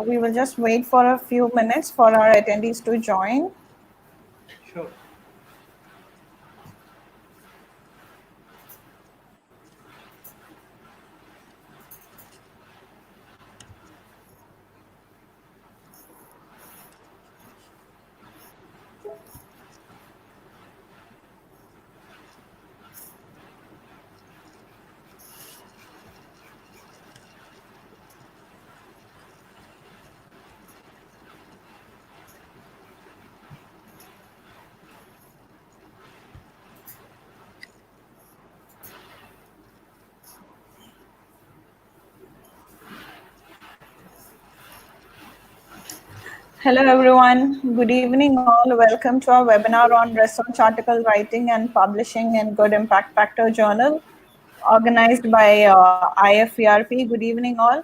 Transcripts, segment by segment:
We will just wait for a few minutes for our attendees to join. Sure. Hello, everyone. Good evening, all. Welcome to our webinar on research article writing and publishing in Good Impact Factor Journal, organized by IFERP. Good evening, all.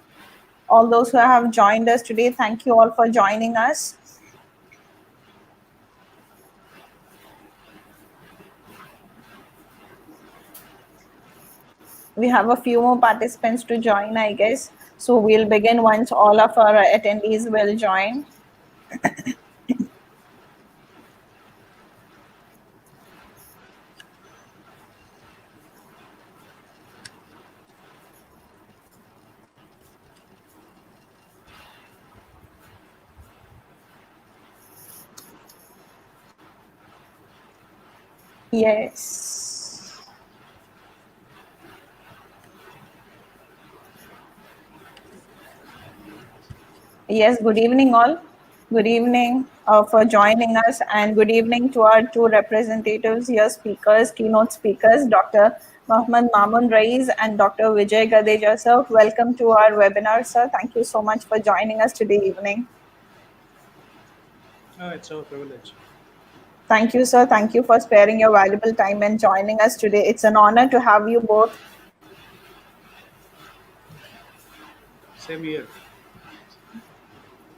All those who have joined us today, thank you all for joining us. We have a few more participants to join, I guess. So we'll begin once all of our attendees will join. Yes. Yes, good evening, all. Good evening for joining us, and good evening to our two representatives here, speakers, keynote speakers, Dr. Mohammad Mamun Rais and Dr. Vijay Gadeja, sir. Welcome to our webinar, sir. Thank you so much for joining us today evening. It's our privilege. Thank you, sir. Thank you for sparing your valuable time and joining us today. It's an honor to have you both. Same here.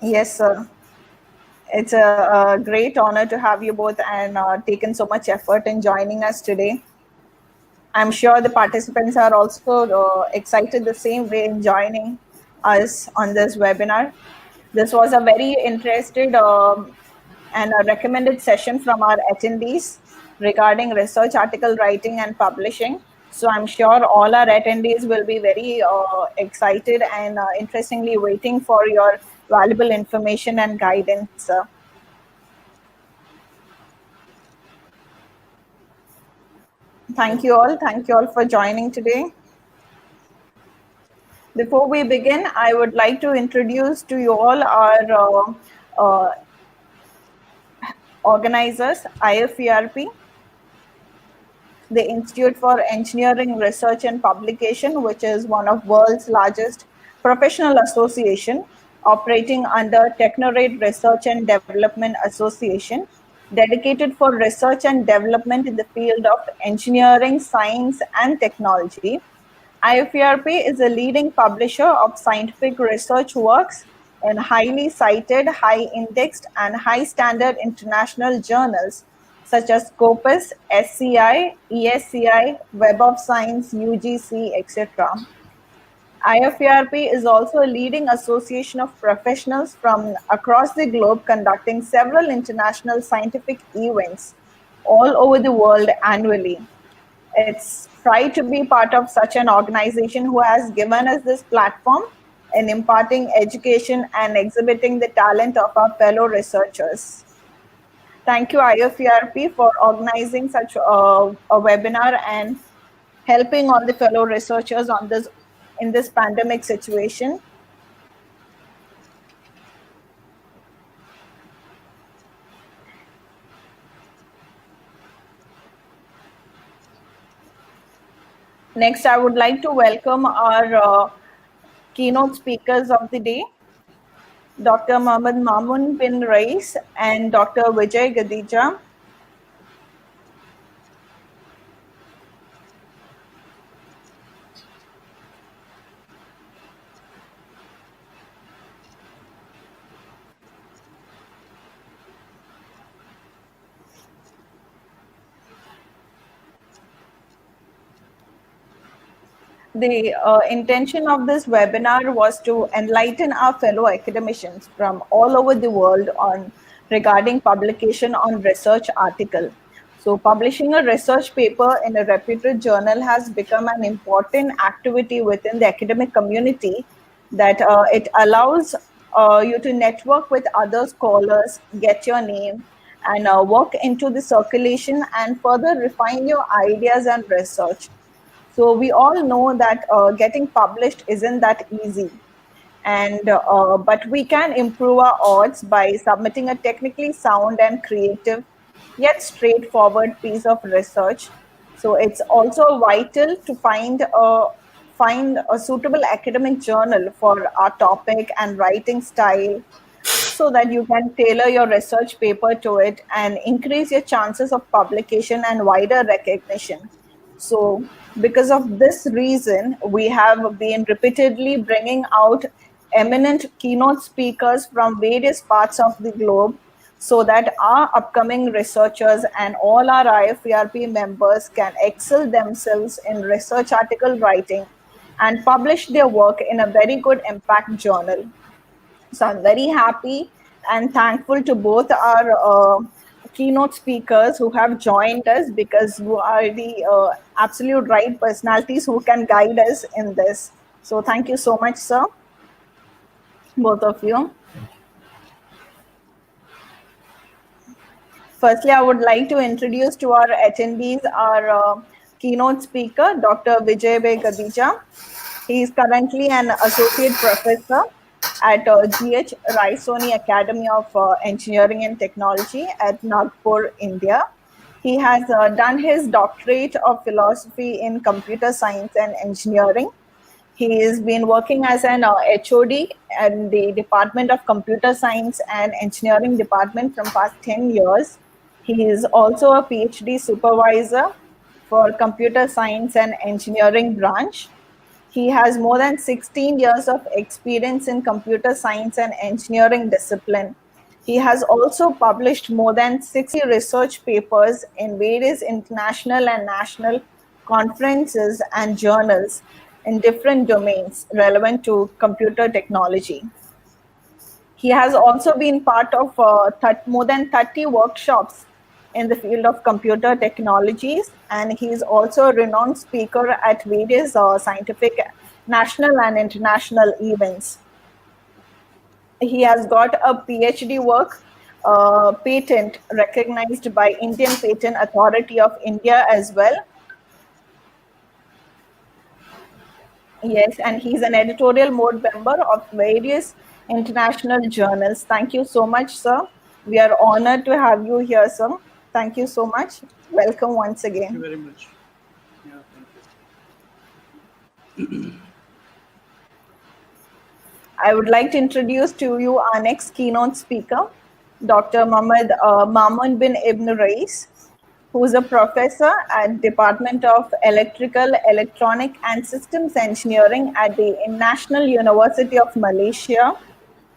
Yes, sir. It's a great honor to have you both and taken so much effort in joining us today. I'm sure the participants are also excited the same way in joining us on this webinar. This was a very interested and a recommended session from our attendees regarding research article writing and publishing. So I'm sure all our attendees will be very excited and interestingly waiting for your valuable information and guidance. Thank you all. Thank you all for joining today. Before we begin, I would like to introduce to you all our organizers, IFERP, the Institute for Engineering Research and Publication, which is one of world's largest professional association, operating under Technorate Research and Development Association, dedicated for research and development in the field of engineering, science, and technology. IFERP is a leading publisher of scientific research works in highly cited, high indexed, and high standard international journals such as Scopus, SCI, ESCI, Web of Science, UGC, etc. IFERP is also a leading association of professionals from across the globe conducting several international scientific events all over the world annually. It's pride to be part of such an organization who has given us this platform in imparting education and exhibiting the talent of our fellow researchers. Thank you, IFERP, for organizing such a webinar and helping all the fellow researchers on this in this pandemic situation. Next, I would like to welcome our keynote speakers of the day, Dr. Mohammad Mamun bin Rais and Dr. Vijay Gadija. The intention of this webinar was to enlighten our fellow academicians from all over the world on regarding publication on research article. So publishing a research paper in a reputed journal has become an important activity within the academic community that it allows you to network with other scholars, get your name, and work into the circulation and further refine your ideas and research. So we all know that getting published isn't that easy, and but we can improve our odds by submitting a technically sound and creative, yet straightforward piece of research. So it's also vital to find a suitable academic journal for our topic and writing style so that you can tailor your research paper to it and increase your chances of publication and wider recognition. So, because of this reason, we have been repeatedly bringing out eminent keynote speakers from various parts of the globe so that our upcoming researchers and all our IFERP members can excel themselves in research article writing and publish their work in a very good impact journal. So I'm very happy and thankful to both our keynote speakers who have joined us because you are the absolute right personalities who can guide us in this. So thank you so much, sir, both of you. Firstly, I would like to introduce to our attendees our keynote speaker, Dr. Vijay Bhai Gadija. He is currently an associate professor at GH Raisoni Academy of Engineering and Technology at Nagpur, India. He has done his doctorate of philosophy in computer science and engineering. He has been working as an HOD at the Department of Computer Science and Engineering Department from past 10 years. He is also a PhD supervisor for Computer Science and Engineering branch. He has more than 16 years of experience in computer science and engineering discipline. He has also published more than 60 research papers in various international and national conferences and journals in different domains relevant to computer technology. He has also been part of more than 30 workshops in the field of computer technologies, and he is also a renowned speaker at various scientific national and international events. He has got a PhD work patent recognized by Indian Patent Authority of India as well. Yes, and he's an editorial board member of various international journals. Thank you so much, sir. We are honored to have you here, sir. Thank you so much. Welcome once Thank you again. very much. Yeah, thank you. I would like to introduce to you our next keynote speaker, Dr. Mamun bin Ibn Rais, who is a professor at Department of Electrical, Electronic and Systems Engineering at the National University of Malaysia.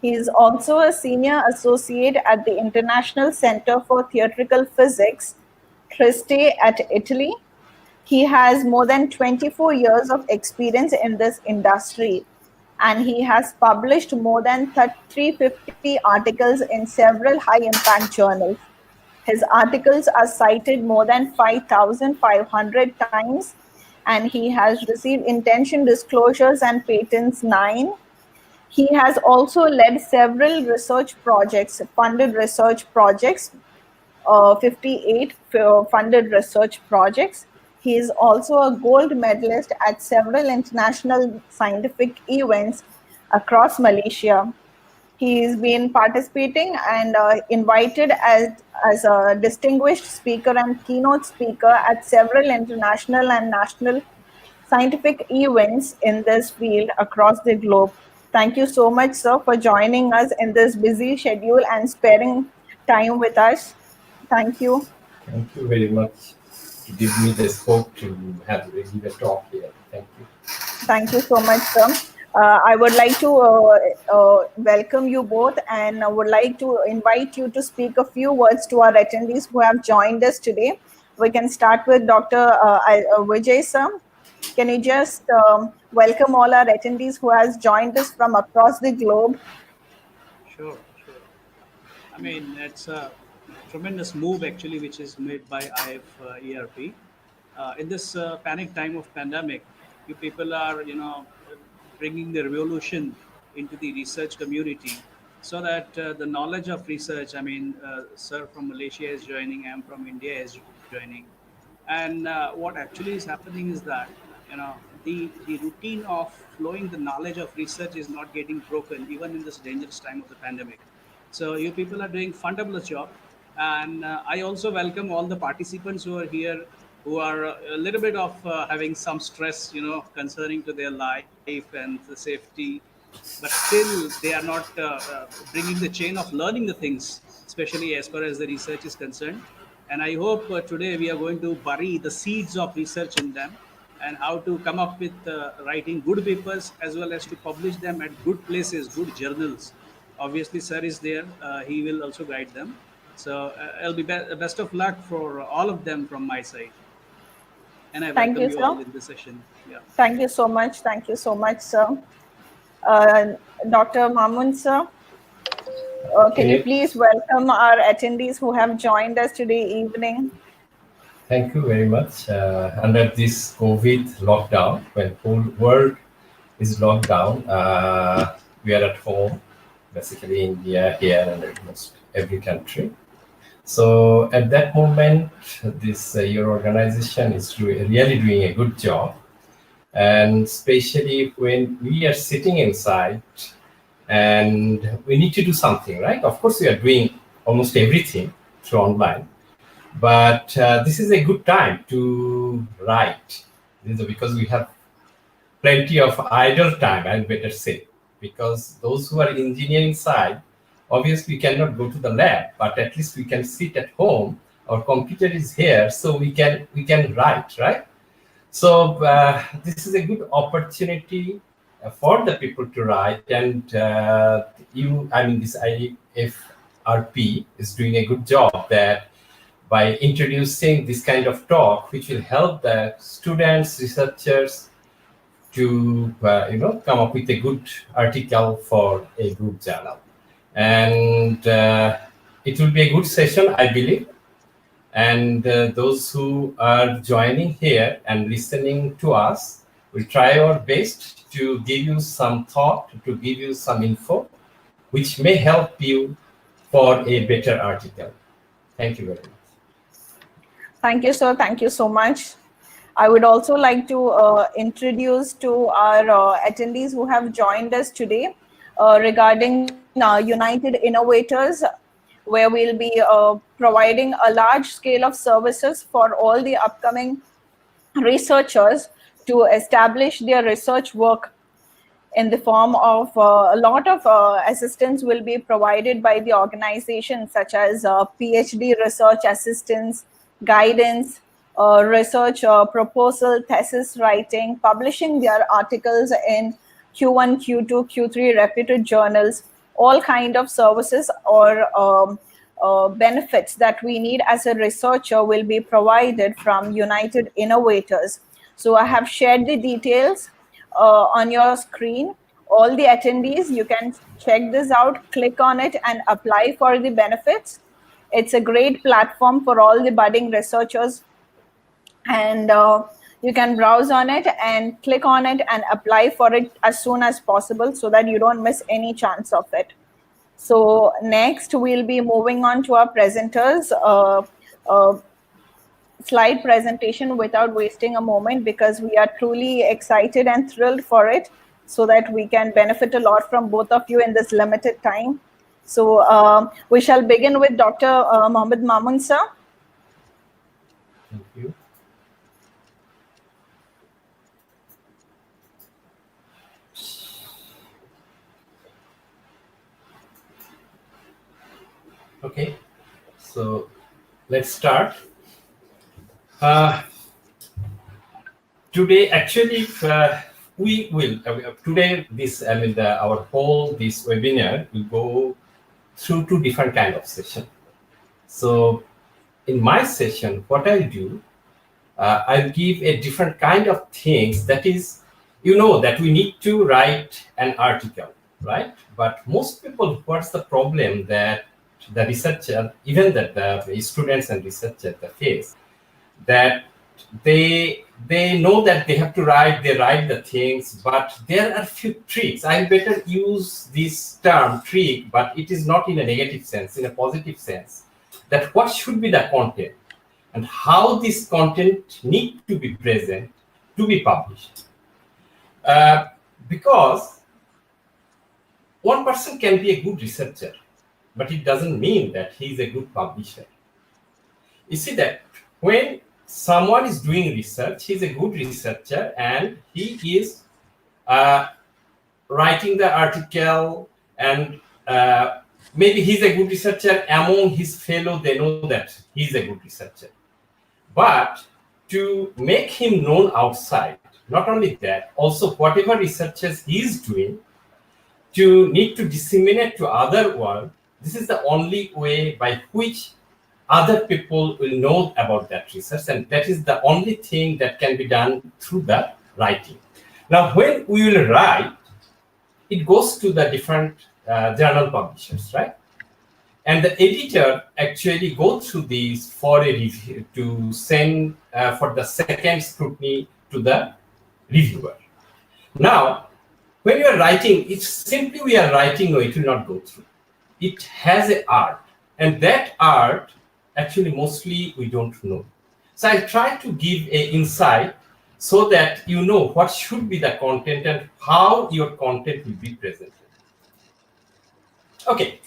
He is also a senior associate at the International Center for Theoretical Physics, Trieste at Italy. He has more than 24 years of experience in this industry, and he has published more than 350 articles in several high impact journals. His articles are cited more than 5,500 times, and he has received intention disclosures and patents 9. He has also led several research projects, funded research projects, 58 funded research projects. He is also a gold medalist at several international scientific events across Malaysia. He's been participating and invited as a distinguished speaker and keynote speaker at several international and national scientific events in this field across the globe. Thank you so much, sir, for joining us in this busy schedule and sparing time with us. Thank you. Thank you very much to give me the scope to give a talk here. Thank you. Thank you so much, sir. I would like to welcome you both, and I would like to invite you to speak a few words to our attendees who have joined us today. We can start with Dr. Vijay, sir. Can you just welcome all our attendees who has joined us from across the globe? Sure, sure. I mean, it's a tremendous move actually, which is made by IFERP. In this panic time of pandemic, you people are, bringing the revolution into the research community, so that the knowledge of research. I mean, sir from Malaysia is joining. I'm from India is joining, and what actually is happening is that the routine of flowing the knowledge of research is not getting broken even in this dangerous time of the pandemic. So you people are doing fabulous job, and I also welcome all the participants who are here, who are a little bit of having some stress, concerning to their life and the safety, but still they are not bringing the chain of learning the things, especially as far as the research is concerned. And I hope today we are going to bury the seeds of research in them, and how to come up with writing good papers as well as to publish them at good places, good journals. Obviously, sir is there; he will also guide them. So it'll be best of luck for all of them from my side, and I Thank welcome you, you sir. all in this session. Yeah. Thank you so much. Thank you so much, sir. Uh, Dr. Mamun, sir, can you Okay. please welcome our attendees who have joined us today evening? Thank you very much. Under this COVID lockdown, when whole world is locked down, we are at home, basically India, here, and almost every country. So at that moment, this your organization is really doing a good job, and especially when we are sitting inside and we need to do something, right? Of course, we are doing almost everything through online, but this is a good time to write. This is because we have plenty of idle time, I better say, because those who are engineering side, obviously we cannot go to the lab, but at least we can sit at home. Our computer is here, so we can write, right? So this is a good opportunity for the people to write, and I mean, this IFRP is doing a good job that by introducing this kind of talk, which will help the students, researchers to come up with a good article for a good journal, and it will be a good session, I believe. And those who are joining here and listening to us, will try our best to give you some thought, to give you some info, which may help you for a better article. Thank you very much. Thank you, sir. Thank you so much. I would also like to introduce to our attendees who have joined us today regarding United Innovators, where we'll be providing a large scale of services for all the upcoming researchers to establish their research work in the form of a lot of assistance will be provided by the organization, such as PhD research assistance, guidance, research proposal, thesis writing, publishing their articles in Q1, Q2, Q3 reputed journals, all kind of services or benefits that we need as a researcher will be provided from United Innovators. So I have shared the details on your screen. All the attendees, you can check this out, click on it and apply for the benefits. It's a great platform for all the budding researchers, and you can browse on it and click on it and apply for it as soon as possible so that you don't miss any chance of it. So next we'll be moving on to our presenters. Uh, Slide presentation without wasting a moment, because we are truly excited and thrilled for it, so that we can benefit a lot from both of you in this limited time. So we shall begin with Dr. Mohammed Mamun sir. Thank you. Okay, so let's start. Uh, Today, actually, we will today this I mean our whole this webinar will go through two different kind of session. So in my session, what I do, I'll give a different kind of things. That is, you know, that we need to write an article, right? But most people, what's the problem that the researcher, even that the students and researchers they face, that they know that they have to write, they write the things, but there are few tricks. I better use this term trick, but it is not in a negative sense, in a positive sense, that what should be the content and how this content need to be present to be published. Because one person can be a good researcher, but it doesn't mean that he is a good publisher. You see that when someone is doing research, he's a good researcher and he is writing the article, and maybe he's a good researcher among his fellow, they know that he's a good researcher. But to make him known outside, not only that, also whatever researches he's doing, to need to disseminate to other world, this is the only way by which other people will know about that research, and that is the only thing that can be done through the writing. Now, when we will write, it goes to the different journal publishers, right? And the editor actually goes through these for a review to send for the second scrutiny to the reviewer. Now, when you are writing, it's simply we are writing, no, it will not go through. It has an art, and that art actually mostly we don't know. So I try to give an insight so that you know what should be the content and how your content will be presented. Okay,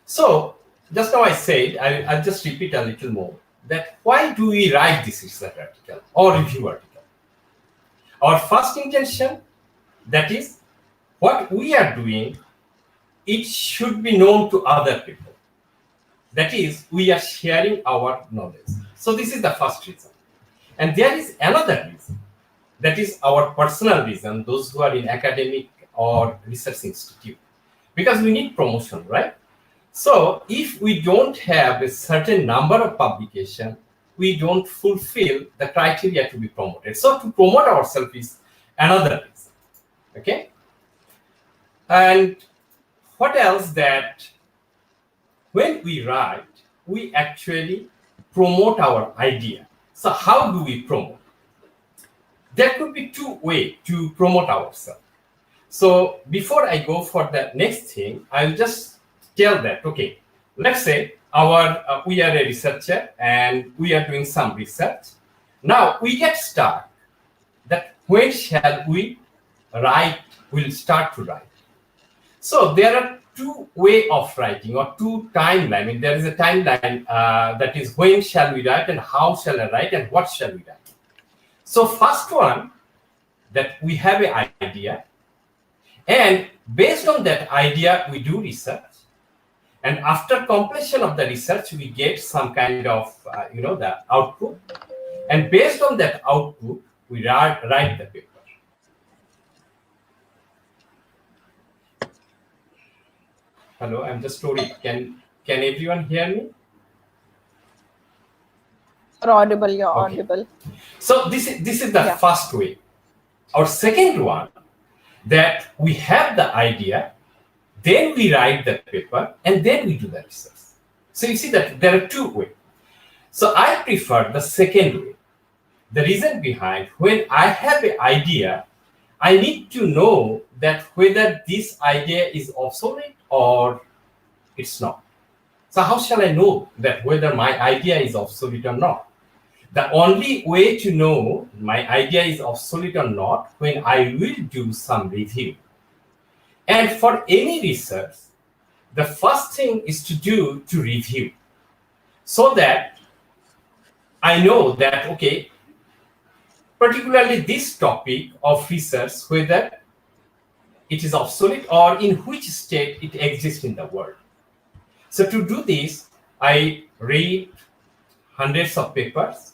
so just now I said, I'll just repeat a little more, that why do we write this research article or review article? Our first intention, that is, what we are doing, it should be known to other people. That is, we are sharing our knowledge. So this is the first reason. And there is another reason. That is our personal reason, those who are in academic or research institute. Because we need promotion, right? So if we don't have a certain number of publication, we don't fulfill the criteria to be promoted. So to promote ourselves is another reason. Okay? And what else, that when we write, we actually promote our idea. So how do we promote? There could be two ways to promote ourselves. So before I go for the next thing, I'll just tell that, okay, let's say we are a researcher and we are doing some research. Now we get stuck that when shall we write, we'll start to write. So there are two ways of writing or two timelines. I mean, there is a timeline that is when shall we write and how shall I write and what shall we write. So first one, that we have an idea, and based on that idea, we do research. And after completion of the research, we get some kind of, the output. And based on that output, we write the paper. Hello, I'm just sorry. Can everyone hear me? You're audible. You're Okay. audible. So this is the first way. Our second one, that we have the idea, then we write the paper, and then we do the research. So you see that there are two ways. So I prefer the second way. The reason behind, when I have an idea, I need to know that whether this idea is obsolete or it's not. So how shall I know that whether my idea is obsolete or not? The only way to know my idea is obsolete or not, when I will do some review. And for any research, the first thing is to review, so that I know that, okay, particularly this topic of research, whether it is obsolete or in which state it exists in the world. So to do this, I read hundreds of papers.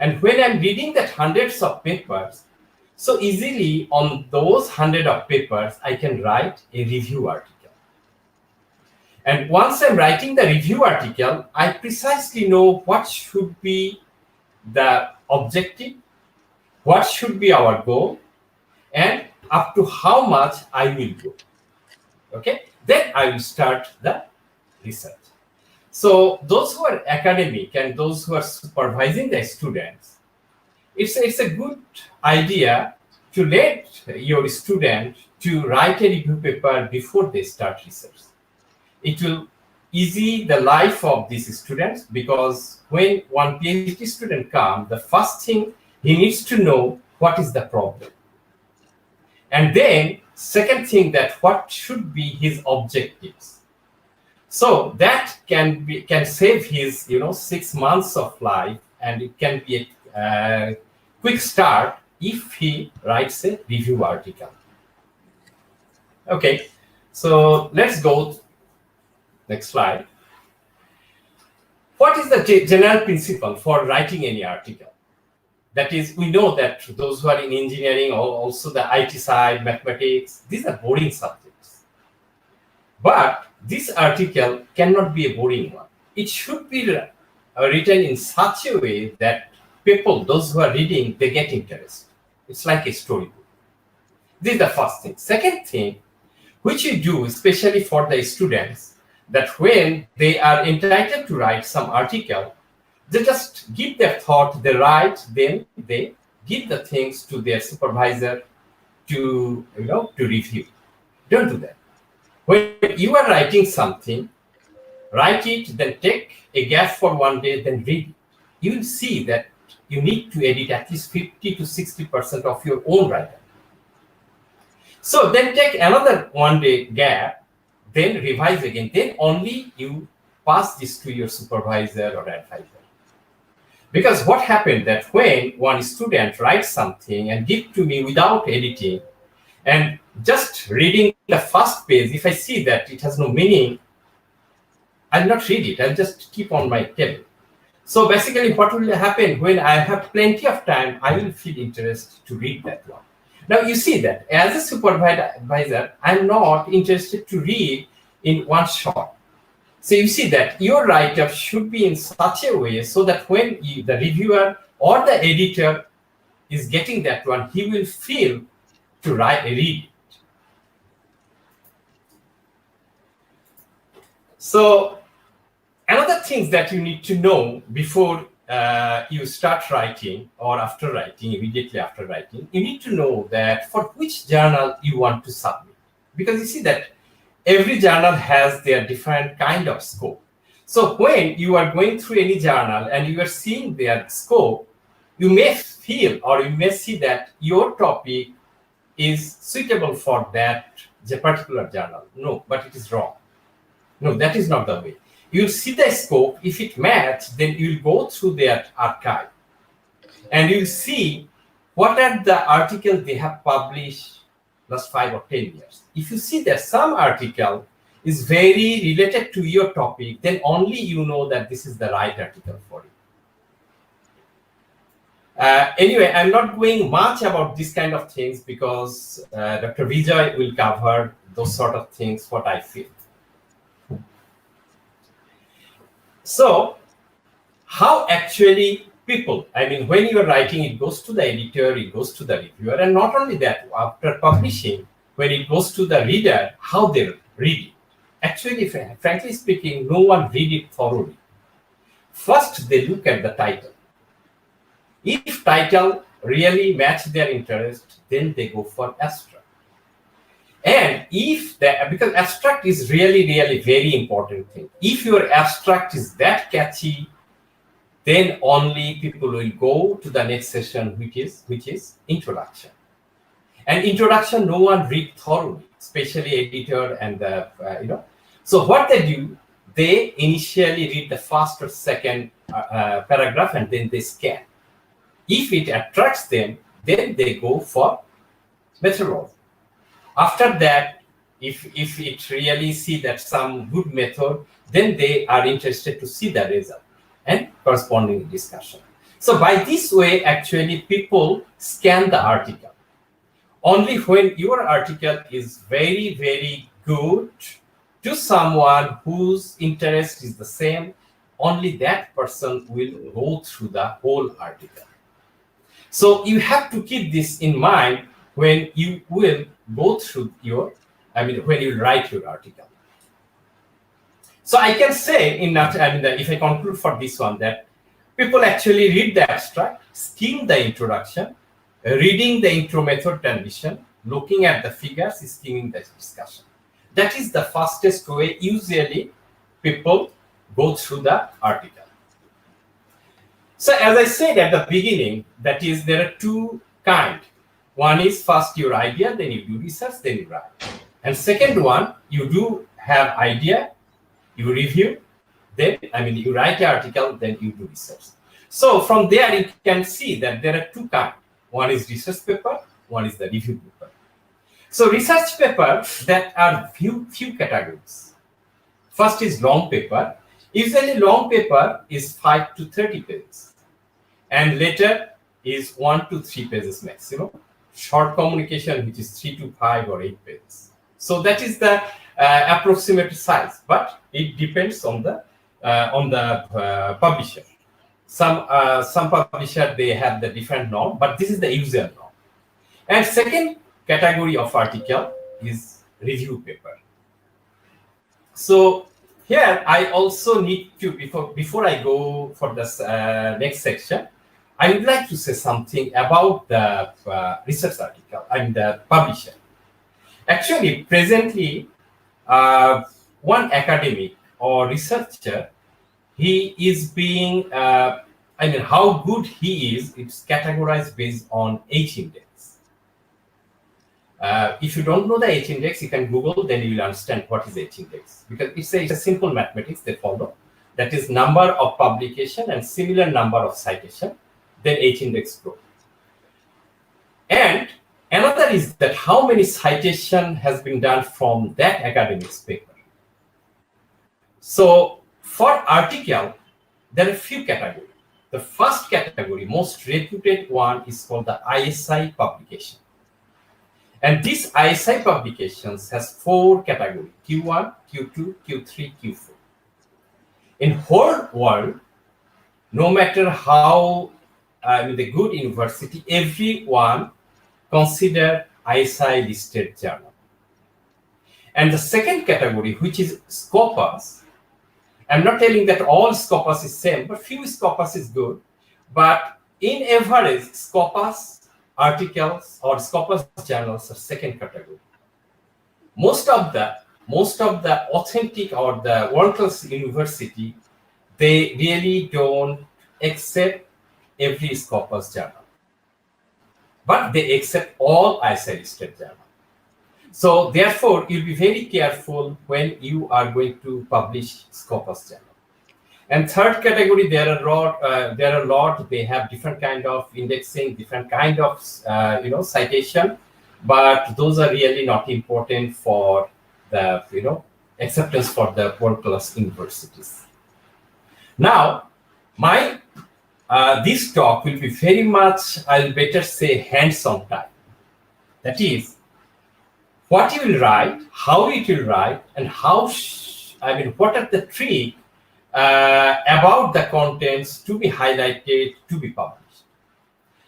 And when I'm reading that hundreds of papers, so easily on those hundred of papers, I can write a review article. And once I'm writing the review article, I precisely know what should be the objective, what should be our goal, and up to how much I will go. Okay, then I will start the research. So those who are academic and those who are supervising the students, it's a good idea to let your student to write a review paper before they start research. It will easy the life of these students, because when one PhD student comes, the first thing he needs to know what is the problem. And then second thing, that what should be his objectives. So that can save his 6 months of life, and it can be a quick start if he writes a review article. Okay, so let's go next slide. What is the general principle for writing any article? That is, we know that those who are in engineering, or also the IT side, mathematics, these are boring subjects. But this article cannot be a boring one. It should be written in such a way that people, those who are reading, they get interest. It's like a storybook. This is the first thing. Second thing, which you do, especially for the students, that when they are entitled to write some article, they just give their thought, they write, then they give the things to their supervisor to review. Don't do that. When you are writing something, write it, then take a gap for one day, then read it. You will see that you need to edit at least 50 to 60% of your own writing. So then take another one day gap, then revise again. Then only you pass this to your supervisor or advisor. Because what happened that when one student writes something and give to me without editing, and just reading the first page, if I see that it has no meaning, I'll not read it. I'll just keep on my table. So basically what will happen, when I have plenty of time, I will feel interest to read that one. Now you see that as a supervisor, I'm not interested to read in one shot. So you see that your write-up should be in such a way so that when the reviewer or the editor is getting that one, he will feel to read it. So another thing that you need to know before you start writing, or after writing, immediately after writing, you need to know that for which journal you want to submit. Because you see that every journal has their different kind of scope. So when you are going through any journal and you are seeing their scope, you may feel, or you may see that your topic is suitable for that particular journal. No, but it is wrong. No, that is not the way. You'll see the scope. If it matches, then you'll go through their archive and you'll see what are the articles they have published last 5 or 10 years. If you see that some article is very related to your topic, then only you know that this is the right article for you. Anyway, I'm not going much about this kind of things because Dr. Vijay will cover those sort of things, what I feel. So, how actually people, when you are writing, it goes to the editor, it goes to the reviewer, and not only that, after publishing, when it goes to the reader, how they read it. Actually, frankly speaking, no one read it thoroughly. First, they look at the title. If title really match their interest, then they go for abstract. And because abstract is really, really very important thing. If your abstract is that catchy, then only people will go to the next session, which is introduction. And introduction, no one read thoroughly, especially editor and the So what they do, they initially read the first or second paragraph and then they scan. If it attracts them, then they go for methodology. After that, if it really see that some good method, then they are interested to see the result and corresponding discussion. So by this way, actually, people scan the article. Only when your article is very, very good to someone whose interest is the same, only that person will go through the whole article. So you have to keep this in mind when you will go through when you write your article. So I can say if I conclude for this one, that people actually read the abstract, skim the introduction, reading the intro method transition, looking at the figures, skimming the discussion. That is the fastest way usually people go through the article. So as I said at the beginning, that is, there are two kinds. One is first your idea, then you do research, then you write. And second one, you do have idea, you review, then you write an article, then you do research. So from there you can see that there are two kinds. One is research paper, one is the review paper. So research paper, that are few categories. First is long paper. Usually long paper is 5 to 30 pages, and later is 1 to 3 pages maximum. Short communication, which is 3 to 5 or 8 pages. So that is the approximate size, but it depends on the publisher. Some publisher, they have the different norm, but this is the usual norm. And second category of article is review paper. So here I also need to, before I go for this next section, I would like to say something about the research article and the publisher. Actually, presently, one academic or researcher, he is being, how good he is, it's categorized based on H index. If you don't know the H index, you can Google, then you will understand what is H index. Because it's a simple mathematics they follow. That is number of publication and similar number of citation, then H index grow. And another is that how many citation has been done from that academic's paper. So for article, there are few categories. The first category, most reputed one, is called the ISI publication. And these ISI publications has 4 categories: Q1, Q2, Q3, Q4. In whole world, no matter how the good university, everyone consider ISI listed journal. And the second category, which is Scopus, I'm not telling that all Scopus is same, but few Scopus is good. But in average, Scopus articles or Scopus journals are second category. Most of the authentic or the world-class university, they really don't accept every Scopus journal, but they accept all ISI listed journal. So therefore, you'll be very careful when you are going to publish Scopus journal. And third category, there are a lot. They have different kind of indexing, different kind of citation, but those are really not important for the acceptance for the world-class universities. Now, this talk will be very much, I'll better say, hands-on type. That is, what you will write, how it will write, and what are the tricks about the contents to be highlighted, to be published.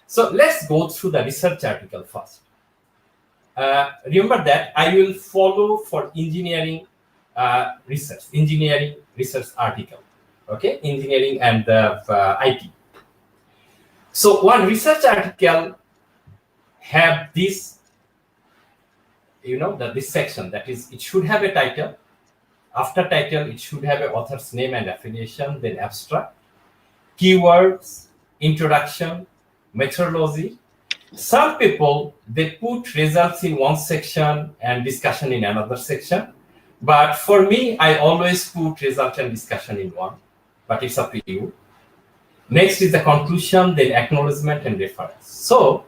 So let's go through the research article first. Remember that I will follow for engineering research article. Okay, engineering and IT. So one research article have this, this section, that is, it should have a title. After title, it should have an author's name and affiliation, then abstract, keywords, introduction, methodology. Some people, they put results in one section and discussion in another section. But for me, I always put result and discussion in one, but it's up to you. Next is the conclusion, then acknowledgement and reference. So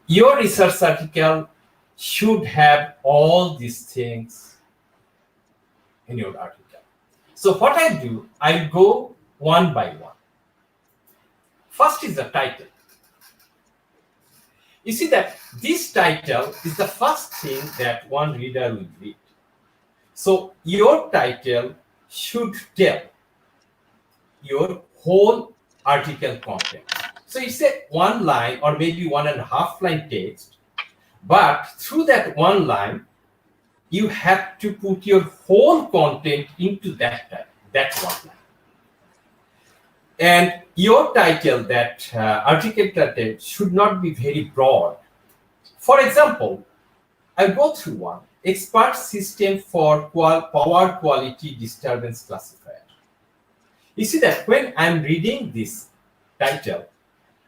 your research article should have all these things in your article. So what I do, I go one by one. First is the title. You see that this title is the first thing that one reader will read. So your title should tell your whole article content. So it's a one line or maybe 1.5 line text, but through that one line, you have to put your whole content into that one line. And your title, that article title, should not be very broad. For example, I'll go through one. Expert system for power quality disturbance classifier. You see that when I'm reading this title,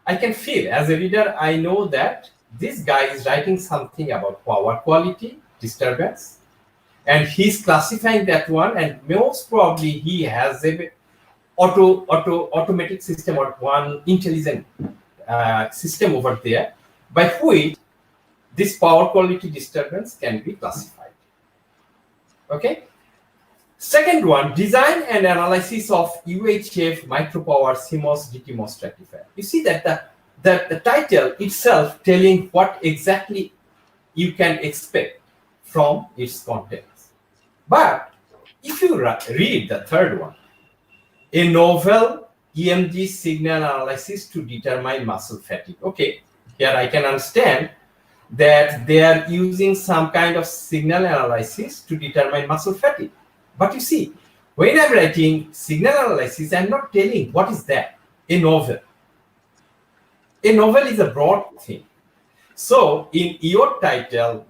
I can feel, as a reader, I know that this guy is writing something about power quality disturbance, and he's classifying that one, and most probably he has a automatic system or one intelligent system over there by which this power quality disturbance can be classified. Okay. Second one, design and analysis of UHF micropower CMOS DTMOS rectifier. You see that the title itself telling what exactly you can expect from its contents. But if you read the third one, a novel EMG signal analysis to determine muscle fatigue. Okay, here I can understand that they are using some kind of signal analysis to determine muscle fatigue. But you see, when I'm writing signal analysis, I'm not telling what is that, a novel. A novel is a broad thing. So in your title,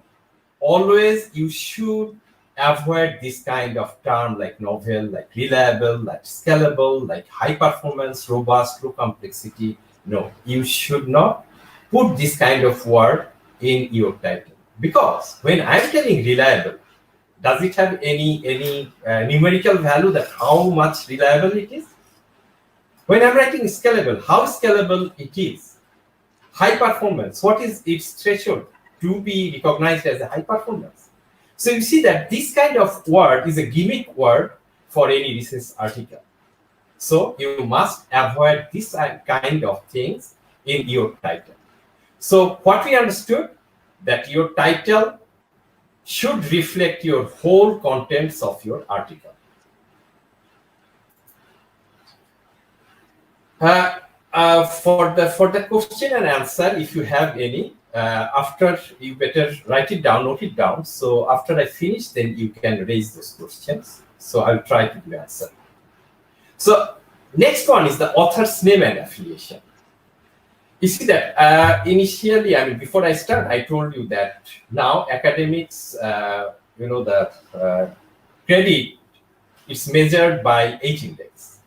always you should avoid this kind of term like novel, like reliable, like scalable, like high performance, robust, low complexity. No, you should not put this kind of word in your title, because when I'm telling reliable, does it have any numerical value that how much reliable it is? When I'm writing scalable, how scalable it is? High performance, what is its threshold to be recognized as a high performance? So you see that this kind of word is a gimmick word for any research article. So you must avoid this kind of things in your title. So what we understood, that your title should reflect your whole contents of your article. For the question and answer, if you have any, after, you better write it down, note it down. So after I finish, then you can raise those questions. So I'll try to give answer. So next one is the author's name and affiliation. You see that initially, I mean, before I start, I told you that now academics, the credit is measured by H index.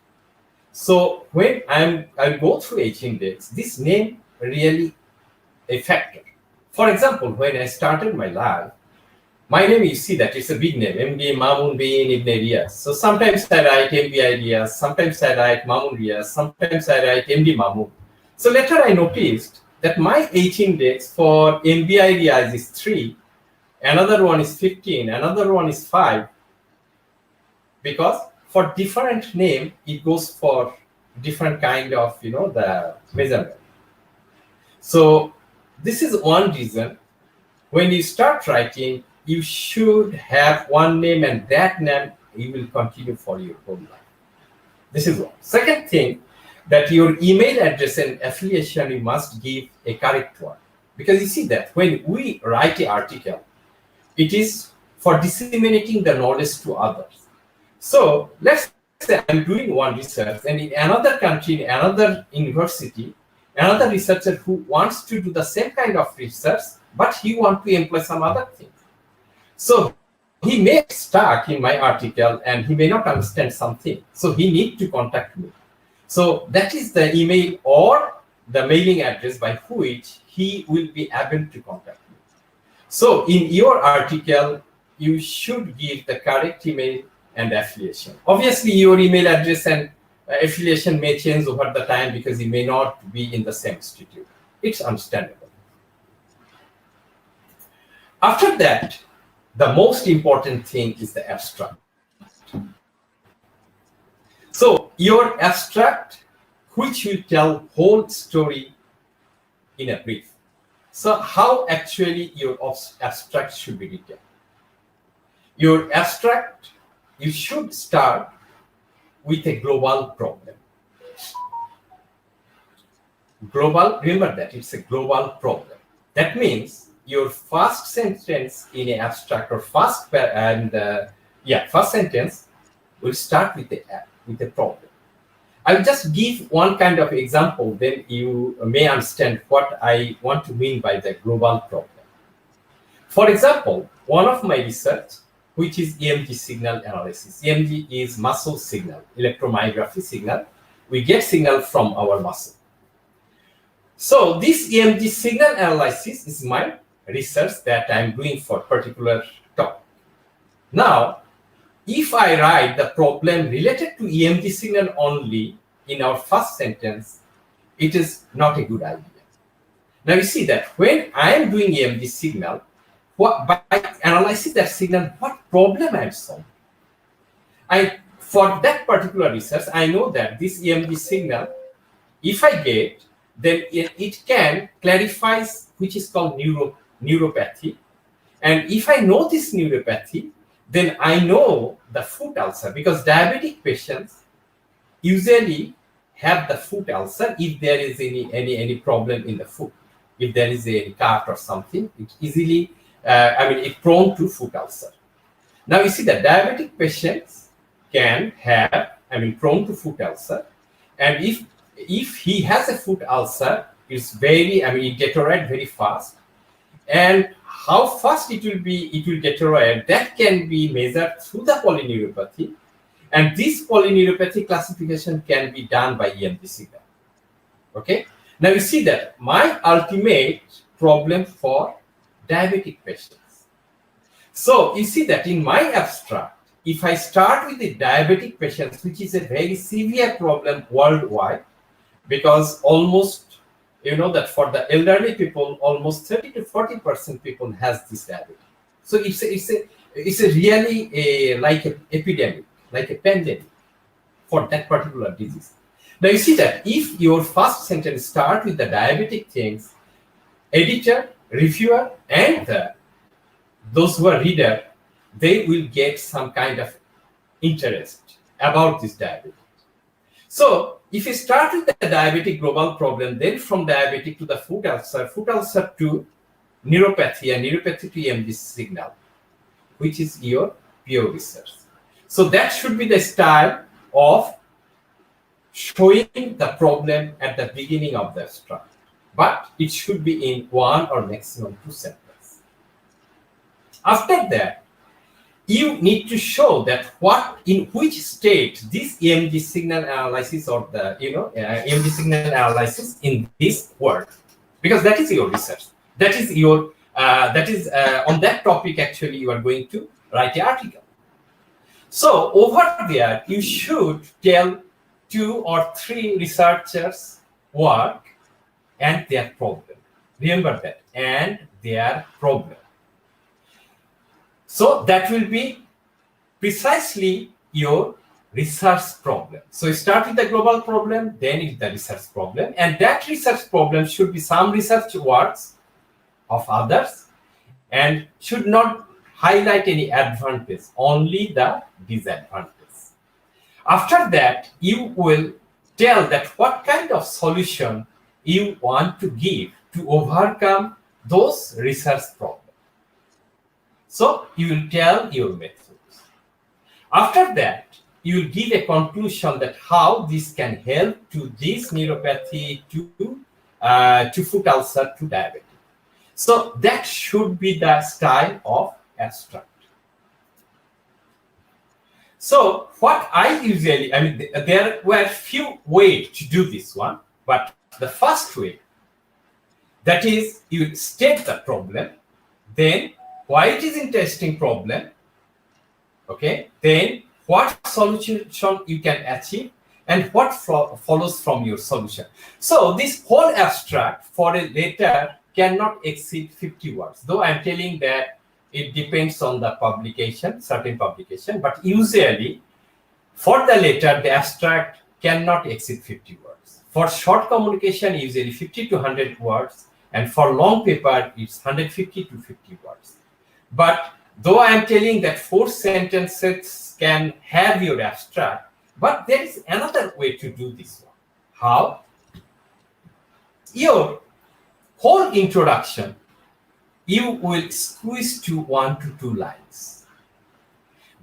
So when I go through H index, this name really a factor. For example, when I started my lab, my name, you see that it's a big name, MD Mamun bin Ibn Riyas. So sometimes I write MBI Riyas, sometimes I write Mamun Riyas, sometimes I write MD Mamun. So later I noticed that my H index for MBI Riyas is 3, another one is 15, another one is 5, because for different name, it goes for different kind of, the measurement. So this is one reason. When you start writing, you should have one name, and that name you will continue for your whole life. This is one. Second thing, that your email address and affiliation, you must give a correct one. Because you see that when we write an article, it is for disseminating the knowledge to others. So let's say I'm doing one research, and in another country, in another university, another researcher who wants to do the same kind of research, but he wants to employ some other thing. So he may get stuck in my article and he may not understand something. So he needs to contact me. So that is the email or the mailing address by which he will be able to contact me. So in your article, you should give the correct email and affiliation. Obviously, your email address and affiliation may change over the time because you may not be in the same institute. It's understandable. After that, the most important thing is the abstract. So your abstract, which will tell whole story in a brief. So how actually your abstract should be written? Your abstract, you should start with a global problem. Global, remember that it's a global problem. That means your first sentence in an abstract or first sentence will start with a problem. I'll just give one kind of example, then you may understand what I want to mean by the global problem. For example, one of my research, which is EMG signal analysis. EMG is muscle signal, electromyography signal. We get signal from our muscle. So this EMG signal analysis is my research that I'm doing for particular topic. Now, if I write the problem related to EMG signal only in our first sentence, it is not a good idea. Now you see that when I am doing EMG signal, by analyzing that signal, what problem I am solving? For that particular research, I know that this EMG signal, if I get, then it can clarify which is called neuropathy. And if I know this neuropathy, then I know the foot ulcer, because diabetic patients usually have the foot ulcer if there is any problem in the foot. If there is a cut or something, it easily, it's prone to foot ulcer. Now you see that diabetic patients can have, prone to foot ulcer, and if he has a foot ulcer, it's it deteriorates very fast, and how fast it will deteriorate, that can be measured through the polyneuropathy, and this polyneuropathy classification can be done by EMG signal. Okay. Now you see that my ultimate problem for diabetic patients. So you see that in my abstract, if I start with the diabetic patients, which is a very severe problem worldwide, because almost, that for the elderly people, almost 30 to 40% people has this diabetes. So it's a really like an epidemic, like a pandemic for that particular disease. Now you see that if your first sentence start with the diabetic things, editor, reviewer, and those who are reader, they will get some kind of interest about this diabetes. So if you start with the diabetic global problem, then from diabetic to the foot ulcer to neuropathy, and neuropathy to EMG signal, which is your pure research. So that should be the style of showing the problem at the beginning of the abstract, but it should be in one or maximum two sentences. After that, you need to show that in which state this EMG signal analysis or the EMG signal analysis in this work, because that is your research. That is your on that topic. Actually, you are going to write an article. So over there, you should tell 2 or 3 researchers' work and their problem. Remember that, and their problem. So that will be precisely your research problem. So you start with the global problem, then it's the research problem, and that research problem should be some research works of others and should not highlight any advantage, only the disadvantage. After that, you will tell that what kind of solution you want to give to overcome those research problems. So you will tell your methods. After that, you will give a conclusion that how this can help to this neuropathy, to foot ulcer, to diabetes. So that should be the style of abstract. So what I usually, there were few ways to do this one, but the first way, that is, you state the problem, then why it is interesting problem, okay, then what solution you can achieve, and what follows from your solution. So this whole abstract for a letter cannot exceed 50 words, though I'm telling that it depends on the publication, certain publication, but usually for the letter, the abstract cannot exceed 50 words. For short communication, usually 50 to 100 words, and for long paper, it's 150 to 50 words. But though I am telling that 4 sentences can have your abstract, but there is another way to do this one. how your whole introduction you will squeeze to 1 to 2 lines.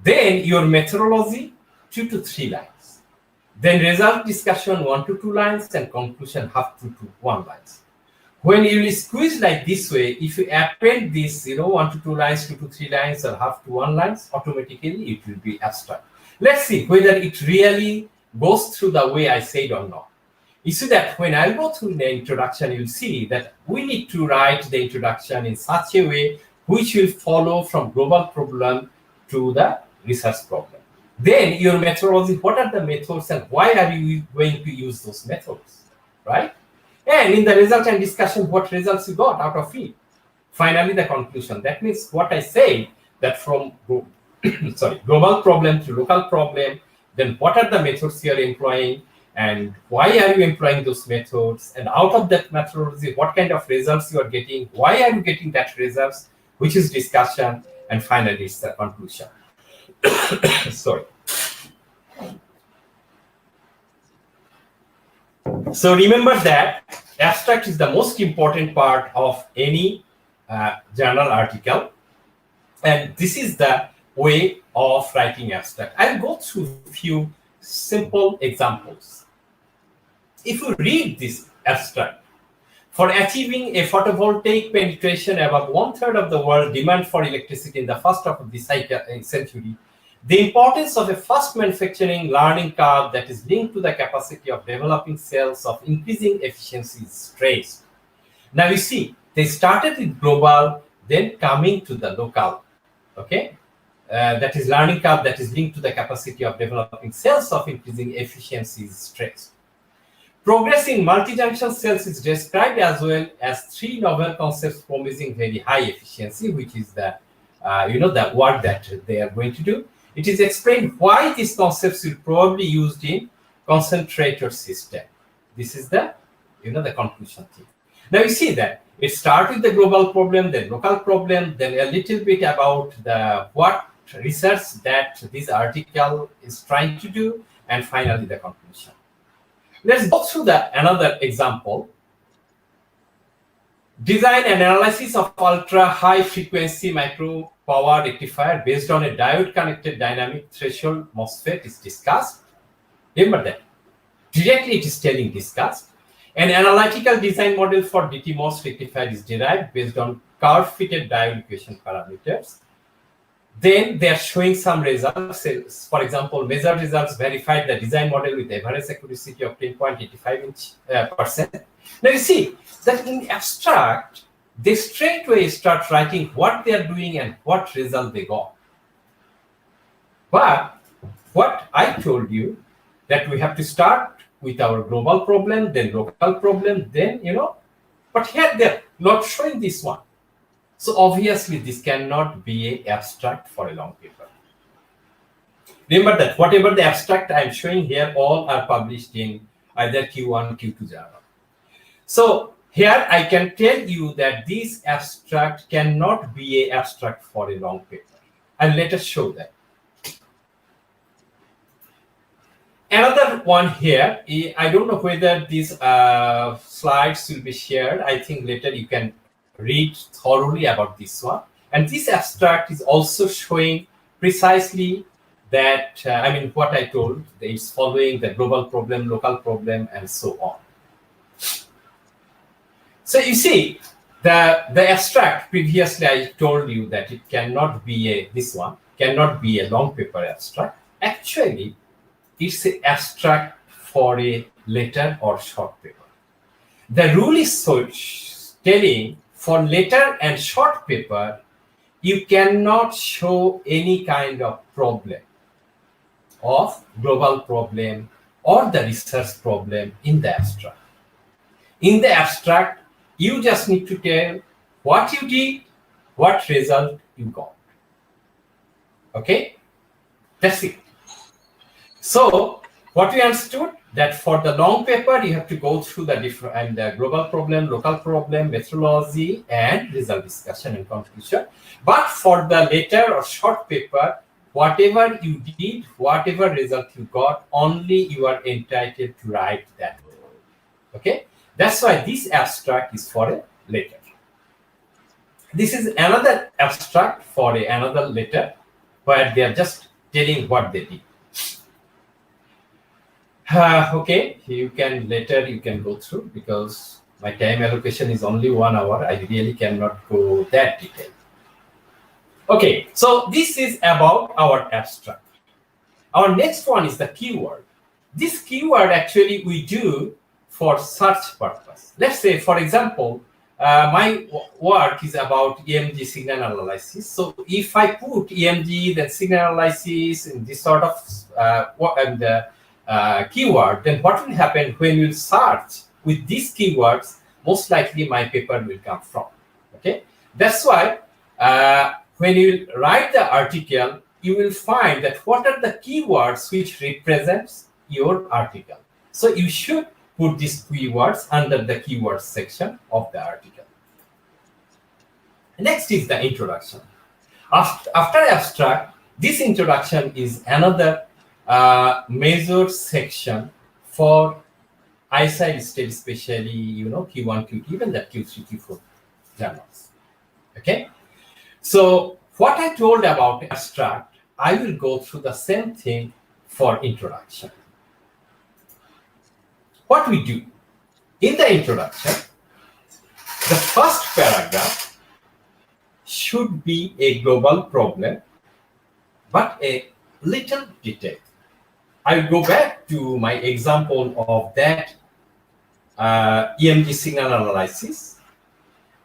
Then your methodology 2 to 3 lines. Then result discussion 1 to 2 lines and conclusion half to 1 lines. When you will squeeze like this way, if you append this 1 to 2 lines, 2 to 3 lines or half to 1 lines, automatically it will be abstract. Let's see whether it really goes through the way I said or not. You see that when I go through the introduction, you'll see that we need to write the introduction in such a way which will follow from global problem to the research problem. Then your methodology, what are the methods and why are you going to use those methods, right? And in the result and discussion, what results you got out of it. Finally, the conclusion. That means what I say that from global problem to local problem, then what are the methods you are employing and why are you employing those methods? And out of that methodology, what kind of results you are getting? Why are you getting that results? Which is discussion. And finally, it's the conclusion. Sorry. So remember that abstract is the most important part of any journal article. And this is the way of writing abstract. I'll go through a few simple examples. If you read this abstract, for achieving a photovoltaic penetration above 1/3 of the world demand for electricity in the first half of the century, the importance of a fast manufacturing learning curve that is linked to the capacity of developing cells of increasing efficiency is stressed. Now you see, they started with global, then coming to the local, okay? That is learning curve that is linked to the capacity of developing cells of increasing efficiency is stressed. Progress in multi-junction cells is described as well as 3 novel concepts promising very high efficiency, which is the the work that they are going to do. It is explained why these concepts will probably used in concentrator system. This is the the conclusion thing. Now you see that it starts with the global problem, then local problem, then a little bit about the what research that this article is trying to do, and finally the conclusion. Let's go through another example. Design and analysis of ultra-high frequency micro power rectifier based on a diode-connected dynamic threshold MOSFET is discussed. Remember that. Directly it is telling discussed. An analytical design model for DT-MOS rectifier is derived based on curve-fitted diode equation parameters. Then they are showing some results. For example, measured results verified the design model with average accuracy of 10.85%. Now you see that in abstract, they straightway start writing what they are doing and what result they got. But what I told you that we have to start with our global problem, then local problem, then but here they're not showing this one. So obviously this cannot be an abstract for a long paper. Remember that whatever the abstract I'm showing here, all are published in either Q1, Q2 journal. So here I can tell you that this abstract cannot be an abstract for a long paper. And let us show that. Another one here, I don't know whether these slides will be shared. I think later you can read thoroughly about this one. And this abstract is also showing precisely that, what I told, it's following the global problem, local problem, and so on. So you see, the abstract, previously I told you that it cannot be this one, cannot be a long paper abstract. Actually, it's an abstract for a letter or short paper. The rule is telling for letter and short paper, you cannot show any kind of problem of global problem or the research problem in the abstract. In the abstract, you just need to tell what you did, what result you got. Okay? That's it. So, what we understood that for the long paper, you have to go through the different and the global problem, local problem, methodology, and result discussion and conclusion. But for the letter or short paper, whatever you did, whatever result you got, only you are entitled to write that. Okay, that's why this abstract is for a letter. This is another abstract for another letter where they are just telling what they did. Okay, you can go through because my time allocation is only 1 hour. I really cannot go that detail. Okay, so this is about our abstract. Our next one is the keyword. This keyword actually we do for search purpose. Let's say, for example, my work is about EMG signal analysis. So if I put EMG, then signal analysis, and this sort of keyword, then what will happen when you search with these keywords? Most likely my paper will come from. Okay, that's why when you write the article, you will find that what are the keywords which represents your article. So you should put these keywords under the keywords section of the article. Next is the introduction. After abstract, this introduction is another major section for eyesight study, especially Q1, Q2, even the Q3, Q4 journals. Okay. So what I told about abstract, I will go through the same thing for introduction. What we do in the introduction, the first paragraph should be a global problem, but a little detail. I'll go back to my example of that EMG signal analysis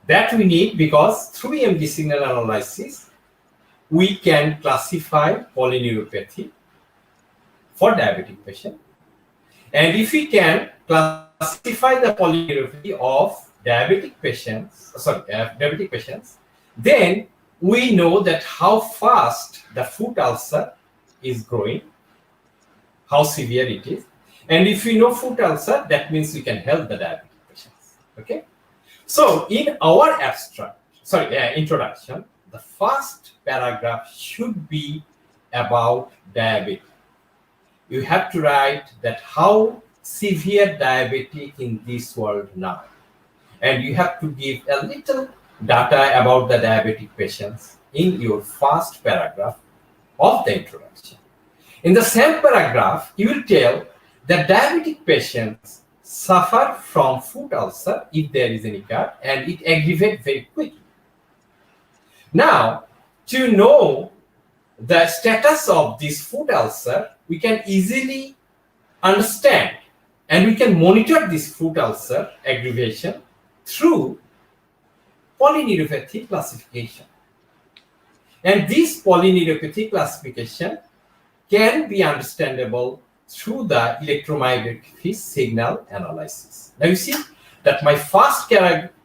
that we need, because through EMG signal analysis, we can classify polyneuropathy for diabetic patient. And if we can classify the polyneuropathy of diabetic patients, then we know that how fast the foot ulcer is growing, how severe it is. And if we know foot ulcer, that means we can help the diabetic patients. Okay. So in our introduction, the first paragraph should be about diabetes. You have to write that how severe diabetic in this world now. And you have to give a little data about the diabetic patients in your first paragraph of the introduction. In the same paragraph, you will tell that diabetic patients suffer from foot ulcer if there is any cut, and it aggravates very quickly. Now, to know the status of this foot ulcer, we can easily understand and we can monitor this foot ulcer aggravation through polyneuropathy classification. And this polyneuropathy classification can be understandable through the electromyography signal analysis. Now you see that my first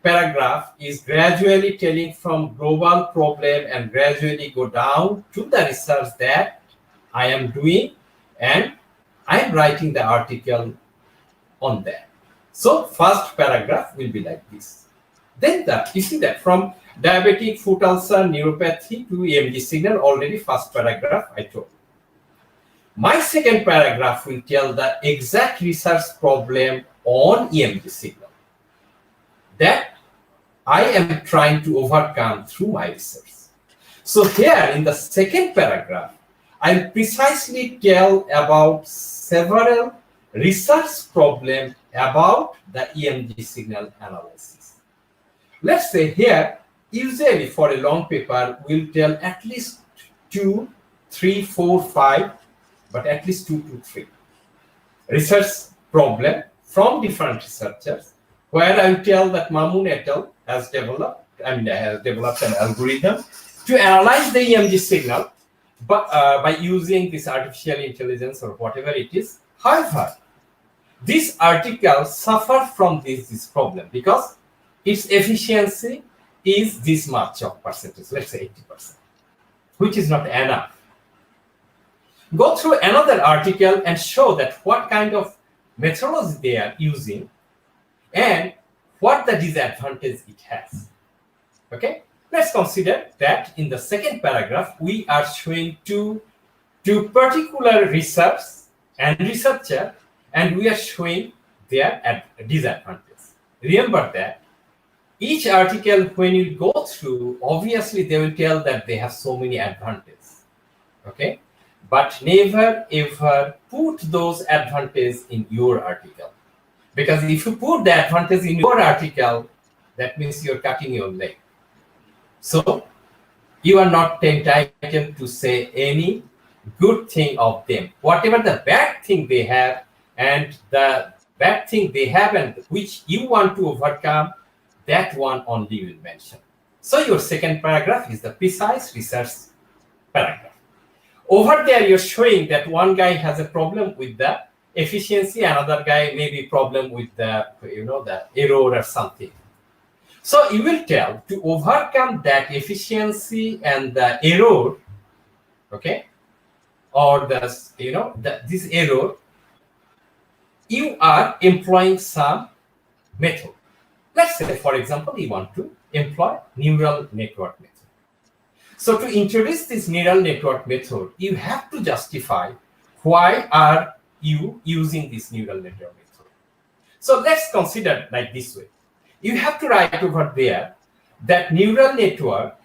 paragraph is gradually telling from global problem and gradually go down to the research that I am doing, and I am writing the article on that. So first paragraph will be like this. Then you see that from diabetic foot ulcer neuropathy to EMG signal, already first paragraph I told. My second paragraph will tell the exact research problem on EMG signal that I am trying to overcome through my research. So here in the second paragraph, I'll precisely tell about several research problems about the EMG signal analysis. Let's say here, usually for a long paper, we'll tell at least 2, 3, 4, 5, but at least 2 to 3 research problem from different researchers, where I will tell that Mamoon et al. has developed an algorithm to analyze the EMG signal, but by using this artificial intelligence or whatever it is. However, this article suffers from this problem because its efficiency is this much of percentage, let's say 80%, which is not enough. Go through another article and show that what kind of methodology they are using and what the disadvantage it has. Okay, let's consider that in the second paragraph we are showing two particular research and researcher, and we are showing their disadvantage. Remember that each article, when you go through, obviously they will tell that they have so many advantages. Okay, but never ever put those advantages in your article, because if you put the advantage in your article, that means you're cutting your leg. So you are not entitled to say any good thing of them. Whatever the bad thing they have and the bad thing they have and which you want to overcome, that one only you will mention. So your second paragraph is the precise research paragraph. Over there, you're showing that one guy has a problem with the efficiency, another guy maybe problem with the the error or something. So you will tell to overcome that efficiency and the error, okay, or this error, you are employing some method. Let's say, for example, you want to employ neural network method. So to introduce this neural network method, you have to justify why are you using this neural network method. So let's consider like this way. You have to write over there that neural network,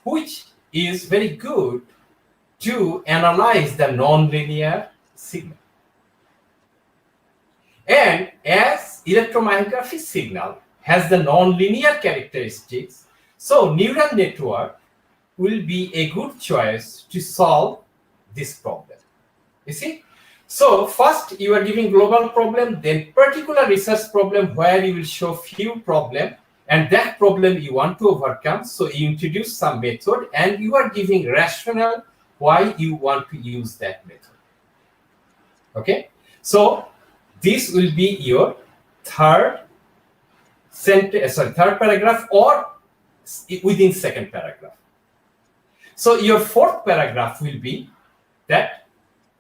which is very good to analyze the nonlinear signal. And as electromyography signal has the nonlinear characteristics, so neural network will be a good choice to solve this problem. You see? So first you are giving global problem, then particular research problem where you will show few problem, and that problem you want to overcome. So you introduce some method and you are giving rationale why you want to use that method. Okay? So this will be your third paragraph or within second paragraph. So your fourth paragraph will be that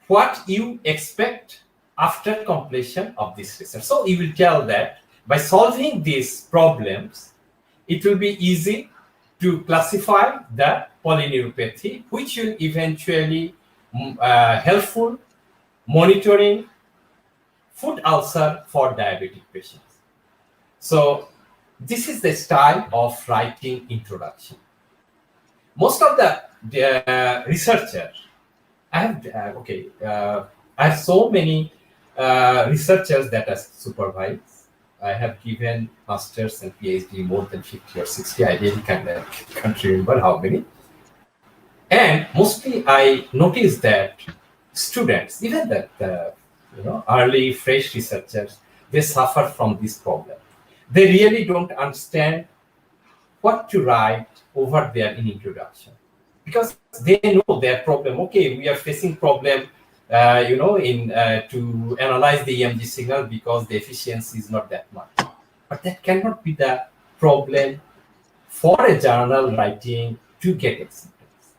what you expect after completion of this research. So you will tell that by solving these problems, it will be easy to classify the polyneuropathy, which will eventually helpful monitoring food ulcer for diabetic patients. So this is the style of writing introduction. Most of the researchers, I have so many researchers that I supervise. I have given masters and PhD more than 50 or 60. I really can't remember how many. And mostly I noticed that students, even the early fresh researchers, they suffer from this problem. They really don't understand what to write over there in introduction, because they know their problem. Okay, we are facing problem, to analyze the EMG signal because the efficiency is not that much. But that cannot be the problem for a journal writing to get acceptance.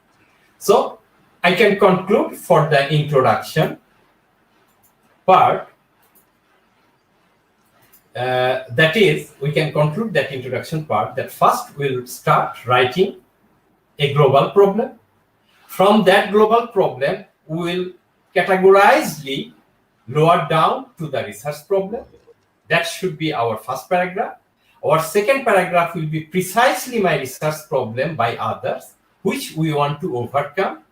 So I can conclude for the introduction part. That is, we can conclude that introduction part that first we'll start writing a global problem. From that global problem, we will categorically lower down to the research problem. That should be our first paragraph. Our second paragraph will be precisely my research problem by others, which we want to overcome.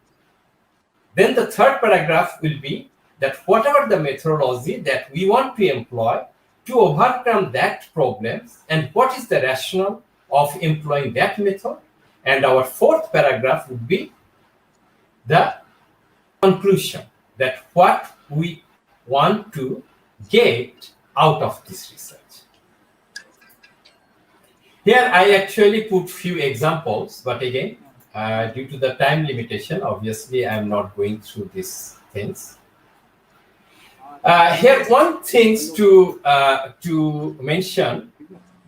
Then the third paragraph will be that whatever the methodology that we want to employ to overcome that problems and what is the rationale of employing that method. And our fourth paragraph would be the conclusion, that what we want to get out of this research. Here I actually put few examples, but again, due to the time limitation, obviously I'm not going through these things. Here one thing to mention,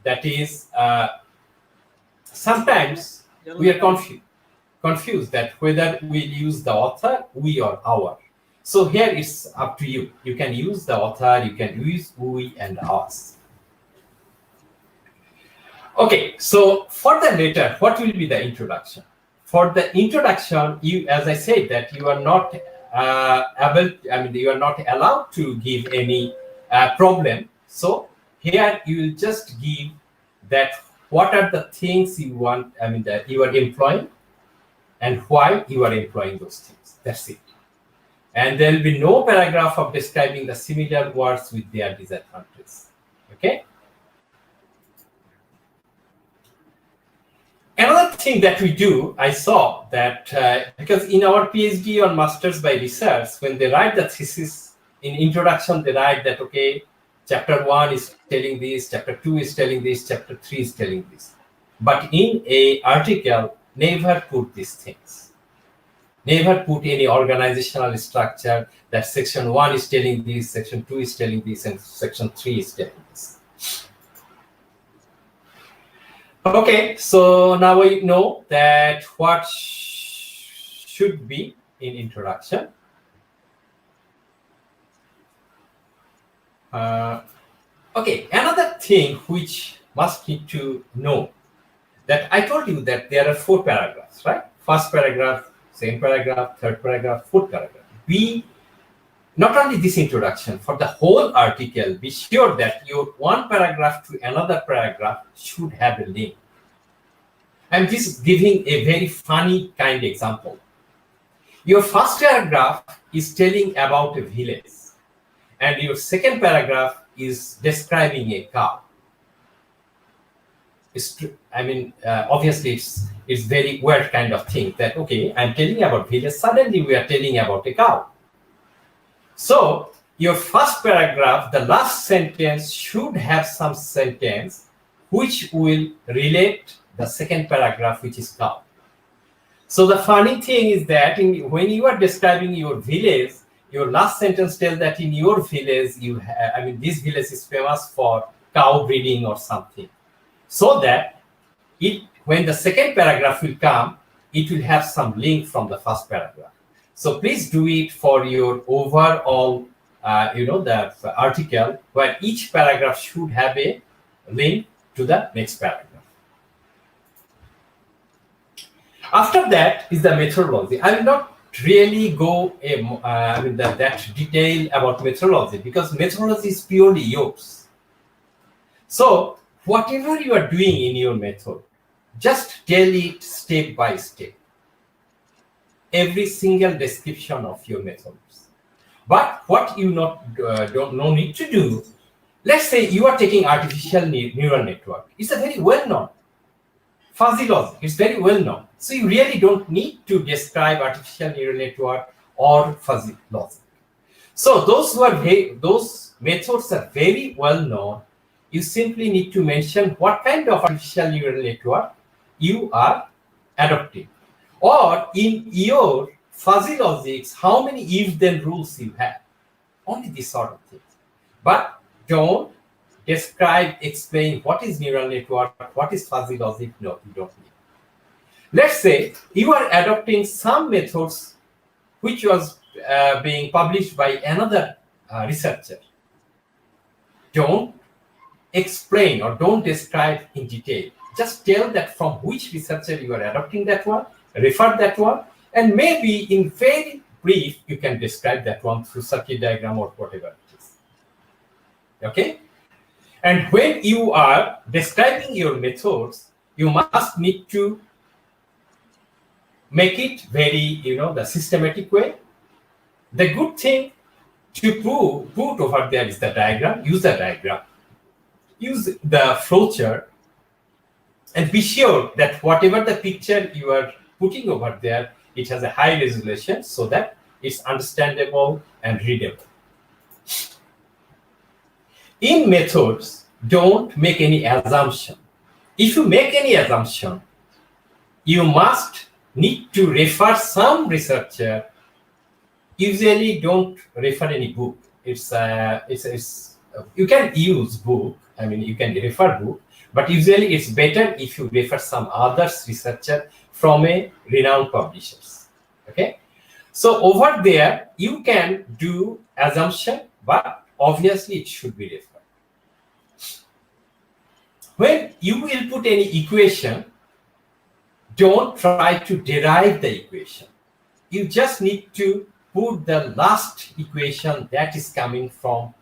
that is sometimes we are confused that whether we use the author, we or our. So here it's up to you. You can use the author, you can use we and us. Okay, so for the letter, what will be the introduction? For the introduction, you, as I said, that you are not you are not allowed to give any problem So here you will just give that what are the things you want, I mean, that you are employing and why you are employing those things. That's it. And there will be no paragraph of describing the similar words with their disadvantages. Okay. Another thing that we do, I saw that because in our PhD or masters by research, when they write the thesis in introduction, they write that, okay, chapter 1 is telling this, chapter 2 is telling this, chapter 3 is telling this. But in a article, never put these things. Never put any organizational structure that section 1 is telling this, section 2 is telling this, and section 3 is telling this. Okay, so now we know that what should be in introduction. Okay, another thing which must need to know that I told you that there are 4 paragraphs, right? First paragraph, second paragraph, third paragraph, fourth paragraph. Be not only this introduction, for the whole article, be sure that your one paragraph to another paragraph should have a link. I'm just giving a very funny kind example. Your first paragraph is telling about a village, and your second paragraph is describing a cow. Obviously, it's very weird kind of thing that, okay, I'm telling about village, suddenly we are telling about a cow. So your first paragraph, the last sentence should have some sentence which will relate the second paragraph, which is cow. So the funny thing is that when you are describing your village, your last sentence tells that in your village, this village is famous for cow breeding or something. So that when the second paragraph will come, it will have some link from the first paragraph. So please do it for your overall, the article, where each paragraph should have a link to the next paragraph. After that is the methodology. I will not really go that detail about methodology, because methodology is purely yours. So whatever you are doing in your method, just tell it step by step. Every single description of your methods. But what you don't need to do, let's say you are taking artificial neural network. It's a very well-known fuzzy logic. It's very well-known. So you really don't need to describe artificial neural network or fuzzy logic. So those methods are very well-known. You simply need to mention what kind of artificial neural network you are adopting. Or in your fuzzy logics, how many if-then rules you have. Only this sort of things. But don't explain what is neural network, what is fuzzy logic. No, you don't need. Let's say you are adopting some methods which was being published by another researcher. Don't explain or don't describe in detail. Just tell that from which researcher you are adopting that one, refer that one, and maybe in very brief, you can describe that one through circuit diagram or whatever it is. Okay? And when you are describing your methods, you must need to make it very, the systematic way. The good thing to put over there is the diagram. Use the diagram. Use the flowchart, and be sure that whatever the picture you are putting over there, it has a high resolution so that it's understandable and readable. In methods, don't make any assumption. If you make any assumption, you must need to refer some researcher. Usually don't refer any book. You can use book. You can refer book, but usually it's better if you refer some others researcher from a renowned publishers. Okay, so over there you can do assumption, but obviously it should be referred. When you will put any equation, don't try to derive the equation. You just need to put the last equation that is coming from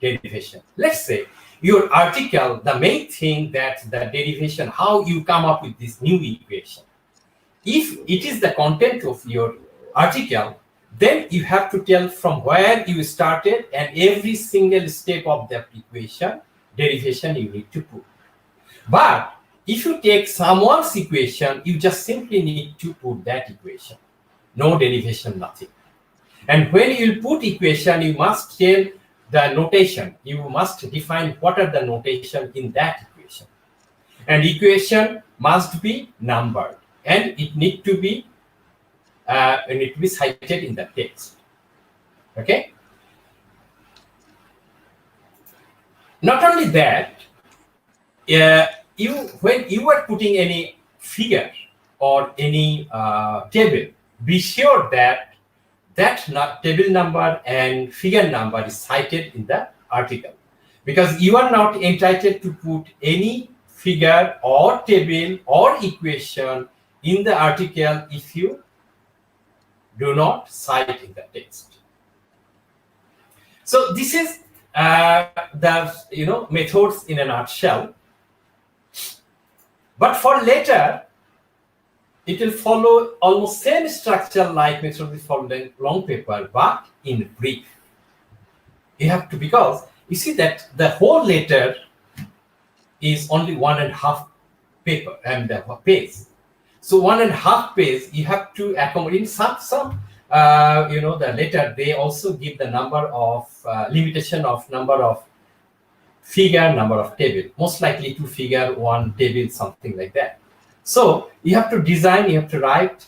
derivation. Let's say your article, the main thing that the derivation, how you come up with this new equation. If it is the content of your article, then you have to tell from where you started and every single step of that equation, derivation you need to put. But if you take someone's equation, you just simply need to put that equation. No derivation, nothing. And when you put equation, you must tell the notation. You must define what are the notation in that equation. And equation must be numbered. And it need to be cited in the text. Okay. Not only that, when you are putting any figure or any table, be sure that table number and figure number is cited in the article, because you are not entitled to put any figure or table or equation in the article if you do not cite in the text. So this is the methods in a nutshell. But for later, it will follow almost same structure like method we followed in long paper, but in brief. You have to, because you see that the whole letter is only 1.5 paper and the page. So 1.5 page, you have to accommodate some the letter, they also give the number of limitation of number of figure, number of table, most likely 2 figure, 1 table, something like that. So you have to design, you have to write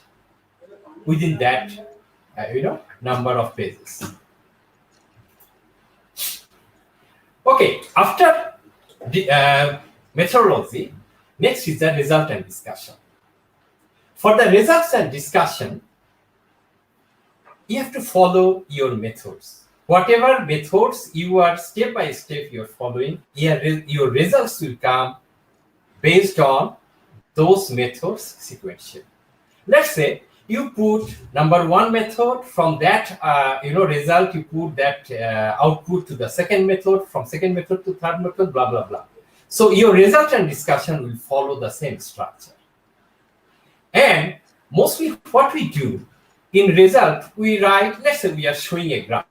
within that number of pages. Okay, after the methodology, next is the result and discussion. For the results and discussion, you have to follow your methods. Whatever methods you are step by step you are following, your results will come based on those methods sequentially. Let's say you put number 1 method, from that result you put that output to the second method, from second method to third method, blah blah blah. So your result and discussion will follow the same structure. And mostly what we do in result, we write, let's say we are showing a graph.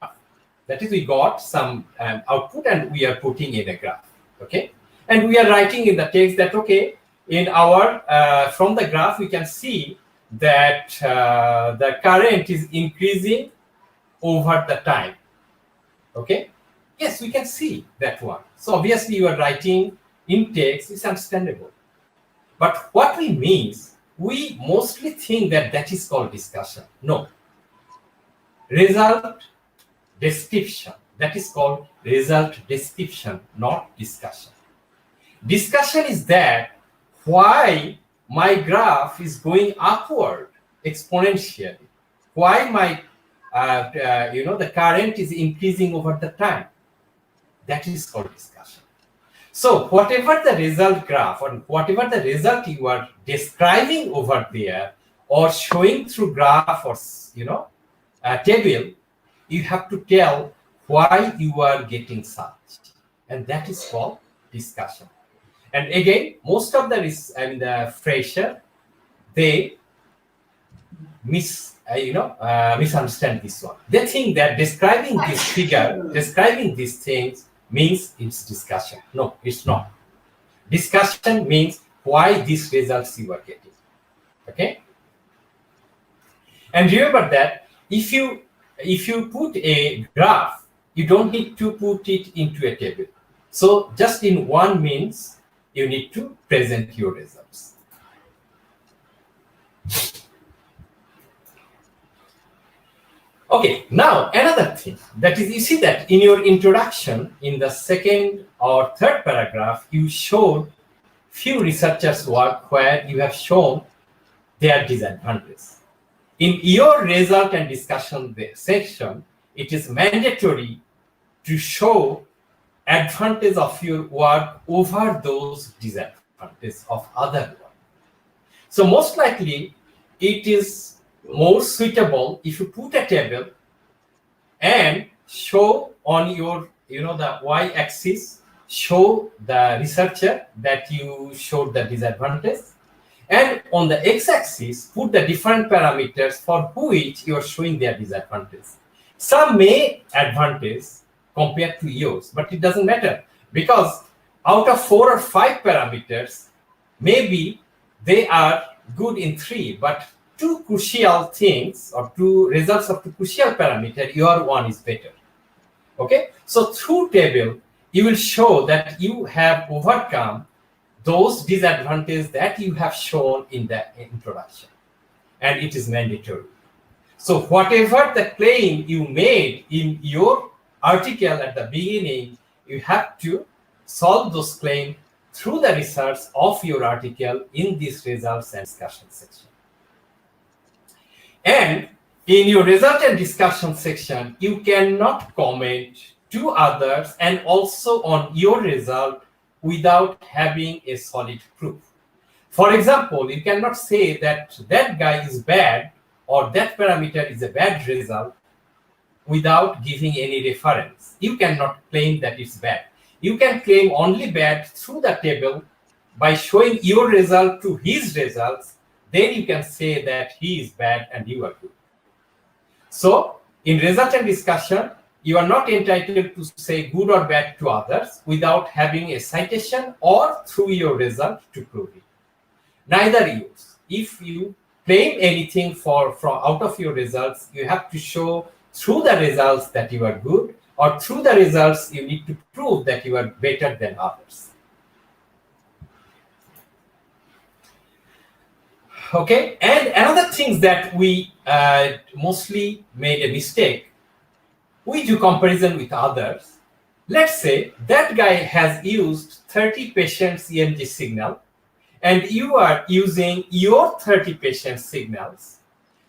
That is, we got some output and we are putting in a graph. Okay, and we are writing in the text that, okay, in our from the graph we can see that the current is increasing over the time. Okay, yes, we can see that one. So obviously you are writing in text, it's understandable. But what we mean, we mostly think that is called discussion. No, result description, that is called result description, not discussion. Discussion is that why my graph is going upward exponentially, why my the current is increasing over the time. That is called discussion. So whatever the result graph or whatever the result you are describing over there or showing through graph or a table, you have to tell why you are getting such, and that is called discussion. And again, most of the fresher, they misunderstand this one. They think that describing this figure, describing these things means it's discussion. No, it's not. Discussion means why these results you are getting. Okay? And remember that if you put a graph, you don't need to put it into a table. So just in one means you need to present your results. Okay, now another thing, that is, you see that in your introduction, in the second or third paragraph, you showed few researchers' work where you have shown their disadvantages. In your result and discussion section, it is mandatory to show advantage of your work over those disadvantages of other work. So most likely, it is more suitable if you put a table and show on your the y-axis show the researcher that you showed the disadvantage, and on the x-axis put the different parameters for which you are showing their disadvantage. Some may advantage compared to yours, but it doesn't matter, because out of 4 or 5 parameters, maybe they are good in 3, but 2 crucial things or 2 results of 2 crucial parameter, your one is better. Okay, so through table you will show that you have overcome those disadvantages that you have shown in the introduction, and it is mandatory. So whatever the claim you made in your article at the beginning, you have to solve those claims through the research of your article in this results and discussion section. And in your result and discussion section, you cannot comment to others and also on your result without having a solid proof. For example, you cannot say that that guy is bad or that parameter is a bad result without giving any reference. You cannot claim that it's bad. You can claim only bad through the table by showing your result to his results. Then you can say that he is bad and you are good. So in result and discussion, you are not entitled to say good or bad to others without having a citation or through your result to prove it. Neither yours. If you claim anything from out of your results, you have to show through the results that you are good, or through the results you need to prove that you are better than others. Okay, and another thing that we mostly made a mistake, we do comparison with others. Let's say that guy has used 30 patients EMG signal and you are using your 30 patient signals.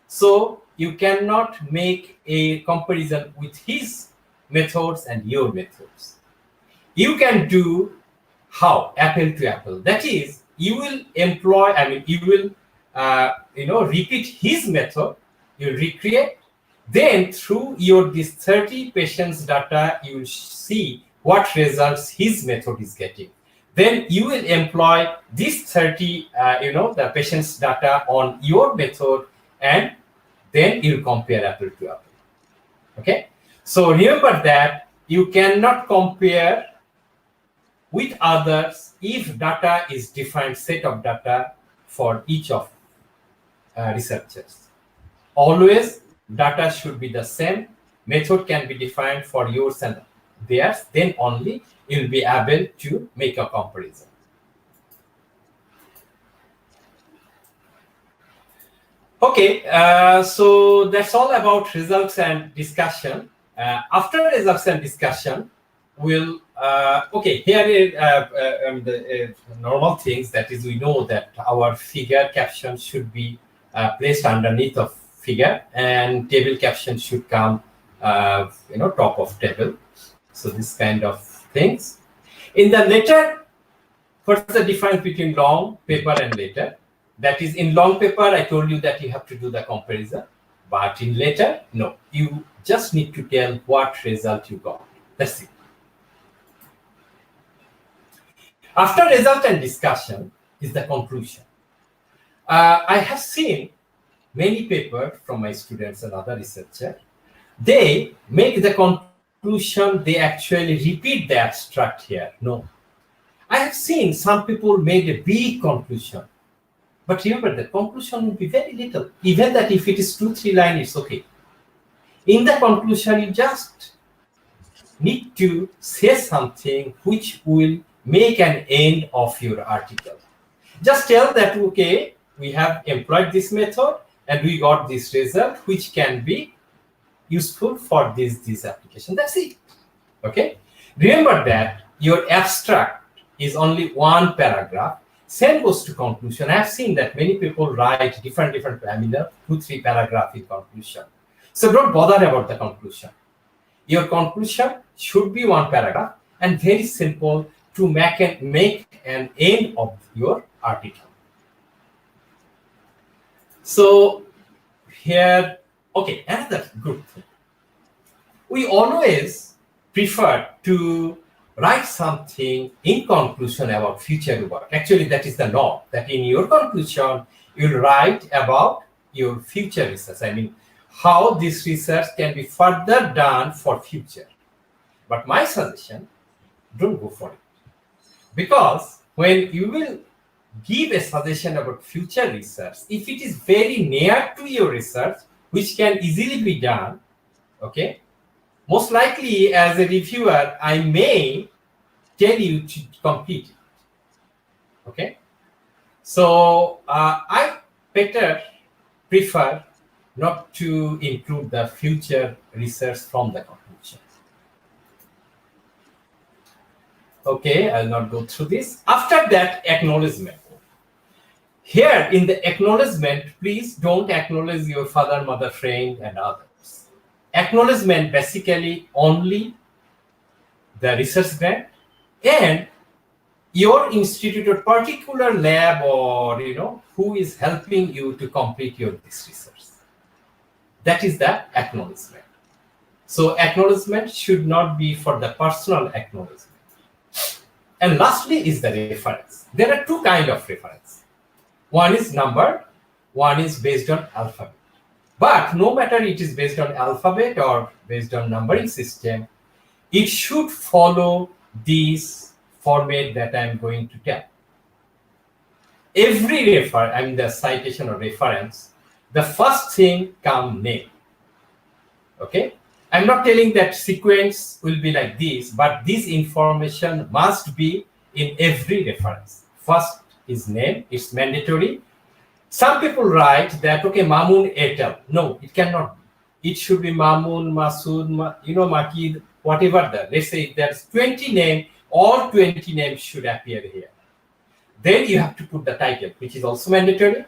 So you cannot make a comparison with his methods and your methods. You can do how? Apple to apple. That is, you will employ, you will repeat his method, you recreate, then through your this 30 patients data, you will see what results his method is getting. Then you will employ this 30, the patients data on your method, and then you compare apple to apple. Okay, so remember that you cannot compare with others if data is different set of data for each of researchers. Always data should be the same. Method can be defined for yours and theirs. Then only you'll be able to make a comparison. Okay, so that's all about results and discussion. After results and discussion, we'll here is the normal things. That is, we know that our figure caption should be placed underneath of figure, and table caption should come top of table. So this kind of things. In the letter, what's the difference between long paper and letter? That is, in long paper, I told you that you have to do the comparison, but in letter, no. You just need to tell what result you got. That's it. After result and discussion is the conclusion. I have seen many papers from my students and other researchers. They make the conclusion, they actually repeat the abstract here. No. I have seen some people made a big conclusion. But remember, the conclusion will be very little. Even that if it is 2-3 lines, it's okay. In the conclusion, you just need to say something which will make an end of your article. Just tell that, okay, we have employed this method and we got this result which can be useful for this application. That's it. Okay. Remember that your abstract is only one paragraph. Same goes to conclusion. I have seen that many people write different 2-3 paragraph in conclusion. So don't bother about the conclusion. Your conclusion should be one paragraph and very simple to make an end of your article. So here, okay, another good thing. We always prefer to write something in conclusion about future work. Actually, that is the norm, that in your conclusion, you'll write about your future research. I mean, how this research can be further done for future. But my suggestion, don't go for it. Because when you will give a suggestion about future research, if it is very near to your research, which can easily be done, okay, most likely as a reviewer, I may tell you to complete it, okay? So I better prefer not to include the future research from the conclusion. Okay, I'll not go through this. After that, acknowledgement. Here in the acknowledgement, please don't acknowledge your father, mother, friend, and others. Acknowledgement basically only the research grant and your institute or particular lab, or who is helping you to complete your this research. That is the acknowledgement. So acknowledgement should not be for the personal acknowledgement. And lastly is the reference. There are two kinds of reference. One is number, one is based on alphabet. But no matter it is based on alphabet or based on numbering system, it should follow this format that I'm going to tell. Every the citation or reference, the first thing come name. Okay? I'm not telling that sequence will be like this, but this information must be in every reference. First is name, it's mandatory. Some people write that, okay, Mamun et al. No, it cannot be. It should be Mamun, Masood, Makid, whatever let's say if there's 20 names, all 20 names should appear here. Then you have to put the title, which is also mandatory.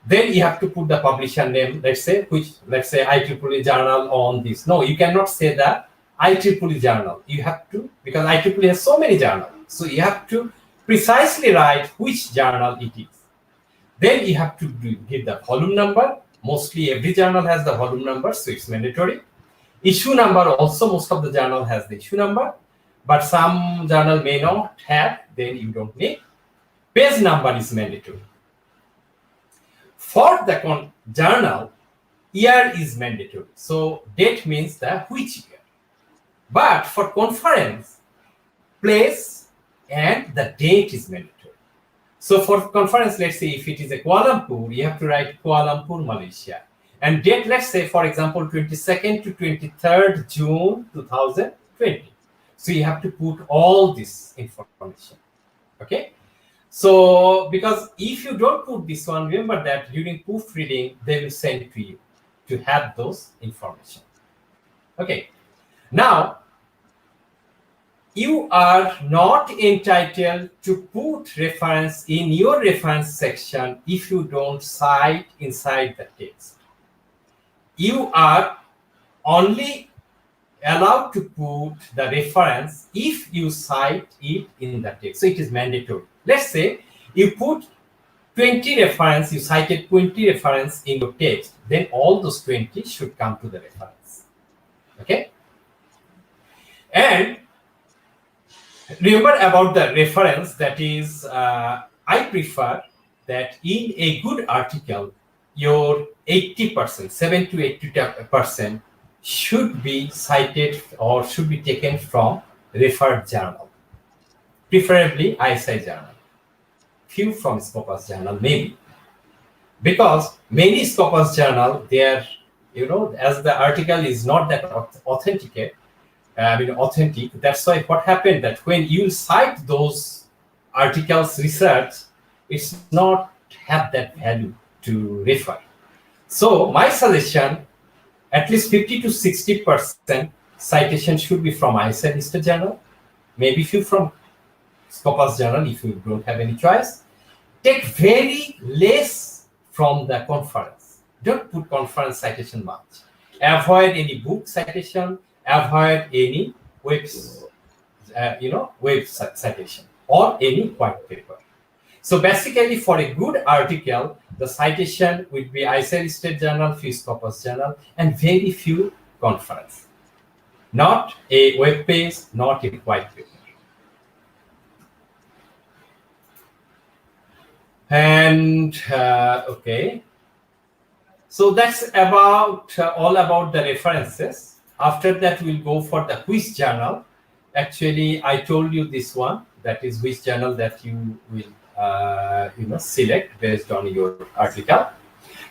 Then you have to put the publisher name, let's say IEEE journal on this. No, you cannot say the IEEE journal. You have to, because IEEE has so many journals. So you have to precisely write which journal it is. Then you have to give the volume number. Mostly every journal has the volume number, so it's mandatory. Issue number also, most of the journal has the issue number, but some journal may not have, then you don't need. Page number is mandatory. For the journal, year is mandatory. So date means the which year. But for conference, place and the date is mandatory. So for conference, let's say if it is a Kuala Lumpur, you have to write Kuala Lumpur, Malaysia. And date, let's say, for example, 22nd to 23rd June 2020. So you have to put all this information. Okay? So, because if you don't put this one, remember that during proofreading, they will send to you to have those information. Okay. Now, you are not entitled to put reference in your reference section if you don't cite inside the text. You are only allowed to put the reference if you cite it in the text. So it is mandatory. Let's say you put 20 reference, you cited 20 reference in your text, then all those 20 should come to the reference. Okay? And remember about the reference, that is, I prefer that in a good article, your 80%, 7 to 80% should be cited or should be taken from referred journal, preferably ISI journal. Few from Scopus journal, maybe. Because many Scopus journal, they are, as the article is not that authentic, that's why what happened that when you cite those articles research, it's not have that value to refer. So my suggestion, at least 50 to 60% citation should be from ISI listed journal, maybe few from Scopus journal if you don't have any choice. Take very less from the conference. Don't put conference citation much. Avoid any book citation. Avoid any web citation or any white paper. So basically, for a good article, the citation would be ISI listed journal, few Scopus journal, and very few conference. not a web page, not a white paper. And okay, so that's about all about the references. After that, we'll go for the which journal. Actually, I told you this one, that is which journal that you will select based on your article.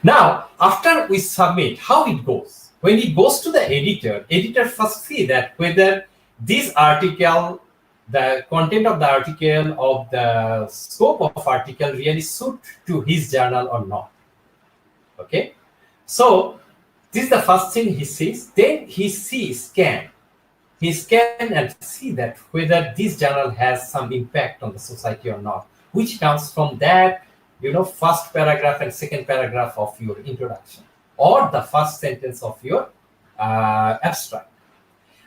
Now, after we submit, how it goes? When it goes to the editor first see that whether this article, the content of the article, of the scope of article really suit to his journal or not. Okay, so this is the first thing he sees. Then he scan and see that whether this journal has some impact on the society or not, which comes from that first paragraph and second paragraph of your introduction, or the first sentence of your abstract.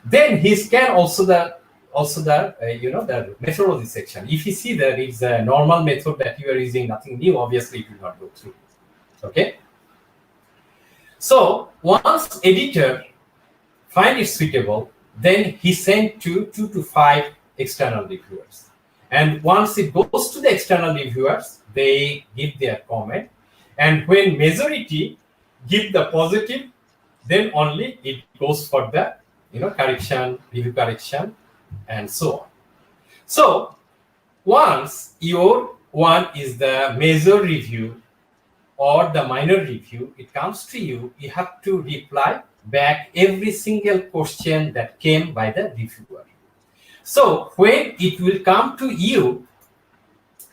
Then he scan also the the methodology section. If you see that it's a normal method that you are using, nothing new, obviously it will not go through. Okay. So once editor find it suitable, then he sent to 2 to 5 external reviewers. And once it goes to the external reviewers, they give their comment. And when majority give the positive, then only it goes for the correction, review correction, and so on. So once your one is the major review or the minor review, it comes to you, you have to reply back every single question that came by the reviewer. So when it will come to you,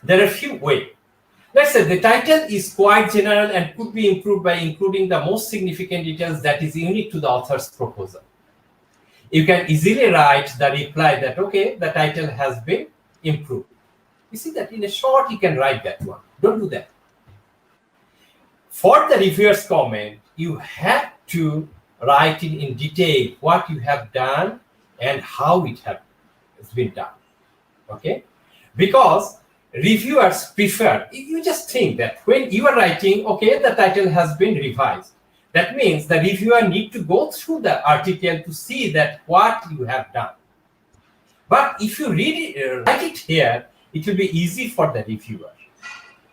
there are a few ways. Let's say the title is quite general and could be improved by including the most significant details that is unique to the author's proposal. You can easily write the reply that, okay, the title has been improved. You see that in a short, you can write that one. Don't do that. For the reviewer's comment, you have to write it in detail what you have done and how it has been done. Okay? Because reviewers prefer, you just think that when you are writing, okay, the title has been revised. That means the reviewer need to go through the article to see that what you have done. But if you read it, write it here, it will be easy for the reviewer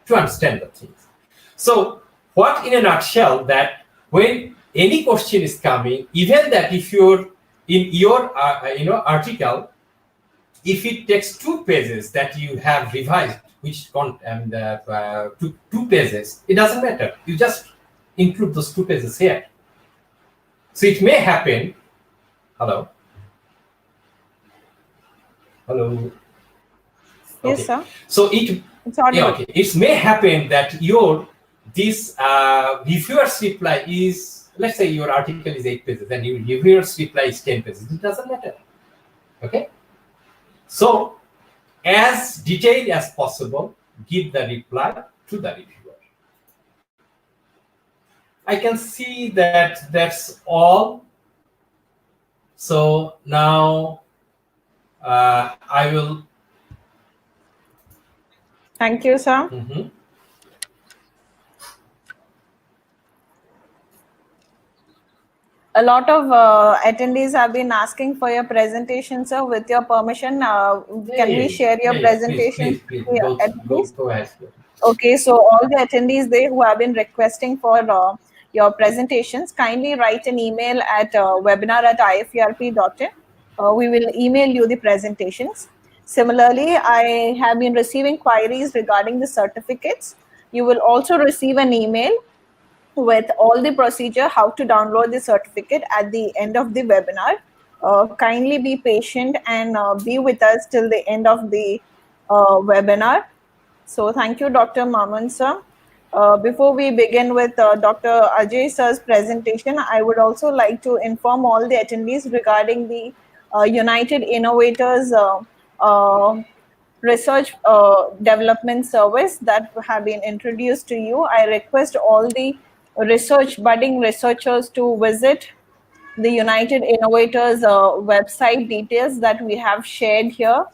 to understand the things. So what in a nutshell, that when any question is coming, even that if you're in your article, if it takes 2 pages that you have revised, which two pages, it doesn't matter. You just include those 2 pages here. So it may happen. Hello. Yes, okay. sir. So it may happen that your this reviewer's reply is, let's say your article is 8 pages and your reviewer's reply is 10 pages. It doesn't matter. Okay. So as detailed as possible, give the reply to the reviewer. I can see that that's all. So now I will. Thank you, sir. A lot of attendees have been asking for your presentation, sir. With your permission, can we share your presentation? Please. Go ahead. Okay, so all the attendees there who have been requesting for your presentations, kindly write an email at webinar@ifprp.in. We will email you the presentations. Similarly, I have been receiving queries regarding the certificates. You will also receive an email with all the procedure, how to download the certificate at the end of the webinar. Kindly be patient and be with us till the end of the webinar. So thank you, Dr. Maman sir. Before we begin with Dr. Ajay sir's presentation, I would also like to inform all the attendees regarding the United Innovators Research Development Service that have been introduced to you. I request all the budding researchers to visit the United Innovators website details that we have shared here.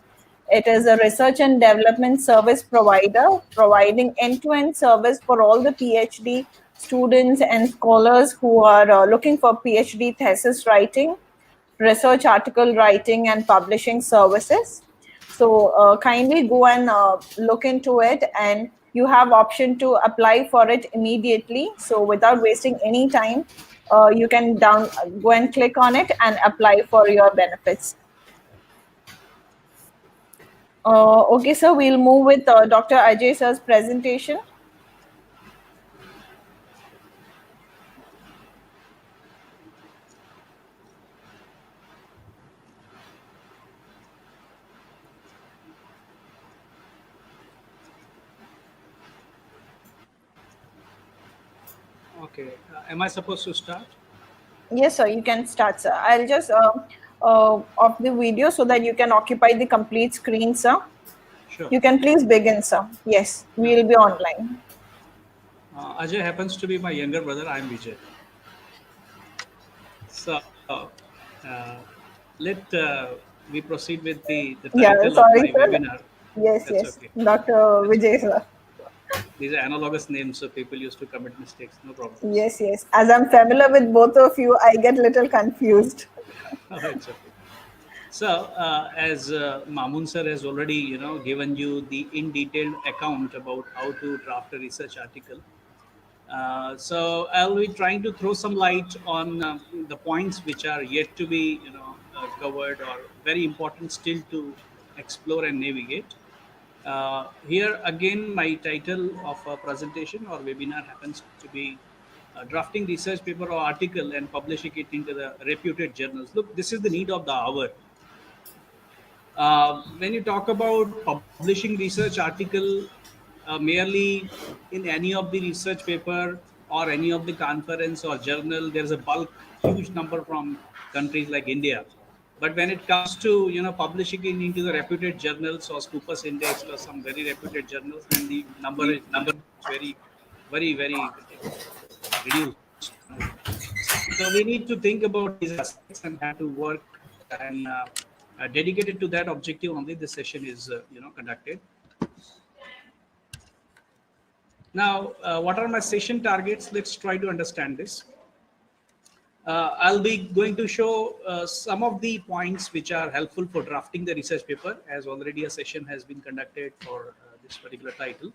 It is a research and development service provider providing end-to-end service for all the PhD students and scholars who are looking for PhD thesis writing. research article writing and publishing services. So kindly go and look into it, and you have option to apply for it immediately. So without wasting any time, you can go and click on it and apply for your benefits. Okay, so we'll move with Dr. Ajay sir's presentation. Okay. Am I supposed to start? Yes, sir, you can start, sir. I'll just off the video so that you can occupy the complete screen, sir. Sure. You can please begin, sir. Yes, we will be online. Ajay happens to be my younger brother. I'm Vijay. So let we proceed with the Yeah, title of sorry, my sir. webinar. Yes, That's yes, okay. Dr. That's Vijay, okay. sir. These are analogous names, so people used to commit mistakes. No problem. Yes, yes. As I'm familiar with both of you, I get little confused. It's okay. So, as Mamun sir has already, given you the in detailed account about how to draft a research article. So I'll be trying to throw some light on the points which are yet to be, covered or very important still to explore and navigate. Here again, my title of a presentation or webinar happens to be drafting research paper or article and publishing it into the reputed journals. Look, this is the need of the hour. When you talk about publishing research article merely in any of the research paper or any of the conference or journal, there's a bulk huge number from countries like India. But when it comes to publishing it into the reputed journals or Scopus indexed or some very reputed journals, then the number is very reduced. So we need to think about these aspects and have to work and dedicated to that objective only. This session is conducted. Now, what are my session targets? Let's try to understand this. I'll be going to show some of the points which are helpful for drafting the research paper, as already a session has been conducted for this particular title.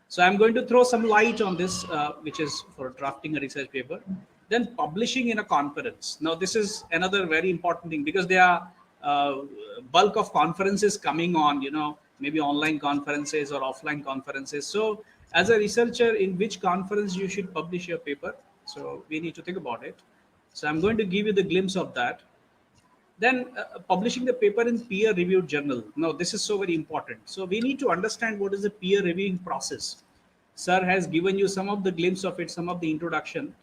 So I'm going to throw some light on this, which is for drafting a research paper. Then publishing in a conference. Now this is another very important thing because there are bulk of conferences coming on, maybe online conferences or offline conferences. So as a researcher, in which conference you should publish your paper? So we need to think about it. So I'm going to give you the glimpse of that. Then publishing the paper in peer reviewed journal. Now this is so very important. So we need to understand what is the peer reviewing process. Sir has given you some of the glimpse of it, some of the introduction,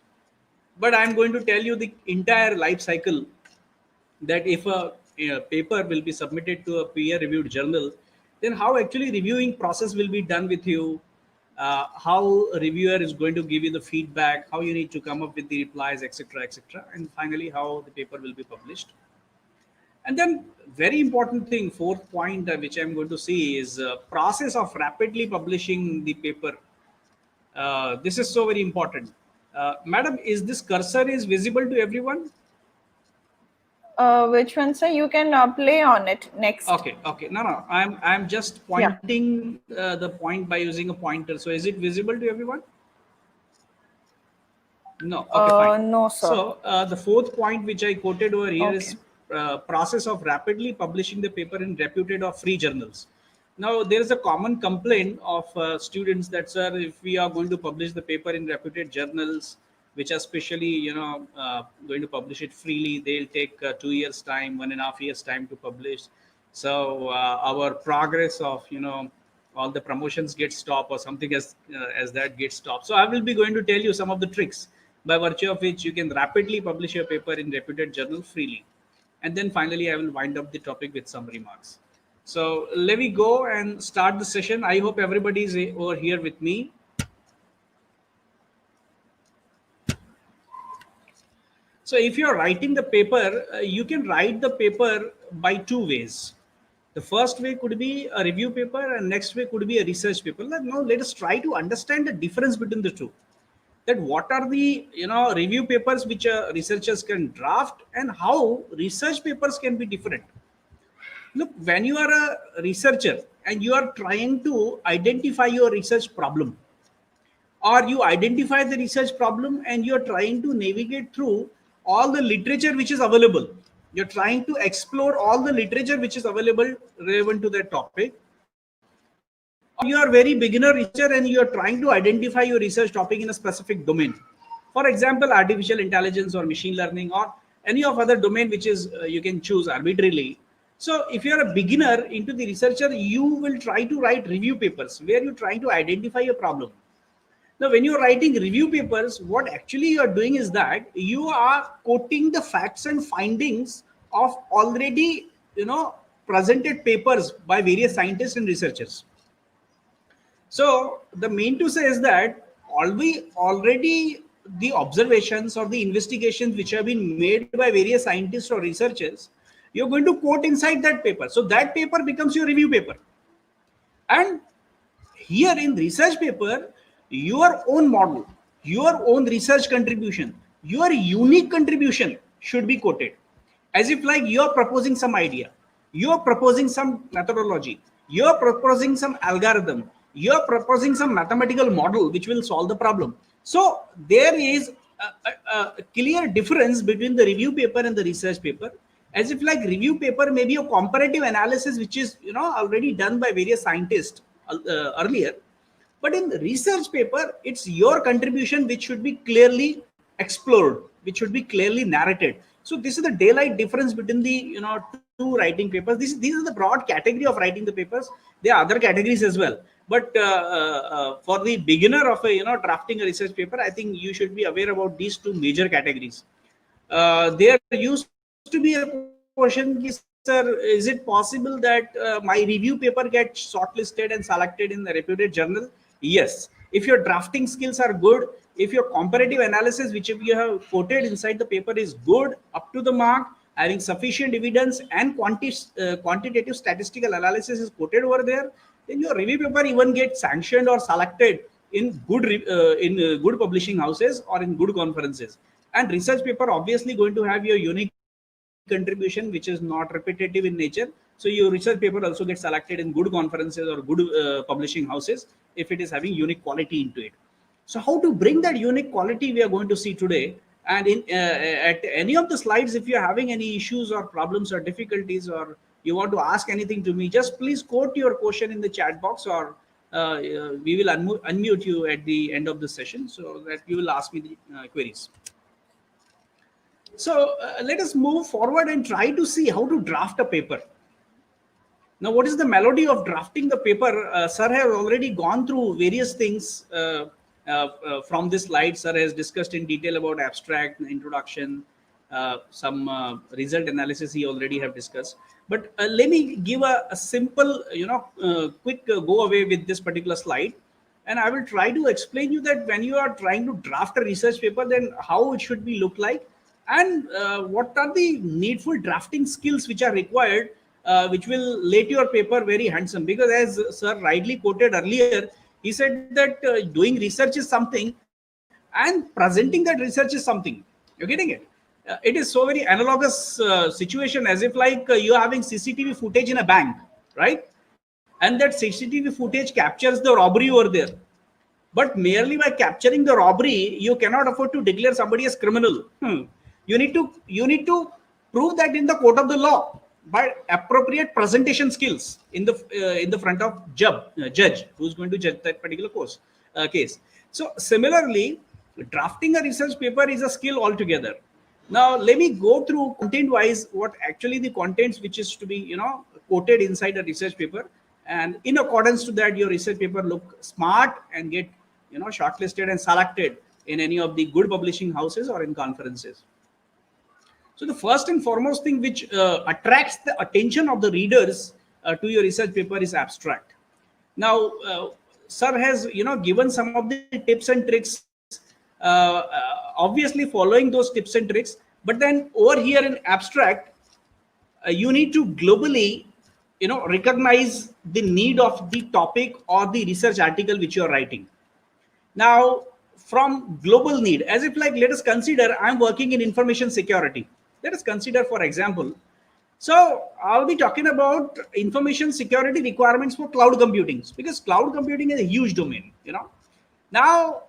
but I'm going to tell you the entire life cycle, that if a paper will be submitted to a peer reviewed journal, then how actually reviewing process will be done with you, how a reviewer is going to give you the feedback, how you need to come up with the replies, etc., and finally how the paper will be published. And then very important thing, fourth point, which I'm going to see is process of rapidly publishing the paper. This is so very important. Madam, is this cursor is visible to everyone? Which one, sir? You can play on it next. Okay. No. I'm just Yeah. pointing the point by using a pointer. So is it visible to everyone? No. Okay, fine. No, sir. So the fourth point which I quoted over here Okay. is process of rapidly publishing the paper in reputed or free journals. Now there is a common complaint of students that, sir, if we are going to publish the paper in reputed journals, which are specially going to publish it freely, they'll take 2 years time, 1.5 years time to publish. So our progress of all the promotions get stopped or something as that gets stopped. So I will be going to tell you some of the tricks by virtue of which you can rapidly publish your paper in reputed journal freely. And then finally, I will wind up the topic with some remarks. So let me go and start the session. I hope everybody is over here with me. So if you're writing the paper, you can write the paper by two ways. The first way could be a review paper, and next way could be a research paper. Now let us try to understand the difference between the two. that what are the review papers which researchers can draft, and how research papers can be different. Look, when you are a researcher and you are trying to identify your research problem, or you identify the research problem and you're trying to navigate through all the literature which is available, you're trying to explore all the literature which is available relevant to that topic, or you are very beginner researcher and you are trying to identify your research topic in a specific domain, for example artificial intelligence or machine learning or any of other domain which is you can choose arbitrarily. So if you are a beginner into the researcher, you will try to write review papers where you're trying to identify a problem. Now, when you're writing review papers, what actually you are doing is that you are quoting the facts and findings of already, presented papers by various scientists and researchers. So the main to say is that already the observations or the investigations which have been made by various scientists or researchers, you're going to quote inside that paper. So that paper becomes your review paper. And here in research paper, your own model, your own research contribution, your unique contribution should be quoted, as if like you're proposing some idea, you're proposing some methodology, you're proposing some algorithm, you're proposing some mathematical model which will solve the problem. So there is a clear difference between the review paper and the research paper, as if like review paper may be a comparative analysis which is already done by various scientists earlier, but in the research paper it's your contribution which should be clearly explored, which should be clearly narrated. So this is the daylight difference between the two writing papers. These are the broad category of writing the papers. There are other categories as well, but for the beginner of a drafting a research paper, I think you should be aware about these two major categories. There used to be a question, sir, is it possible that my review paper gets shortlisted and selected in the reputed journal? Yes. If your drafting skills are good, if your comparative analysis which you have quoted inside the paper is good, up to the mark, having sufficient evidence and quantitative statistical analysis is quoted over there, then your review paper even gets sanctioned or selected in good publishing houses or in good conferences. And research paper obviously going to have your unique contribution which is not repetitive in nature, so your research paper also gets selected in good conferences or good publishing houses if it is having unique quality into it. So how to bring that unique quality we are going to see today. And in at any of the slides, if you're having any issues or problems or difficulties, or you want to ask anything to me, just please quote your question in the chat box, or we will unmute you at the end of the session so that you will ask me the queries. So let us move forward and try to see how to draft a paper. Now, what is the melody of drafting the paper? Sir has already gone through various things from this slide. Sir has discussed in detail about abstract, introduction, some result analysis he already have discussed. But let me give a simple, quick go away with this particular slide. And I will try to explain you that when you are trying to draft a research paper, then how it should be look like, and what are the needful drafting skills which are required, which will let your paper very handsome. Because as sir rightly quoted earlier, he said that doing research is something and presenting that research is something. You're getting it? It is so very analogous situation, as if like you're having CCTV footage in a bank, right? And that CCTV footage captures the robbery over there. But merely by capturing the robbery, you cannot afford to declare somebody as criminal. You need to prove that in the court of the law by appropriate presentation skills in the front of judge who's going to judge that particular case. So similarly, drafting a research paper is a skill altogether. Now let me go through content wise what actually the contents which is to be quoted inside a research paper, and in accordance to that your research paper look smart and get shortlisted and selected in any of the good publishing houses or in conferences. So the first and foremost thing which attracts the attention of the readers to your research paper is abstract. Now, sir has given some of the tips and tricks, obviously following those tips and tricks. But then over here in abstract, you need to globally recognize the need of the topic or the research article which you are writing. Now, from global need, as if like, let us consider I'm working in information security. Let us consider, for example, so I'll be talking about information security requirements for cloud computing, because cloud computing is a huge domain, now.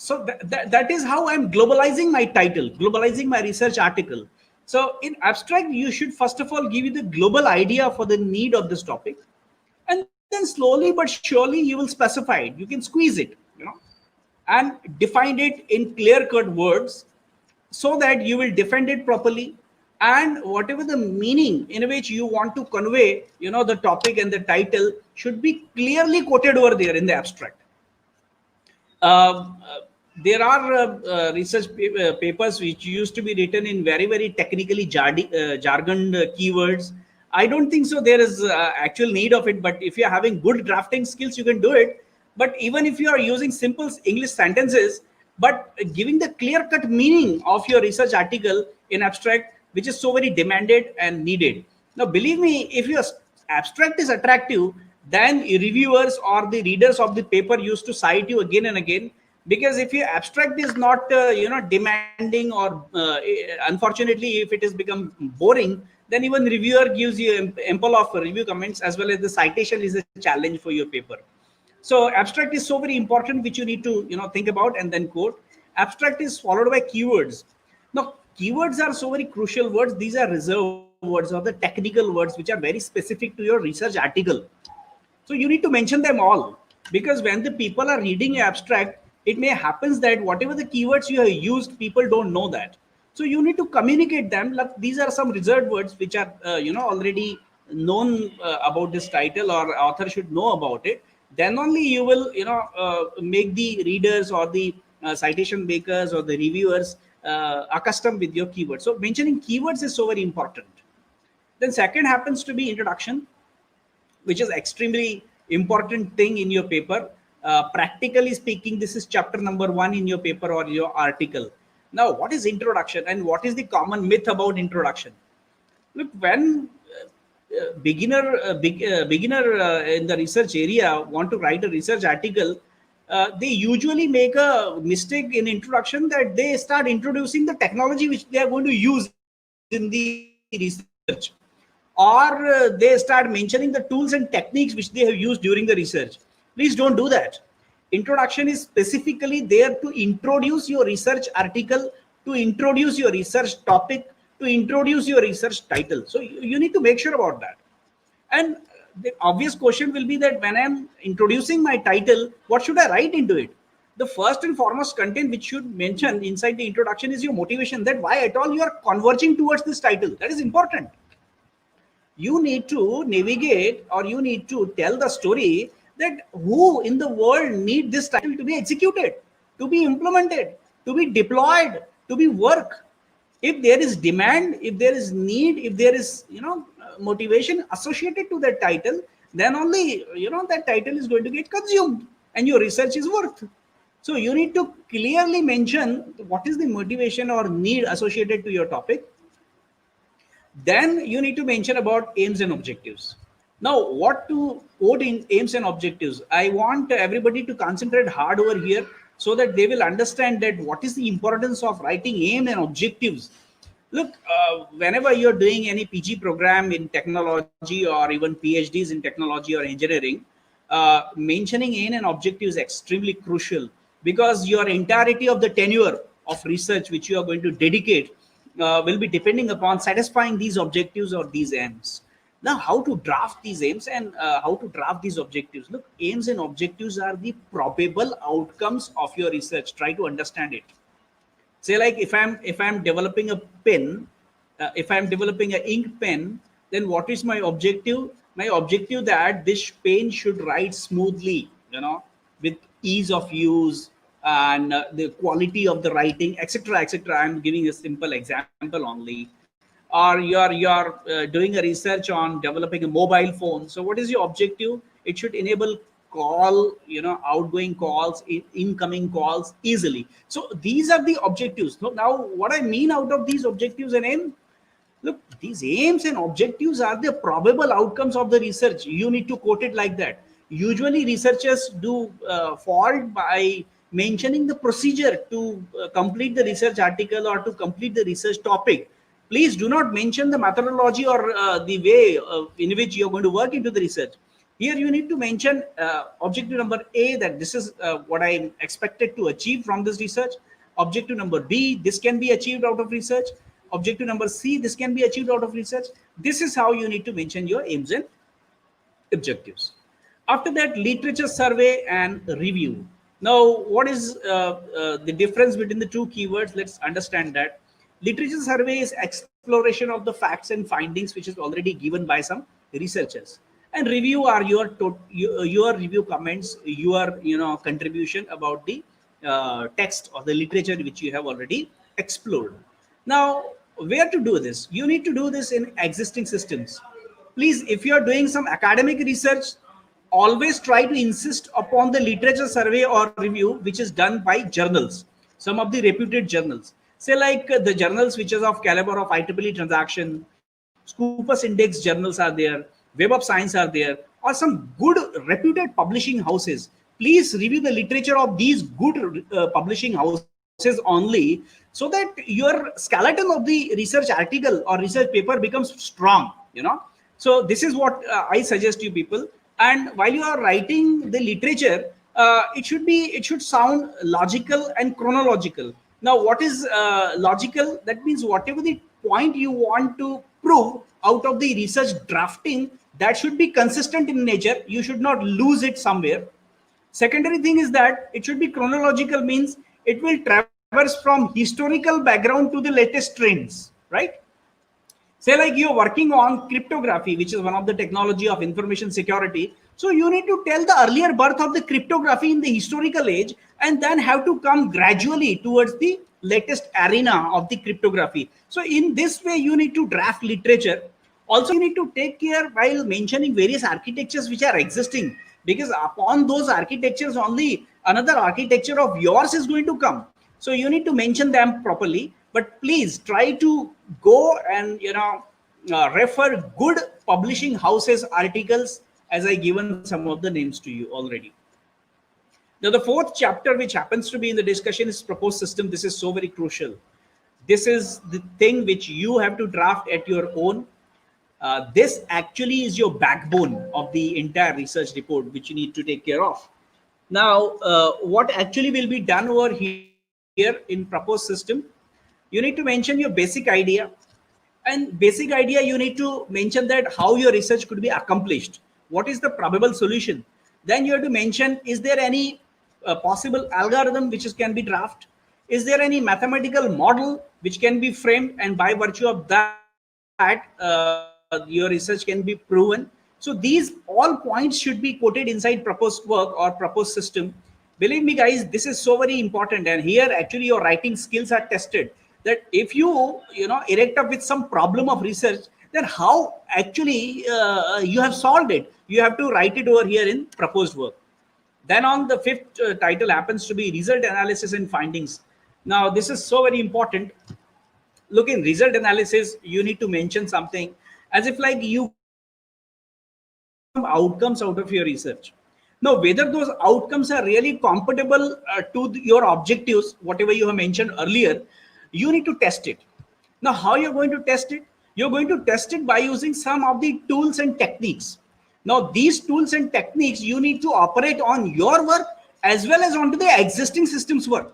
So that is how I'm globalizing my title, globalizing my research article. So in abstract, you should first of all give you the global idea for the need of this topic, and then slowly but surely you will specify it, you can squeeze it, and define it in clear cut words, so that you will defend it properly, and whatever the meaning in which you want to convey, the topic and the title should be clearly quoted over there in the abstract. Uh, there are research papers which used to be written in very very technically jargoned keywords. I don't think so there is actual need of it, but if you're having good drafting skills you can do it. But even if you are using simple English sentences, but giving the clear cut meaning of your research article in abstract, which is so very demanded and needed. Now believe me, if your abstract is attractive, then reviewers or the readers of the paper used to cite you again and again. Because if your abstract is not demanding, or unfortunately if it has become boring, then even reviewer gives you ample of review comments, as well as the citation is a challenge for your paper. So abstract is so very important, which you need to think about and then quote. Abstract is followed by keywords. Now keywords are so very crucial words. These are reserved words or the technical words which are very specific to your research article. So you need to mention them all, because when the people are reading abstract, it may happens that whatever the keywords you have used, people don't know that. So you need to communicate them. Like these are some reserved words which are already known about this title, or author should know about it. Then only you will make the readers or the citation makers or the reviewers accustomed with your keywords. So mentioning keywords is so very important. Then second happens to be introduction, which is extremely important thing in your paper. Practically speaking, this is chapter number 1 in your paper or your article. Now what is introduction, and what is the common myth about introduction? Look, when beginner in the research area want to write a research article, they usually make a mistake in introduction, that they start introducing the technology which they are going to use in the research, or they start mentioning the tools and techniques which they have used during the research. Please don't do that. Introduction is specifically there to introduce your research article, to introduce your research topic, to introduce your research title. So you need to make sure about that. And the obvious question will be that when I'm introducing my title, what should I write into it? The first and foremost content which should mention inside the introduction is your motivation, that why at all you are converging towards this title. That is important. You need to navigate, or you need to tell the story that who in the world need this title to be executed, to be implemented, to be deployed, to be work. If there is demand, if there is need, if there is motivation associated to that title, then only that title is going to get consumed and your research is worth. So you need to clearly mention what is the motivation or need associated to your topic. Then you need to mention about aims and objectives. Now, what to quote in aims and objectives? I want everybody to concentrate hard over here, so that they will understand that what is the importance of writing aim and objectives. Look, whenever you're doing any PG program in technology, or even PhDs in technology or engineering, mentioning aim and objectives is extremely crucial, because your entirety of the tenure of research which you are going to dedicate will be depending upon satisfying these objectives or these aims. Now, how to draft these aims and how to draft these objectives? Look, aims and objectives are the probable outcomes of your research. Try to understand it. Say, like if I'm developing a pen, if I'm developing an ink pen, then what is my objective? My objective that this pen should write smoothly, with ease of use, and the quality of the writing, etc., etc. I'm giving a simple example only. Or you're doing a research on developing a mobile phone. So what is your objective? It should enable call, outgoing calls, incoming calls easily. So these are the objectives. So now what I mean out of these objectives and aim, look, these aims and objectives are the probable outcomes of the research. You need to quote it like that. Usually researchers do fault by mentioning the procedure to complete the research article or to complete the research topic. Please do not mention the methodology or the way in which you're going to work into the research. Here you need to mention objective number A, that this is what I expected to achieve from this research. Objective number B, this can be achieved out of research. Objective number C, this can be achieved out of research. This is how you need to mention your aims and objectives. After that, literature survey and review. Now, what is the difference between the two keywords? Let's understand that. Literature survey is exploration of the facts and findings, which is already given by some researchers. And review are your review comments, your contribution about the text or the literature which you have already explored. Now, where to do this? You need to do this in existing systems. Please, if you are doing some academic research, always try to insist upon the literature survey or review which is done by journals, some of the reputed journals. Say like the journals which is of caliber of IEEE transaction, Scopus Index journals are there, Web of Science are there, or some good reputed publishing houses. Please review the literature of these good publishing houses only, so that your skeleton of the research article or research paper becomes strong. So this is what I suggest you people. And while you are writing the literature, it should sound logical and chronological. Now, what is logical? That means whatever the point you want to prove out of the research drafting, that should be consistent in nature. You should not lose it somewhere. Secondary thing is that it should be chronological, means it will traverse from historical background to the latest trends, right? Say like you're working on cryptography, which is one of the technology of information security. So you need to tell the earlier birth of the cryptography in the historical age, and then have to come gradually towards the latest arena of the cryptography. So in this way, you need to draft literature. Also, you need to take care while mentioning various architectures which are existing, because upon those architectures only another architecture of yours is going to come. So you need to mention them properly. But please try to go and refer good publishing houses articles, as I given some of the names to you already. Now the fourth chapter which happens to be in the discussion is proposed system. This is so very crucial. This is the thing which you have to draft at your own. This actually is your backbone of the entire research report which you need to take care of. Now what actually will be done over here in proposed system, you need to mention your basic idea. And basic idea, you need to mention that how your research could be accomplished. What is the probable solution? Then you have to mention, is there any possible algorithm which can be drafted? Is there any mathematical model which can be framed, and by virtue of that your research can be proven? So these all points should be quoted inside proposed work or proposed system. Believe me guys, this is so very important, and here actually your writing skills are tested. That if you erect up with some problem of research, then how actually you have solved it, you have to write it over here in proposed work. Then on the fifth title happens to be result analysis and findings. Now this is so very important. Look, in result analysis you need to mention something, as if like you come up with some outcomes out of your research. Now whether those outcomes are really compatible to your objectives, whatever you have mentioned earlier, you need to test it. Now how you're going to test it? You're going to test it by using some of the tools and techniques. Now these tools and techniques you need to operate on your work as well as onto the existing systems work.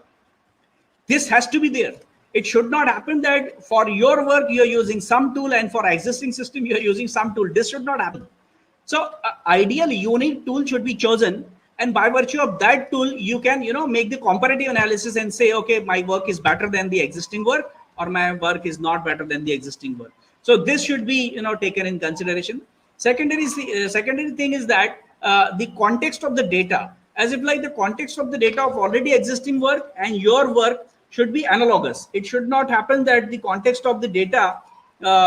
This has to be there. It should not happen that for your work you're using some tool and for existing system you're using some tool. This should not happen. So ideally unique tool should be chosen, and by virtue of that tool you can make the comparative analysis and say, okay, my work is better than the existing work, or my work is not better than the existing work. So this should be taken in consideration. Secondary thing is that the context of the data, as if like the context of the data of already existing work and your work should be analogous. It should not happen that the context of the data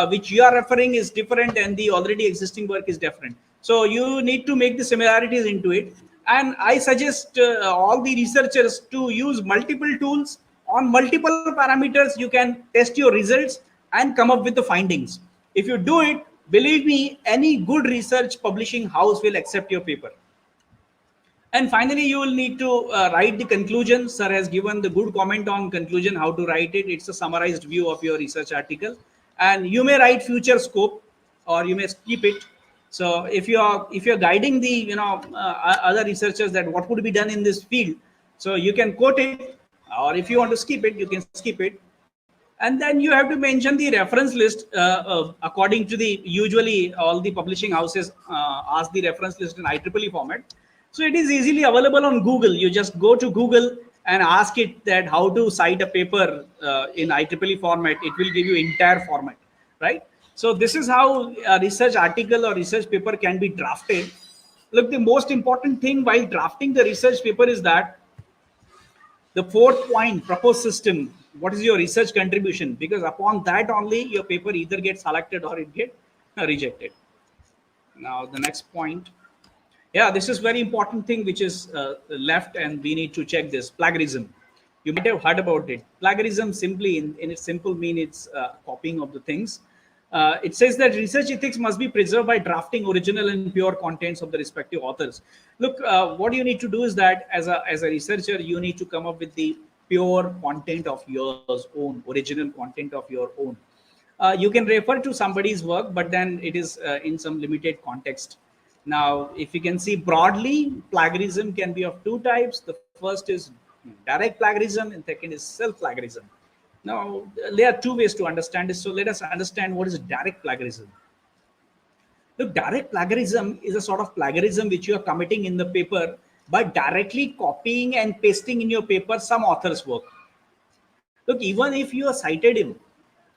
which you are referring is different and the already existing work is different. So you need to make the similarities into it. And I suggest all the researchers to use multiple tools on multiple parameters. You can test your results and come up with the findings. If you do it, believe me, any good research publishing house will accept your paper. And finally, you will need to write the conclusion. Sir has given the good comment on conclusion, how to write it. It's a summarized view of your research article. And you may write future scope, or you may skip it. So if you're guiding the other researchers that what could be done in this field, so you can quote it, or if you want to skip it, you can skip it. And then you have to mention the reference list according to the usually all the publishing houses ask the reference list in IEEE format. So it is easily available on Google. You just go to Google and ask it that how to cite a paper in IEEE format. It will give you entire format, right? So this is how a research article or research paper can be drafted. Look, the most important thing while drafting the research paper is that the fourth point, proposed system. What is your research contribution? Because upon that only your paper either gets selected or it get rejected. Now the next point, yeah, this is very important thing which is left, and we need to check this: plagiarism. You might have heard about it. Plagiarism, simply in its simple mean, it's copying of the things. It says that research ethics must be preserved by drafting original and pure contents of the respective authors. Look, what you need to do is that as a researcher, you need to come up with the pure content of yours own, original content of your own. You can refer to somebody's work, but then it is in some limited context. Now, if you can see broadly, plagiarism can be of two types. The first is direct plagiarism, and second is self plagiarism. Now, there are two ways to understand this. So let us understand what is direct plagiarism. Look, direct plagiarism is a sort of plagiarism which you are committing in the paper by directly copying and pasting in your paper some author's work. Look, even if you cited him,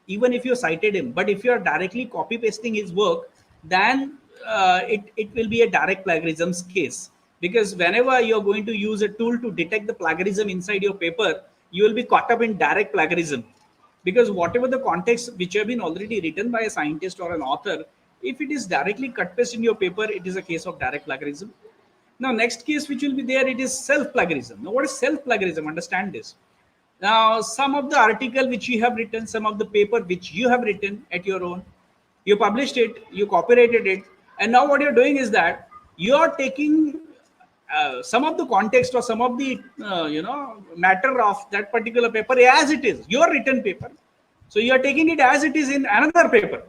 but if you are directly copy pasting his work, then it will be a direct plagiarism's case. Because whenever you're going to use a tool to detect the plagiarism inside your paper, you will be caught up in direct plagiarism. Because whatever the context which have been already written by a scientist or an author, if it is directly cut paste in your paper, it is a case of direct plagiarism. Now, next case which will be there, it is self plagiarism. Now, what is self plagiarism? Understand this. Now, some of the article which you have written, some of the paper which you have written at your own, you published it, you copyrighted it, and now what you're doing is that you are taking some of the context or some of the matter of that particular paper as it is, your written paper. So you are taking it as it is in another paper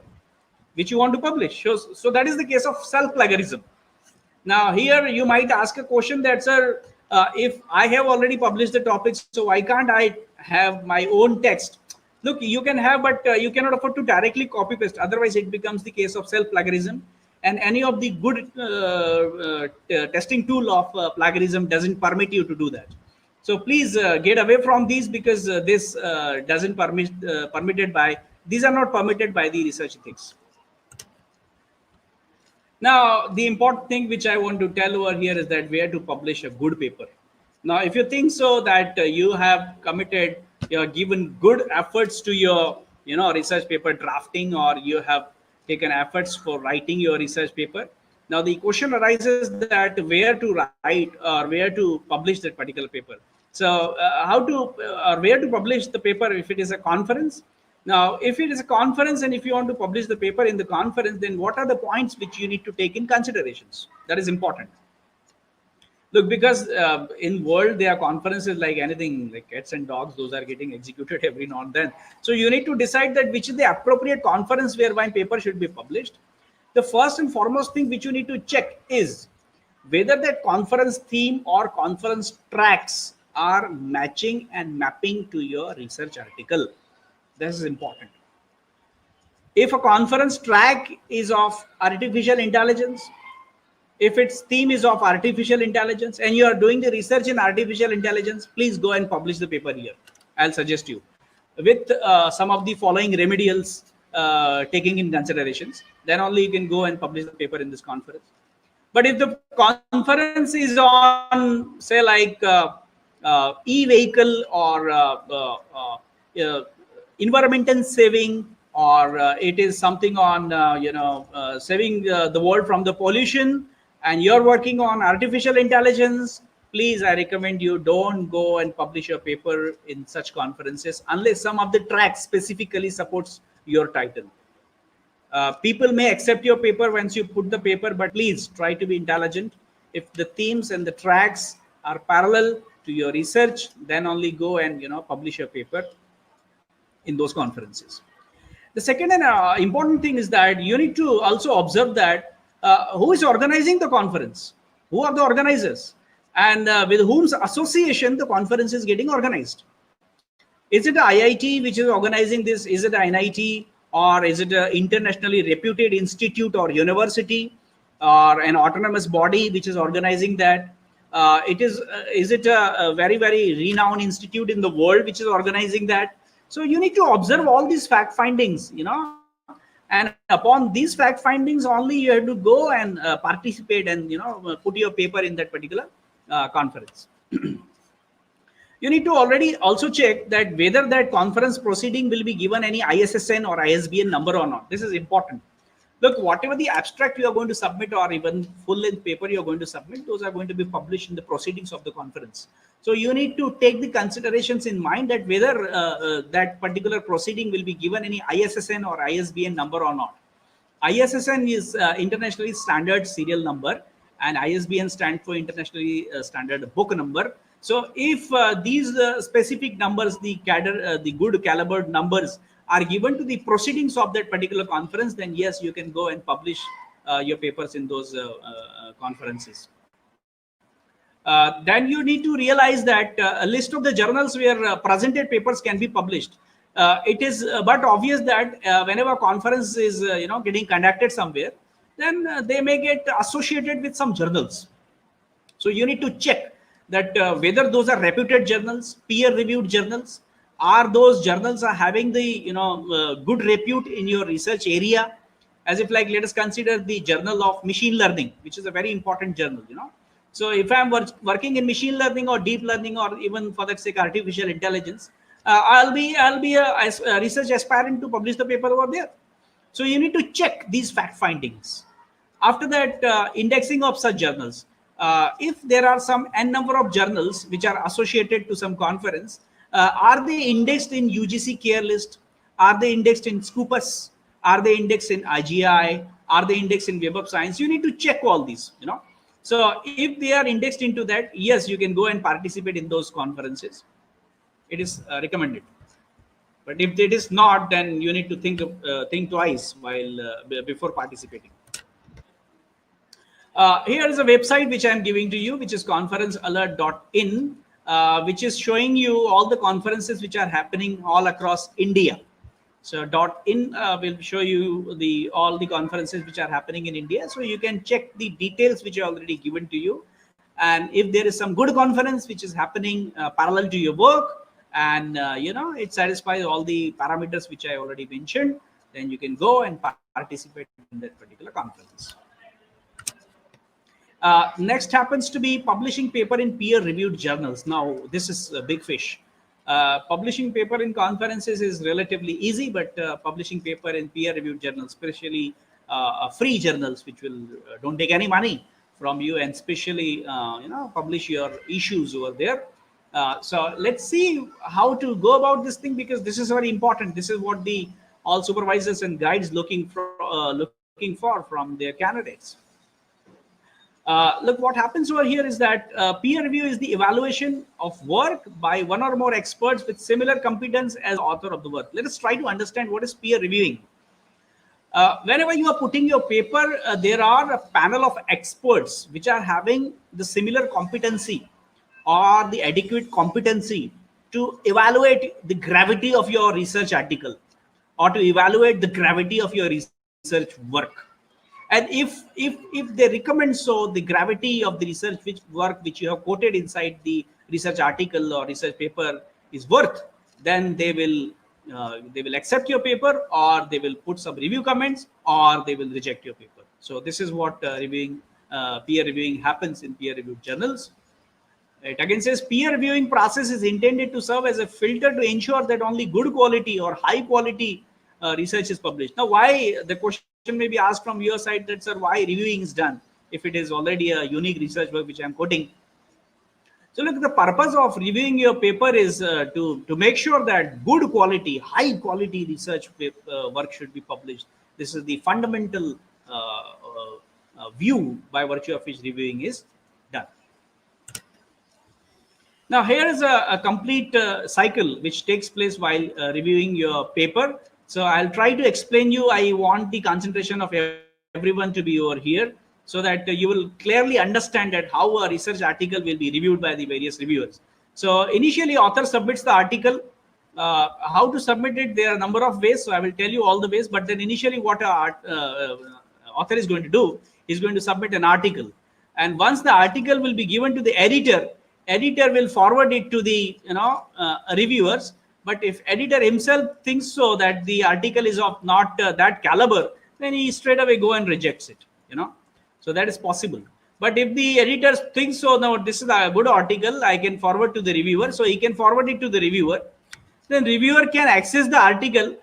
which you want to publish. So that is the case of self plagiarism. Now, here you might ask a question that, sir, if I have already published the topic, so why can't I have my own text? Look, you can have, but you cannot afford to directly copy paste. Otherwise, it becomes the case of self plagiarism. And any of the good testing tool of plagiarism doesn't permit you to do that. So please get away from these, because this doesn't permitted by, these are not permitted by the research ethics. Now, the important thing which I want to tell over here is that where to publish a good paper. Now, if you think so that you have committed, you have given good efforts to your, research paper drafting, or you have taken efforts for writing your research paper. Now, the question arises that where to write or where to publish that particular paper. So, how to or where to publish the paper if it is a conference? Now, if it is a conference and if you want to publish the paper in the conference, then what are the points which you need to take in considerations? That is important. Look, because in world there are conferences like anything, like cats and dogs, those are getting executed every now and then. So you need to decide that which is the appropriate conference whereby paper should be published. The first and foremost thing which you need to check is whether that conference theme or conference tracks are matching and mapping to your research article. This is important. If a conference track is of artificial intelligence, if its theme is of artificial intelligence, and you are doing the research in artificial intelligence, please go and publish the paper here. I'll suggest you with some of the following remedials taking in considerations. Then only you can go and publish the paper in this conference. But if the conference is on, say, like e-vehicle or environmental saving, or it is something on saving the world from the pollution, and you're working on artificial intelligence, please, I recommend you don't go and publish your paper in such conferences unless some of the tracks specifically supports your title. People may accept your paper once you put the paper, but please try to be intelligent. If the themes and the tracks are parallel to your research, then only go and publish your paper in those conferences. The second and important thing is that you need to also observe that who is organizing the conference, who are the organizers, and with whom's association the conference is getting organized. Is it a IIT which is organizing this? Is it an NIT, or is it an internationally reputed institute or university, or an autonomous body which is organizing that? Is it a very very renowned institute in the world which is organizing that? So you need to observe all these fact findings, and upon these fact findings only you have to go and participate and put your paper in that particular conference. You need to already also check that whether that conference proceeding will be given any ISSN or ISBN number or not. This is important. Look, whatever the abstract you are going to submit or even full length paper you are going to submit, those are going to be published in the proceedings of the conference. So you need to take the considerations in mind that whether that particular proceeding will be given any ISSN or ISBN number or not. ISSN is internationally standard serial number, and ISBN stands for internationally standard book number. So if these specific numbers, the good calibered numbers, are given to the proceedings of that particular conference, then yes, you can go and publish your papers in those conferences. Then you need to realize that a list of the journals where presented papers can be published. It is but obvious that whenever conference is getting conducted somewhere, then they may get associated with some journals. So you need to check that whether those are reputed journals, peer reviewed journals. Are those journals are having the good repute in your research area? As if, like, let us consider the journal of machine learning, which is a very important journal. So if I'm working in machine learning or deep learning, or even for that sake artificial intelligence, I'll be a research aspirant to publish the paper over there. So you need to check these fact findings. After that, indexing of such journals. If there are some n number of journals which are associated to some conference, are they indexed in UGC care list? Are they indexed in Scopus? Are they indexed in IGI? Are they indexed in Web of Science? You need to check all these. So if they are indexed into that, yes, you can go and participate in those conferences. It is recommended. But if it is not, then you need to think twice while before participating. Here is a website which I am giving to you, which is conferencealert.in, which is showing you all the conferences which are happening all across India. So .in will show you all the conferences which are happening in India. So you can check the details which are already given to you. And if there is some good conference which is happening parallel to your work, and it satisfies all the parameters which I already mentioned, then you can go and participate in that particular conference. Next happens to be publishing paper in peer-reviewed journals. Now, this is a big fish. Publishing paper in conferences is relatively easy, but publishing paper in peer-reviewed journals, especially free journals, which will don't take any money from you, and especially publish your issues over there. So let's see how to go about this thing, because this is very important. This is what the all supervisors and guides looking for from their candidates. Look, what happens over here is that peer review is the evaluation of work by one or more experts with similar competence as the author of the work. Let us try to understand what is peer reviewing. Whenever you are putting your paper, there are a panel of experts which are having the similar competency or the adequate competency to evaluate the gravity of your research article, or to evaluate the gravity of your research work. And if they recommend so the gravity of the research work which you have quoted inside the research article or research paper is worth, then they will accept your paper, or they will put some review comments, or they will reject your paper. So this is what peer reviewing happens in peer reviewed journals. It again says peer reviewing process is intended to serve as a filter to ensure that only good quality or high quality research is published. Now, why, the question may be asked from your side, that sir, why reviewing is done if it is already a unique research work which I am quoting? So look, the purpose of reviewing your paper is to make sure that good quality, high quality research work should be published. This is the fundamental view by virtue of which reviewing is Now, here is a complete cycle which takes place while reviewing your paper. So, I'll try to explain you. I want the concentration of everyone to be over here so that you will clearly understand that how a research article will be reviewed by the various reviewers. So, initially, author submits the article. How to submit it? There are a number of ways. So, I will tell you all the ways. But then, initially, what author is going to do is going to submit an article, and once the article will be given to the editor will forward it to the reviewers. But if editor himself thinks so that the article is of not that caliber, then he straight away go and rejects it, so that is possible. But if the editor thinks so, now this is a good article, I can forward to the reviewer, so he can forward it to the reviewer. Then reviewer can access the article,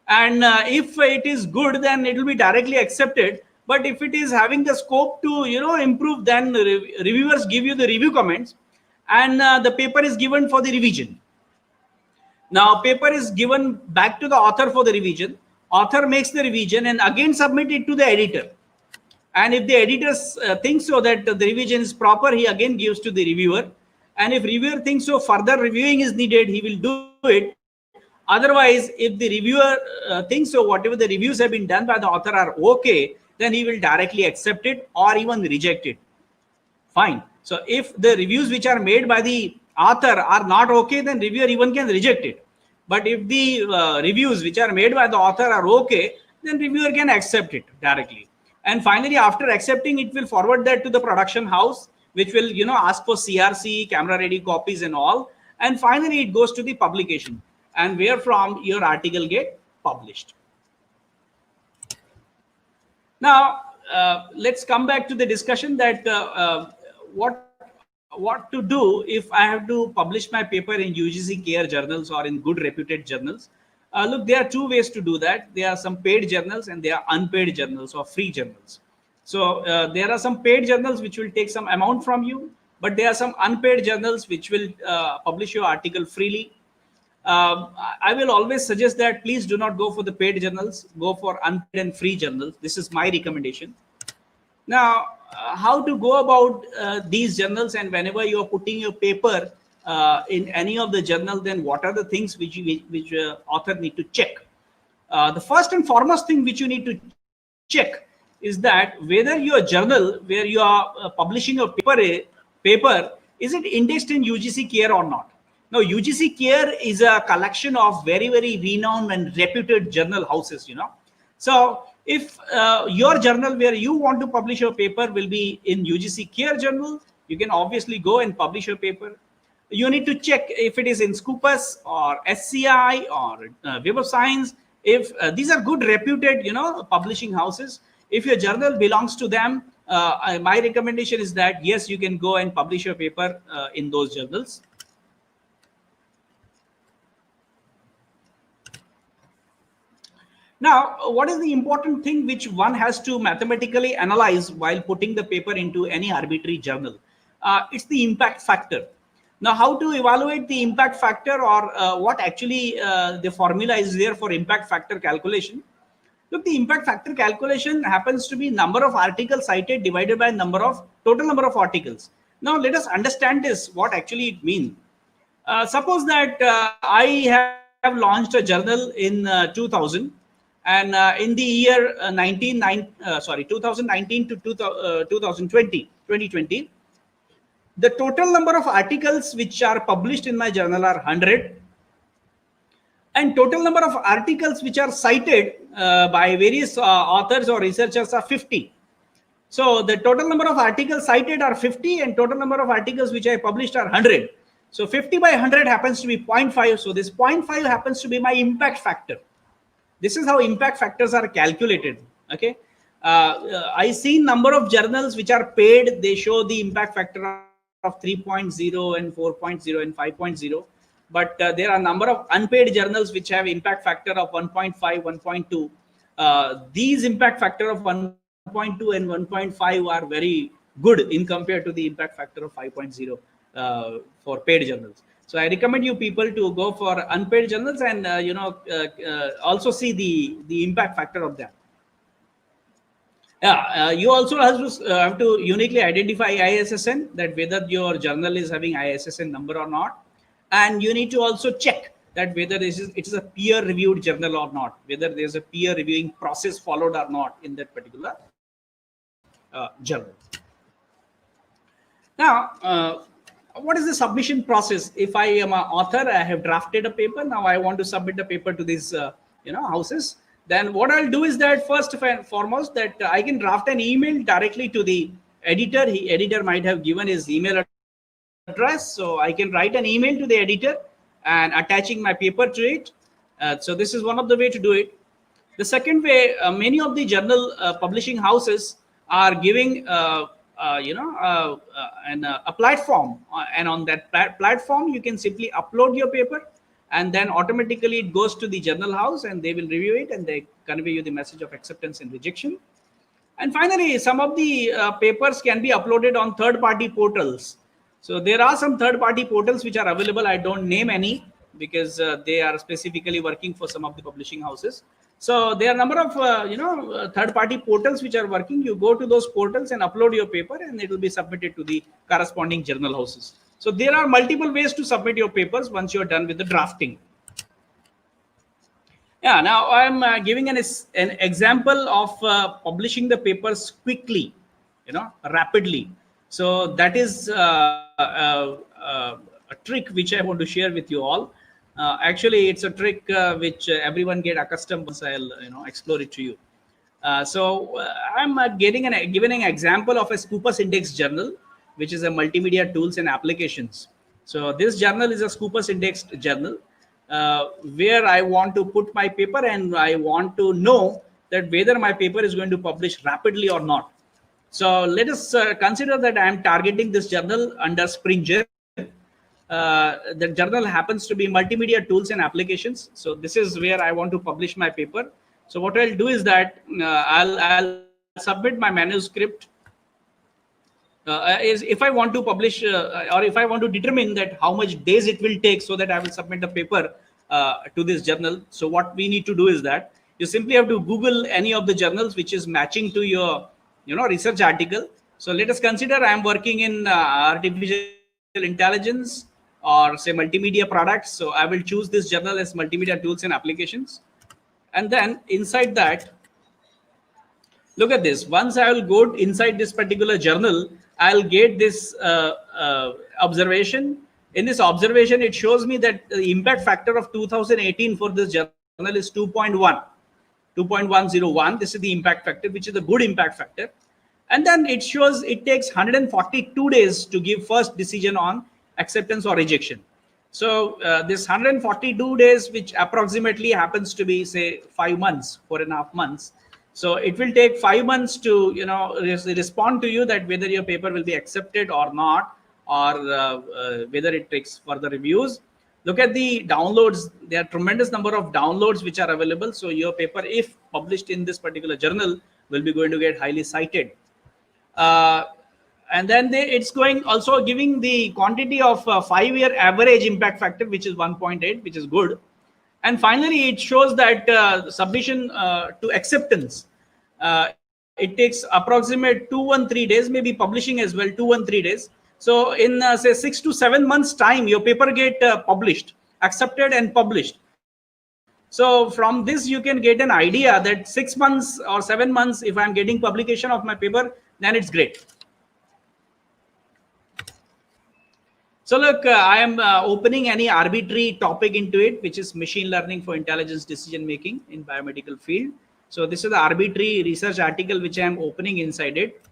and if it is good, then it will be directly accepted. But if it is having the scope to improve, then reviewers give you the review comments, and the paper is given for the revision. Now paper is given back to the author for the revision. Author makes the revision and again submit it to the editor, and if the editor thinks so that the revision is proper, he again gives to the reviewer. And if reviewer thinks so further reviewing is needed, he will do it. Otherwise, if the reviewer thinks so whatever the reviews have been done by the author are okay, then he will directly accept it or even reject it. Fine. So if the reviews which are made by the author are not okay, then reviewer even can reject it. But if the reviews which are made by the author are okay, then reviewer can accept it directly. And finally, after accepting, it will forward that to the production house, which will ask for CRC, camera ready copies and all. And finally, it goes to the publication, and where from your article get published. Now, let's come back to the discussion that what to do if I have to publish my paper in UGC care journals or in good reputed journals. Look, there are two ways to do that. There are some paid journals and there are unpaid journals or free journals. So there are some paid journals which will take some amount from you, but there are some unpaid journals which will publish your article freely. I will always suggest that please do not go for the paid journals, go for unpaid and free journals. This is my recommendation. Now, how to go about these journals, and whenever you are putting your paper in any of the journal, then what are the things which author need to check? The first and foremost thing which you need to check is that whether your journal where you are publishing your paper is it indexed in UGC care or not. Now, UGC care is a collection of very, very renowned and reputed journal houses, So if your journal where you want to publish your paper will be in UGC care journal, you can obviously go and publish your paper. You need to check if it is in Scopus or SCI or Web of Science. If these are good reputed, publishing houses, if your journal belongs to them, my recommendation is that yes, you can go and publish your paper in those journals. Now, what is the important thing which one has to mathematically analyze while putting the paper into any arbitrary journal? It's the impact factor. Now, how to evaluate the impact factor, or what actually the formula is there for impact factor calculation? Look, the impact factor calculation happens to be number of articles cited divided by total number of articles. Now, let us understand this, what actually it means. Suppose that I have launched a journal in 2000. And in the year 2019 to 2020, the total number of articles which are published in my journal are 100, and total number of articles which are cited by various authors or researchers are 50. So the total number of articles cited are 50, and total number of articles which I published are 100. So 50 by 100 happens to be 0.5. So this 0.5 happens to be my impact factor. This is how impact factors are calculated. Okay, I see number of journals which are paid. They show the impact factor of 3.0 and 4.0 and 5.0. But there are number of unpaid journals which have impact factor of 1.5, 1.2. These impact factor of 1.2 and 1.5 are very good in compared to the impact factor of 5.0 for paid journals. So I recommend you people to go for unpaid journals and also see the impact factor of that. Yeah, you also have to uniquely identify ISSN, that whether your journal is having ISSN number or not, and you need to also check that whether it is a peer reviewed journal or not, whether there's a peer reviewing process followed or not in that particular journal. Now, what is the submission process? If I am an author, I have drafted a paper. Now I want to submit the paper to these, houses. Then what I'll do is that first and foremost, that I can draft an email directly to the editor. Editor might have given his email address, so I can write an email to the editor and attaching my paper to it. So this is one of the way to do it. The second way, many of the journal publishing houses are giving a platform, and on that platform you can simply upload your paper, and then automatically it goes to the journal house and they will review it and they convey you the message of acceptance and rejection. And finally, some of the papers can be uploaded on third party portals. So there are some third party portals which are available. I don't name any because they are specifically working for some of the publishing houses. So there are a number of third party portals which are working. You go to those portals and upload your paper and it will be submitted to the corresponding journal houses. So there are multiple ways to submit your papers once you're done with the drafting. Yeah, now I'm giving an example of publishing the papers quickly, rapidly. So that is a trick which I want to share with you all. Actually, it's a trick which everyone get accustomed once I'll explore it to you. I'm giving an example of a Scopus Index journal, which is a multimedia tools and applications. So this journal is a Scopus indexed journal where I want to put my paper and I want to know that whether my paper is going to publish rapidly or not. So let us consider that I am targeting this journal under Springer. The journal happens to be multimedia tools and applications. So this is where I want to publish my paper. So what I'll do is that I'll submit my manuscript. Is if I want to publish or if I want to determine that how much days it will take so that I will submit the paper to this journal. So what we need to do is that you simply have to Google any of the journals which is matching to your research article. So let us consider I am working in artificial intelligence or say multimedia products. So I will choose this journal as multimedia tools and applications, and then inside that, look at this. Once I will go inside this particular journal, I'll get this observation. In this observation, it shows me that the impact factor of 2018 for this journal is 2.101. This is the impact factor, which is a good impact factor. And then it shows it takes 142 days to give first decision on acceptance or rejection. So this 142 days, which approximately happens to be say 5 months, 4.5 months. So it will take 5 months to respond to you that whether your paper will be accepted or not, or whether it takes further reviews. Look at the downloads. There are tremendous number of downloads which are available. So your paper, if published in this particular journal, will be going to get highly cited. Uh, and then it's going also giving the quantity of 5-year average impact factor, which is 1.8, which is good. And finally, it shows that submission to acceptance. It takes approximate 213 days, maybe publishing as well, 213 days. So in say 6 to 7 months time, your paper get published, accepted and published. So from this, you can get an idea that 6 months or 7 months, if I'm getting publication of my paper, then it's great. So look, I am opening any arbitrary topic into it, which is machine learning for intelligence decision making in biomedical field. So this is the arbitrary research article which I am opening inside it,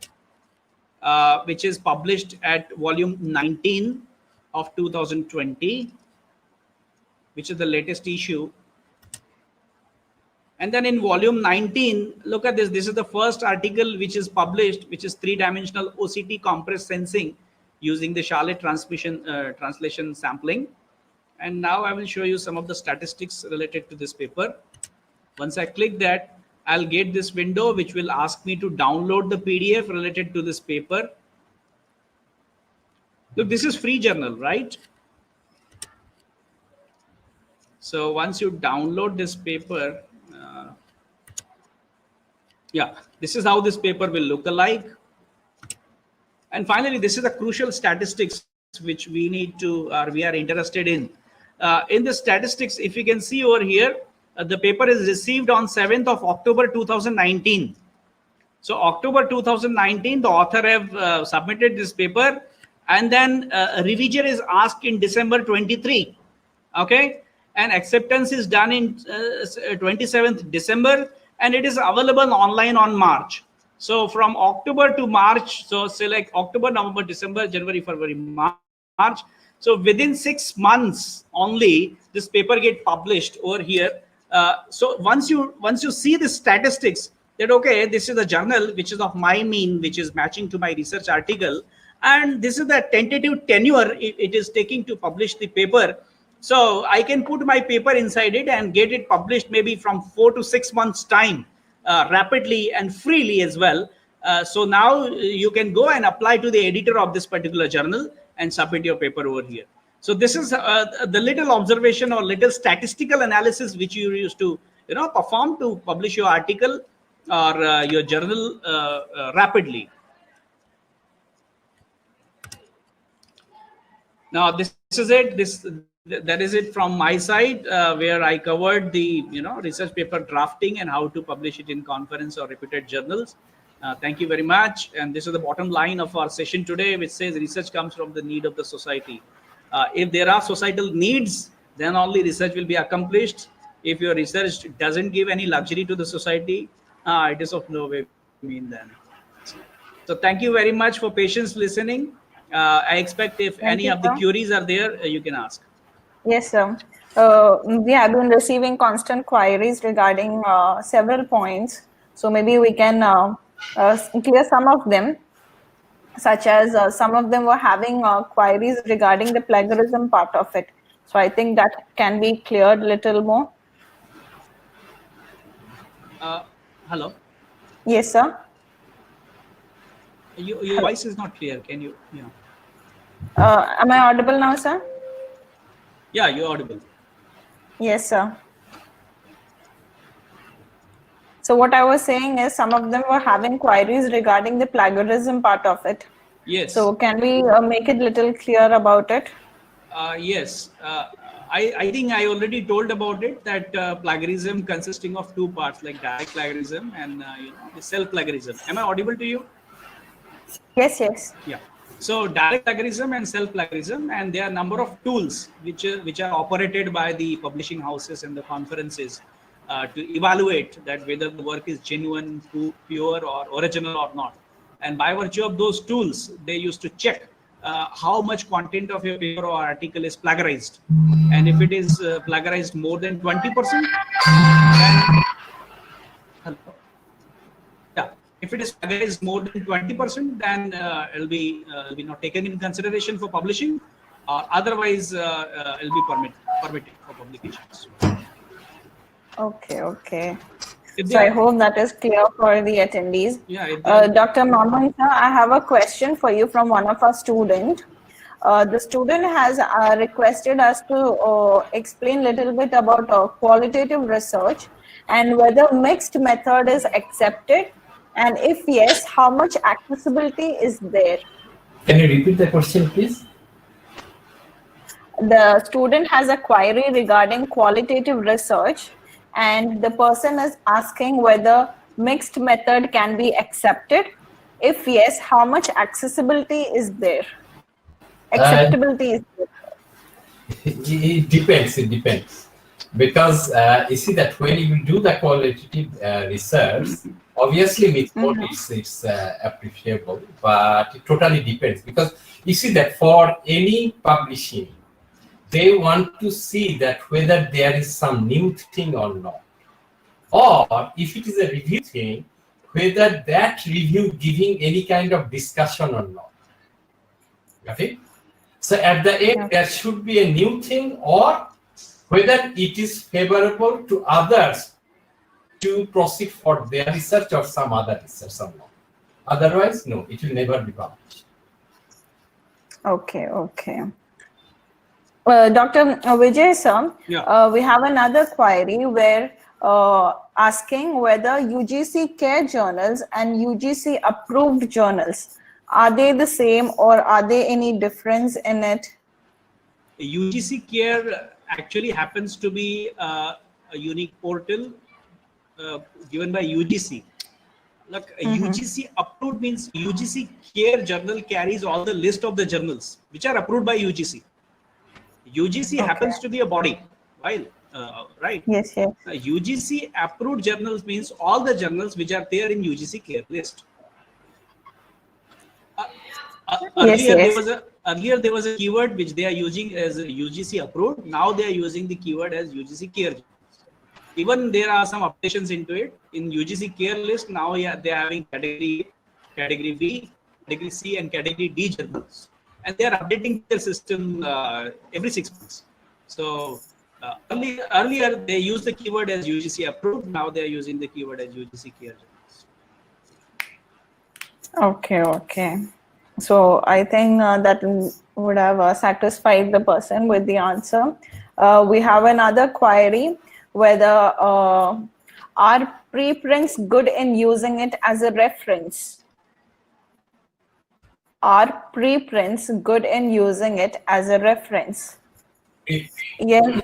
which is published at volume 19 of 2020, which is the latest issue. And then in volume 19, look at this. This is the first article which is published, which is three-dimensional OCT compressed sensing using the Charlotte translation sampling. And now I will show you some of the statistics related to this paper. Once I click that, I'll get this window which will ask me to download the PDF related to this paper. Look, this is free journal, right? So once you download this paper, Yeah, this is how this paper will look alike. And finally, this is the crucial statistics which we need to, or we are interested in. In the statistics, if you can see over here, the paper is received on 7th of October 2019. So October 2019, the author have submitted this paper, and then a revision is asked in December 23. Okay, and acceptance is done in 27th December, and it is available online on March. So from October to March, so select October, November, December, January, February, March. So within 6 months only, this paper get published over here. So once you see the statistics, that okay, this is a journal which is of my mean, which is matching to my research article, and this is the tentative tenure it is taking to publish the paper. So I can put my paper inside it and get it published maybe from 4 to 6 months time, rapidly and freely as well. So now you can go and apply to the editor of this particular journal and submit your paper over here. So this is the little observation or little statistical analysis which you used to perform to publish your article or your journal rapidly. Now this is it. That is it from my side, where I covered the research paper drafting and how to publish it in conference or reputed journals. Thank you very much. And this is the bottom line of our session today, which says research comes from the need of the society. If there are societal needs, then only research will be accomplished. If your research doesn't give any luxury to the society, it is of no way mean then. So thank you very much for patience listening. I expect if any Thank of you, the sir. queries are there, you can ask. Yes, sir. We have been receiving constant queries regarding several points. So maybe we can clear some of them, such as some of them were having queries regarding the plagiarism part of it. So I think that can be cleared a little more. Hello. Yes, sir. Your Hello. voice is not clear. Can you? Am I audible now, sir? Yeah, you're audible. Yes, sir. So what I was saying is some of them were having queries regarding the plagiarism part of it. Yes. So can we make it little clear about it? Yes. I think I already told about it, that plagiarism consisting of two parts, like direct plagiarism and the self plagiarism. Am I audible to you? Yes, yes. Yeah. So direct plagiarism and self plagiarism, and there are a number of tools which are operated by the publishing houses and the conferences to evaluate that whether the work is genuine, pure, or original or not. And by virtue of those tools, they used to check how much content of your paper or article is plagiarized, and if it is plagiarized more than 20%, then hello. Yeah, if it is plagiarized more than 20%, then it'll be not taken in consideration for publishing, or otherwise it'll be permitted for publications. Okay, okay. If they So I are, hope that is clear for the attendees. yeah, if they are, Dr. Norman, sir, I have a question for you from one of our students. The student has requested us to explain a little bit about qualitative research and whether mixed method is accepted, and if yes, how much accessibility is there? Can you repeat the question, please? The student has a query regarding qualitative research, and the person is asking whether mixed method can be accepted. If yes, how much accessibility is there? And Acceptability is there. it depends. It depends, because you see that when you do the qualitative research, obviously with code it's appreciable, but it totally depends, because you see that for any publishing, they want to see that whether there is some new thing or not, or if it is a review thing, whether that review giving any kind of discussion or not. Okay. So at the end, there should be a new thing, or whether it is favorable to others to proceed for their research or some other research or not. Otherwise, no, it will never be published. Okay, okay. Dr. Vijay, sir, Yeah. we have another query where asking whether UGC care journals and UGC approved journals, are they the same or are there any difference in it? UGC Care actually happens to be a unique portal given by UGC. Look, UGC approved means UGC Care journal carries all the list of the journals which are approved by UGC. UGC Okay. happens to be a body, while right. Yes, yes. UGC approved journals means all the journals which are there in UGC Care list. Yes, yes. Earlier there was a keyword which they are using as UGC approved. Now they are using the keyword as UGC Care. Even there are some updations into it in UGC Care list. Now, yeah, they are having category A, category B, category C, and category D journals, and they are updating their system every 6 months. So earlier they used the keyword as UGC approved. Now they are using the keyword as UGC Care journals. Okay, okay. So I think that would have satisfied the person with the answer. We have another query whether are preprints good in using it as a reference? Are preprints good in using it as a reference? Yes.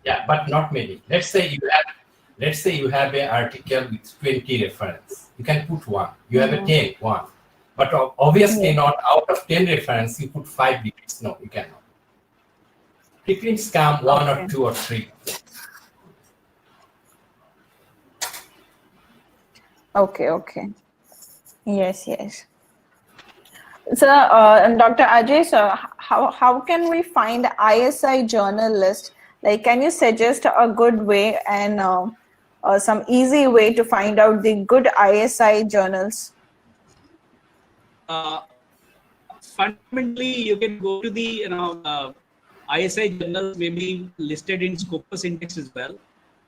Yeah, but not many. Let's say you have an article with 20 reference. You can put one. You have a 10, one. But obviously Yes. not out of 10 reference, you put 5 degrees. No, you cannot. Preprints come one or Okay. two or three. Okay, okay. Yes, yes. So, Dr. Ajay, sir, how can we find ISI journal list? Like, can you suggest a good way and some easy way to find out the good ISI journals? Fundamentally, you can go to the ISI journals may be listed in Scopus Index as well,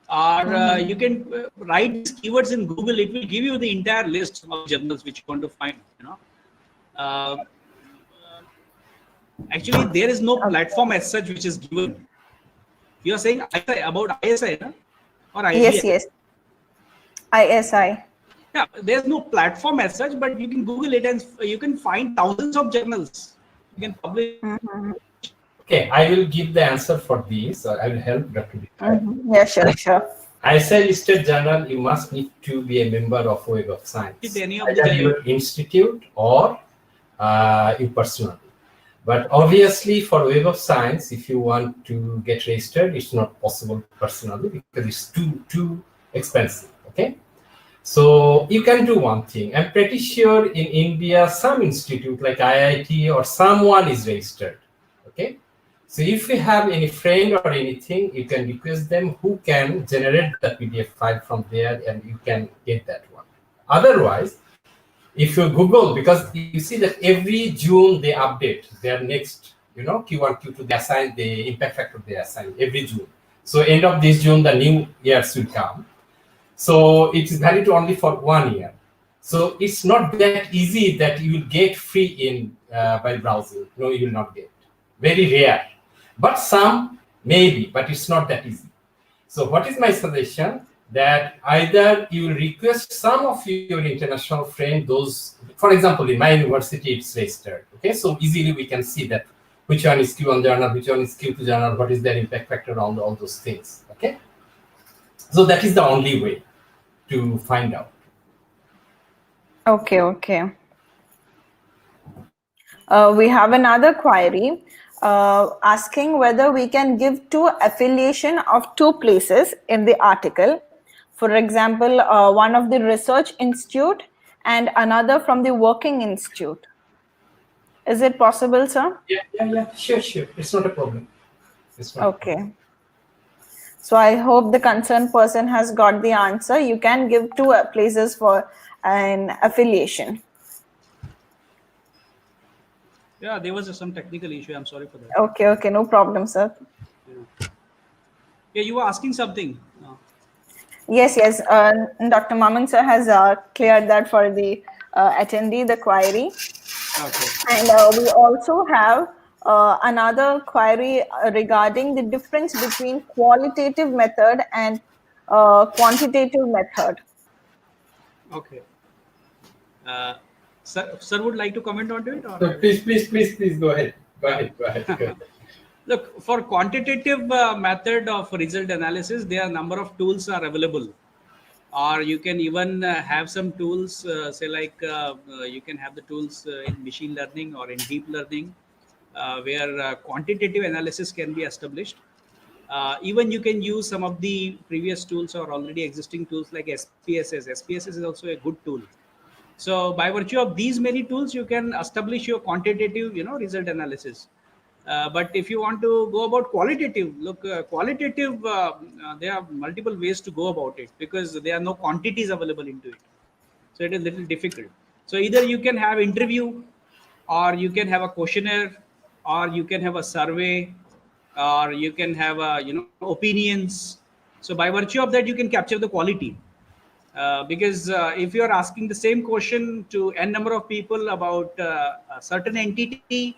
or you can write these keywords in Google. It will give you the entire list of journals which you want to find. Uh, Actually, there is no platform as such which is given. You are saying ISI, about ISI, no? Or Yes, IBI? yes. ISI. Yeah, there's no platform as such, but you can Google it and you can find thousands of journals. You can publish. Okay, I will give the answer for this. I will help Dr. Vijay. Yeah, sure, sure. ISI listed journal, you must need to be a member of Web of Science, Did any of the either journal? your institute or you personally. But obviously, for Web of Science, if you want to get registered, it's not possible personally because it's too expensive. Okay, so you can do one thing. I'm pretty sure in India, some institute like IIT or someone is registered. Okay, so if you have any friend or anything, you can request them who can generate the PDF file from there, and you can get that one. Otherwise, if you Google, because you see that every June they update their next, Q1, Q2, they assign the impact factor they assign every June. So end of this June, the new years will come. So it is valid only for 1 year. So it's not that easy that you will get free in by browsing. No, you will not get. Very rare. But some maybe, but it's not that easy. So what is my suggestion? That either you request some of your international friends, those, for example, in my university, it's registered. Okay, so easily we can see that which one is Q1 journal, which one is Q2 journal, what is their impact factor on all those things. Okay, so that is the only way to find out. Okay, okay. We have another query asking whether we can give two affiliation of two places in the article. For example, one of the research institute and another from the working institute. Is it possible, sir? Yeah, sure. It's not a problem. Okay. So I hope the concerned person has got the answer. You can give two places for an affiliation. Yeah, there was some technical issue. I'm sorry for that. Okay, no problem, sir. Yeah, you were asking something. Yes. Dr. Maman sir has cleared that for the attendee, the query. Okay. And we also have another query regarding the difference between qualitative method and quantitative method. Okay. Uh, sir would like to comment on it, or So I will. please go ahead. Go Yeah. ahead. Go ahead. Go ahead. Look, for quantitative method of result analysis, there are number of tools are available, or you can even have some tools, say like you can have the tools in machine learning or in deep learning, where quantitative analysis can be established. Even you can use some of the previous tools or already existing tools like SPSS. SPSS is also a good tool. So by virtue of these many tools, you can establish your quantitative, result analysis. But if you want to go about qualitative, look, qualitative, there are multiple ways to go about it because there are no quantities available into it. So it is little difficult. So either you can have interview, or you can have a questionnaire, or you can have a survey, or you can have opinions. So by virtue of that, you can capture the quality, because if you are asking the same question to n number of people about a certain entity,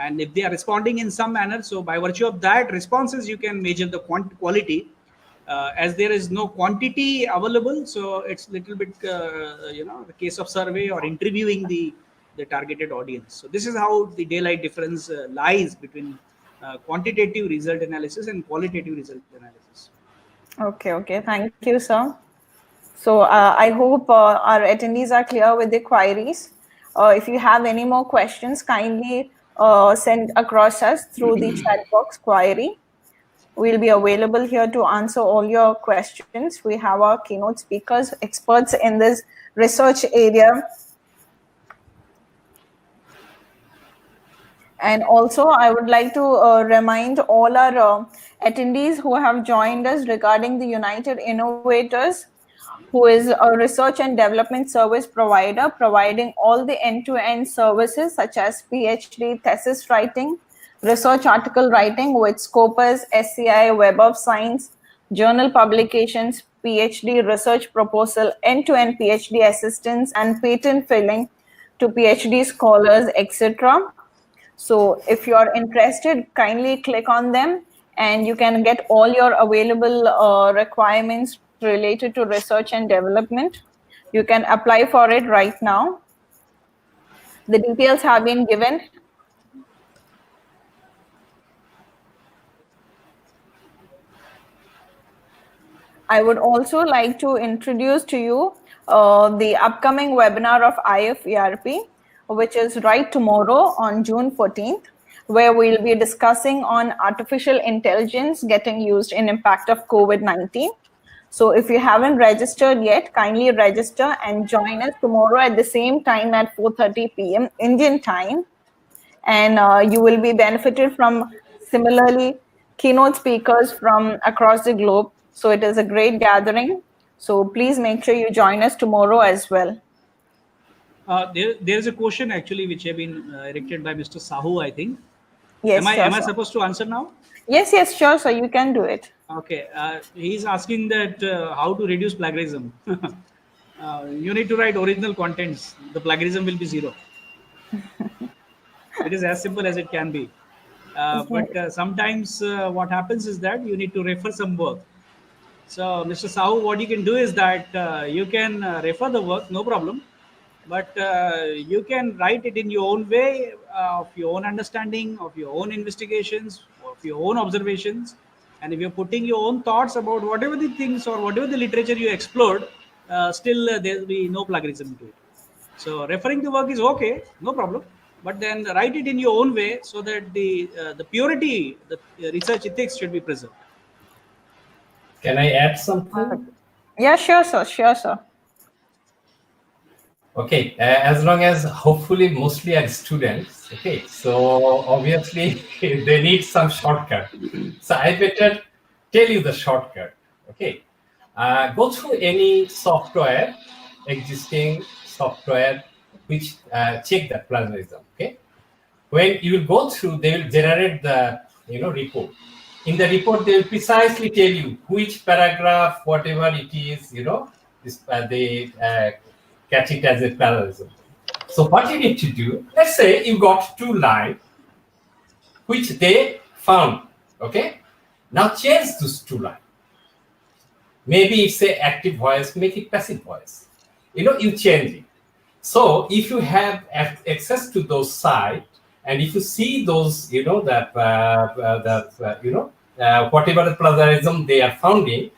and if they are responding in some manner, so by virtue of that responses you can measure the quality. As there is no quantity available, so it's little bit the case of survey or interviewing the targeted audience. So this is how the daylight difference lies between quantitative result analysis and qualitative result analysis. Okay. Thank you, sir. So I hope our attendees are clear with the queries. If you have any more questions, kindly send across us through the chat box query. We'll be available here to answer all your questions. We have our keynote speakers, experts in this research area. And also, I would like to remind all our attendees who have joined us regarding the United Innovators, who is a research and development service provider providing all the end-to-end services such as PhD thesis writing, research article writing with Scopus, SCI, Web of Science, journal publications, PhD research proposal, end-to-end PhD assistance, and patent filing to PhD scholars, etc. So if you're interested, kindly click on them and you can get all your available requirements related to research and development. You can apply for it right now. The details have been given. I would also like to introduce to you the upcoming webinar of IFERP, which is right tomorrow on June 14th, where we'll be discussing on artificial intelligence getting used in impact of COVID-19. So if you haven't registered yet, kindly register and join us tomorrow at the same time at 4:30 p.m. Indian time, and you will be benefited from similarly keynote speakers from across the globe. So it is a great gathering. So please make sure you join us tomorrow as well. There's a question actually which have been erected by Mr. Sahu, I think. Am Yes, I sure, am I sir. supposed to answer now? Yes, sure, sir. You can do it. Okay. He's asking that how to reduce plagiarism. You need to write original contents. The plagiarism will be zero. It is as simple as it can be. But sometimes what happens is that you need to refer some work. So, Mr. Sahu, what you can do is that you can refer the work, no problem, but you can write it in your own way, of your own understanding, of your own investigations, of your own observations. And if you're putting your own thoughts about whatever the things or whatever the literature you explored, still there will be no plagiarism to it. So, referring the work is okay, no problem, but then write it in your own way so that the purity, the research ethics should be preserved. Can I add something? Yeah, sure, sir. Sure, sir. Okay, as long as hopefully mostly are students. Okay, so obviously they need some shortcut. So I better tell you the shortcut. Okay, go through any software, existing software, which check the plagiarism. Okay, when you will go through, they will generate the report. In the report, they will precisely tell you which paragraph, whatever it is, this they catch it as a plagiarism. So what you need to do, let's say you got two lines which they found. Okay, now change those two lines. Maybe it's a active voice, make it passive voice. You change it. So if you have access to those sites, and if you see those, whatever the plagiarism they are founding,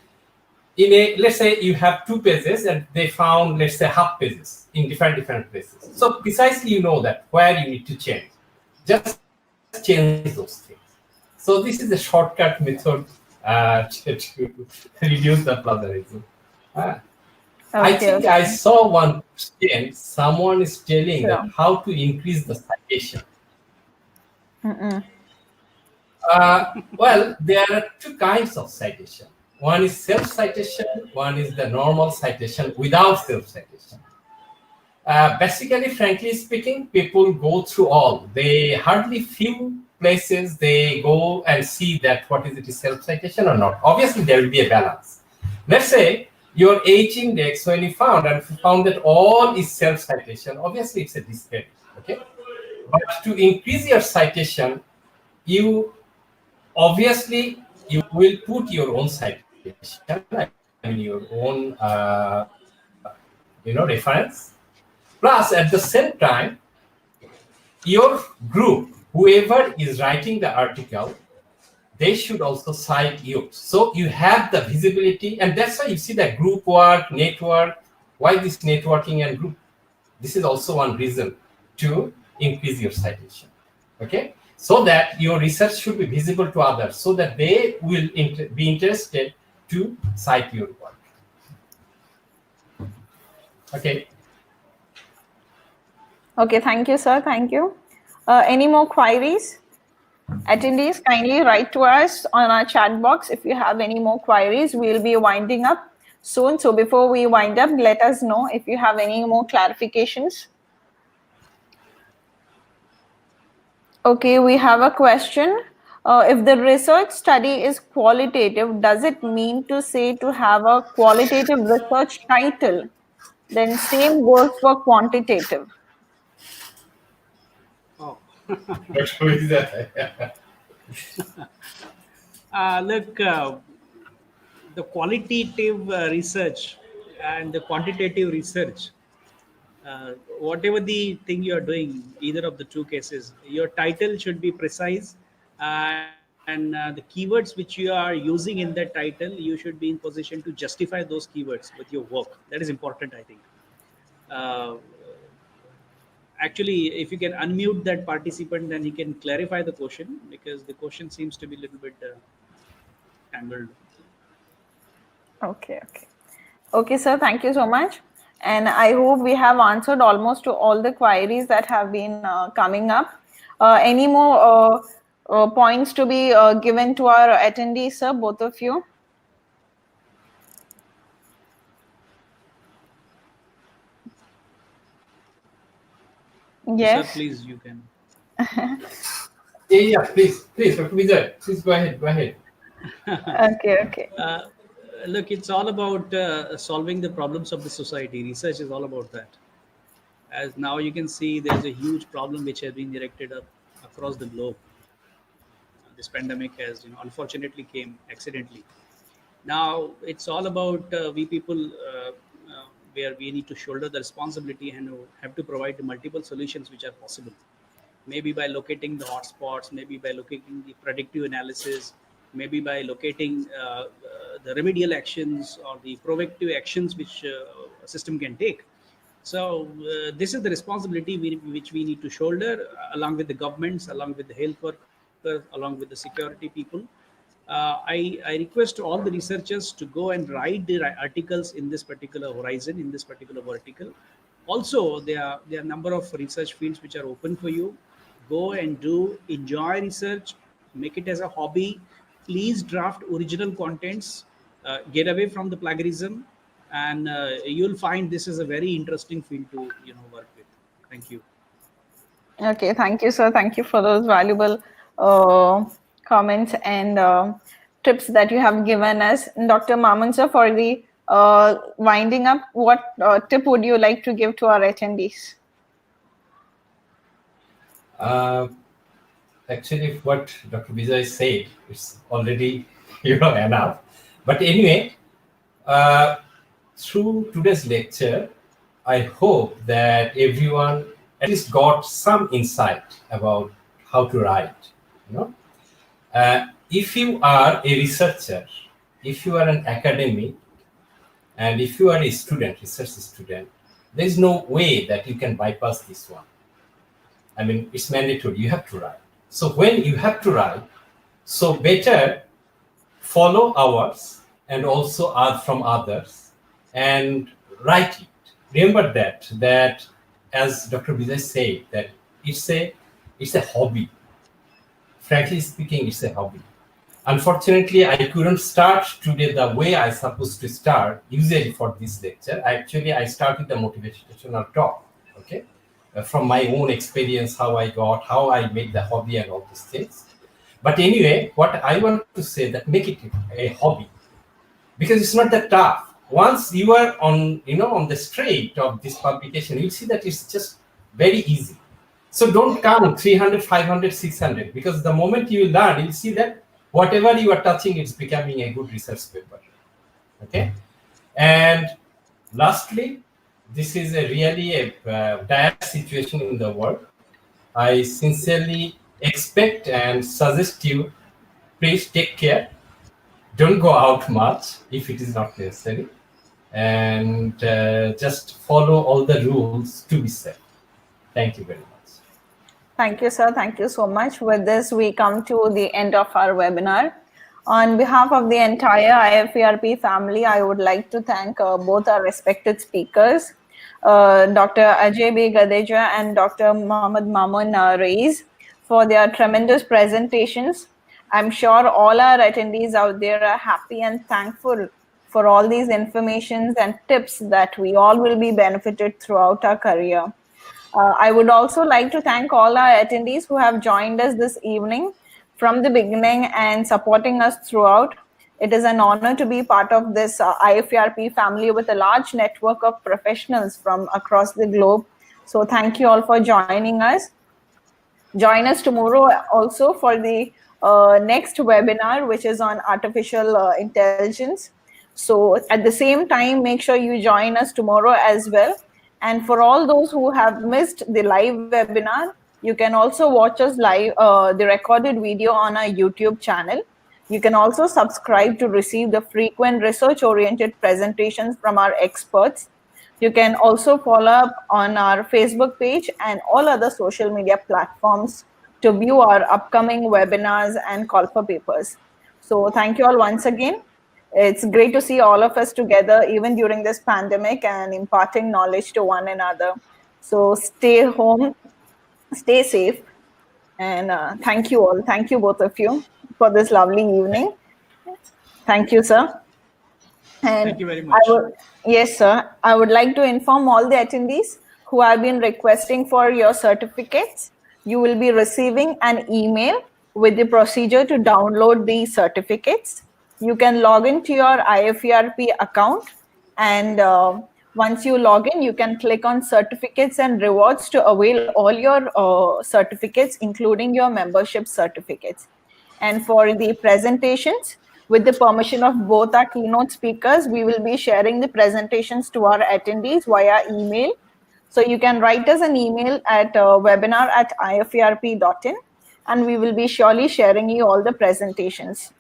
in a, let's say you have two pages and they found, let's say, half pages in different places. So precisely that where you need to change. Just change those things. So this is a shortcut method to reduce the plagiarism. Uh, I Okay, think I okay. saw one question. Someone is telling that Sure. how to increase the citation. Mm-mm. Well, there are two kinds of citation. One is self-citation. One is the normal citation without self-citation. Basically, frankly speaking, people go through all. They hardly few places they go and see that what is it is self-citation or not. Obviously, there will be a balance. Let's say your H index, when you found that all is self-citation, obviously it's a discredit. Okay, but to increase your citation, you obviously you will put your own citation. I mean your own reference. Plus, at the same time, your group, whoever is writing the article, they should also cite you. So you have the visibility, and that's why you see that group work, network. Why this networking and group? This is also one reason to increase your citation. Okay, so that your research should be visible to others, so that they will be interested to cite your work. Okay. Okay, thank you, sir. Thank you. Any more queries? Attendees, kindly write to us on our chat box if you have any more queries. We'll be winding up soon. So before we wind up, let us know if you have any more clarifications. Okay, we have a question. If the research study is qualitative, does it mean to say to have a qualitative research title? Then same goes for quantitative. Oh, Who is that? look, the qualitative research and the quantitative research, whatever the thing you are doing, either of the two cases, your title should be precise, and the keywords which you are using in that title, you should be in position to justify those keywords with your work. That is important, I think. Uh, Actually, if you can unmute that participant, then he can clarify the question, because the question seems to be a little bit tangled. Okay, okay. Okay, sir, thank you so much. And I hope we have answered almost to all the queries that have been coming up. Any more points to be given to our attendees, sir, both of you? Sir, Yes. please, you can. Yeah, please, Dr. Vijay, please go ahead. Go ahead. Okay, okay. Uh, Look, it's all about solving the problems of the society. Research is all about that. As now you can see, there's a huge problem which has been directed up across the globe. This pandemic has, unfortunately came accidentally. Now it's all about we people, where we need to shoulder the responsibility and have to provide the multiple solutions which are possible. Maybe by locating the hotspots, maybe by locating the predictive analysis, maybe by locating the remedial actions or the proactive actions which a system can take. So this is the responsibility which we need to shoulder, along with the governments, along with the health workers, along with the security people. I request all the researchers to go and write the articles in this particular horizon, in this particular vertical. Also, there are number of research fields which are open for you. Go and do, enjoy research, make it as a hobby. Please draft original contents, get away from the plagiarism, and you'll find this is a very interesting field to work with. Thank you. Okay, thank you, sir. Thank you for those valuable comments and tips that you have given us. Dr. Maman, sir, for the winding up, what tip would you like to give to our attendees? Uh, Actually, what Dr. Vijay said, it's already enough. But anyway, through today's lecture, I hope that everyone at least got some insight about how to write. You know, if you are a researcher, if you are an academic, and if you are a student, research student, there is no way that you can bypass this one. I mean, it's mandatory. You have to write. So when you have to write, so better follow ours and also from others and write it. Remember that as Dr. Vijay said, that it's a hobby. Frankly speaking, it's a hobby. Unfortunately, I couldn't start today the way I supposed to start usually for this lecture. I start with the motivational talk, okay, from my own experience, how I made the hobby and all these things. But anyway, what I want to say that make it a hobby because it's not that tough. Once you are on the straight of this publication, you'll see that it's just very easy. So don't count 300, 500, 600 because the moment you learn, you'll see that whatever you are touching, it's becoming a good research paper. Okay, and lastly, this is really a dire situation in the world. I sincerely expect and suggest you, please take care. Don't go out much if it is not necessary, and just follow all the rules to be safe. Thank you very much. Thank you, sir. Thank you so much. With this, we come to the end of our webinar. On behalf of the entire IFERP family, I would like to thank both our respected speakers, Dr. Ajay B. Gadeja and Dr. Mohammad Mamun Reis, for their tremendous presentations. I'm sure all our attendees out there are happy and thankful for all these informations and tips that we all will be benefited throughout our career. I would also like to thank all our attendees who have joined us this evening from the beginning and supporting us throughout. It is an honor to be part of this IFERP family with a large network of professionals from across the globe. So thank you all for joining us. Join us tomorrow also for the next webinar, which is on artificial intelligence. So at the same time, make sure you join us tomorrow as well. And for all those who have missed the live webinar, you can also watch us live, the recorded video on our YouTube channel. You can also subscribe to receive the frequent research-oriented presentations from our experts. You can also follow up on our Facebook page and all other social media platforms to view our upcoming webinars and call for papers. So thank you all once again. It's great to see all of us together, even during this pandemic, and imparting knowledge to one another. So stay home, stay safe, and thank you all. Thank you, both of you, for this lovely evening. Thank you, sir. And Thank you very much. yes, sir. I would like to inform all the attendees who have been requesting for your certificates. You will be receiving an email with the procedure to download the certificates. You can log into your IFERP account, and once you log in, you can click on certificates and rewards to avail all your certificates, including your membership certificates. And for the presentations, with the permission of both our keynote speakers, we will be sharing the presentations to our attendees via email. So you can write us an email at webinar@iferp.in, and we will be surely sharing you all the presentations.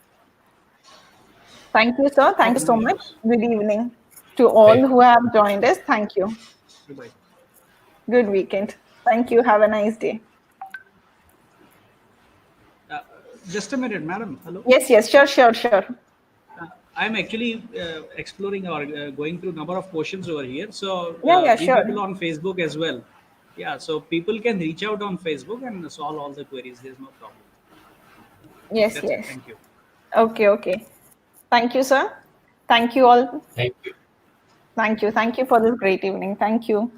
Thank you, sir. Not Thanks so many much. issues. Good evening to all Thank you. who have joined us. Thank you. Goodbye. Good weekend. Thank you. Have a nice day. Uh, just a minute, madam. Hello. Yes, sure. I'm actually exploring or going through number of questions over here. So Yeah, we people sure. on Facebook as well. Yeah, so people can reach out on Facebook and solve all the queries. There's no problem. Yes. That's it. Thank you. Okay. Thank you, sir. Thank you all. Thank you. Thank you for this great evening. Thank you.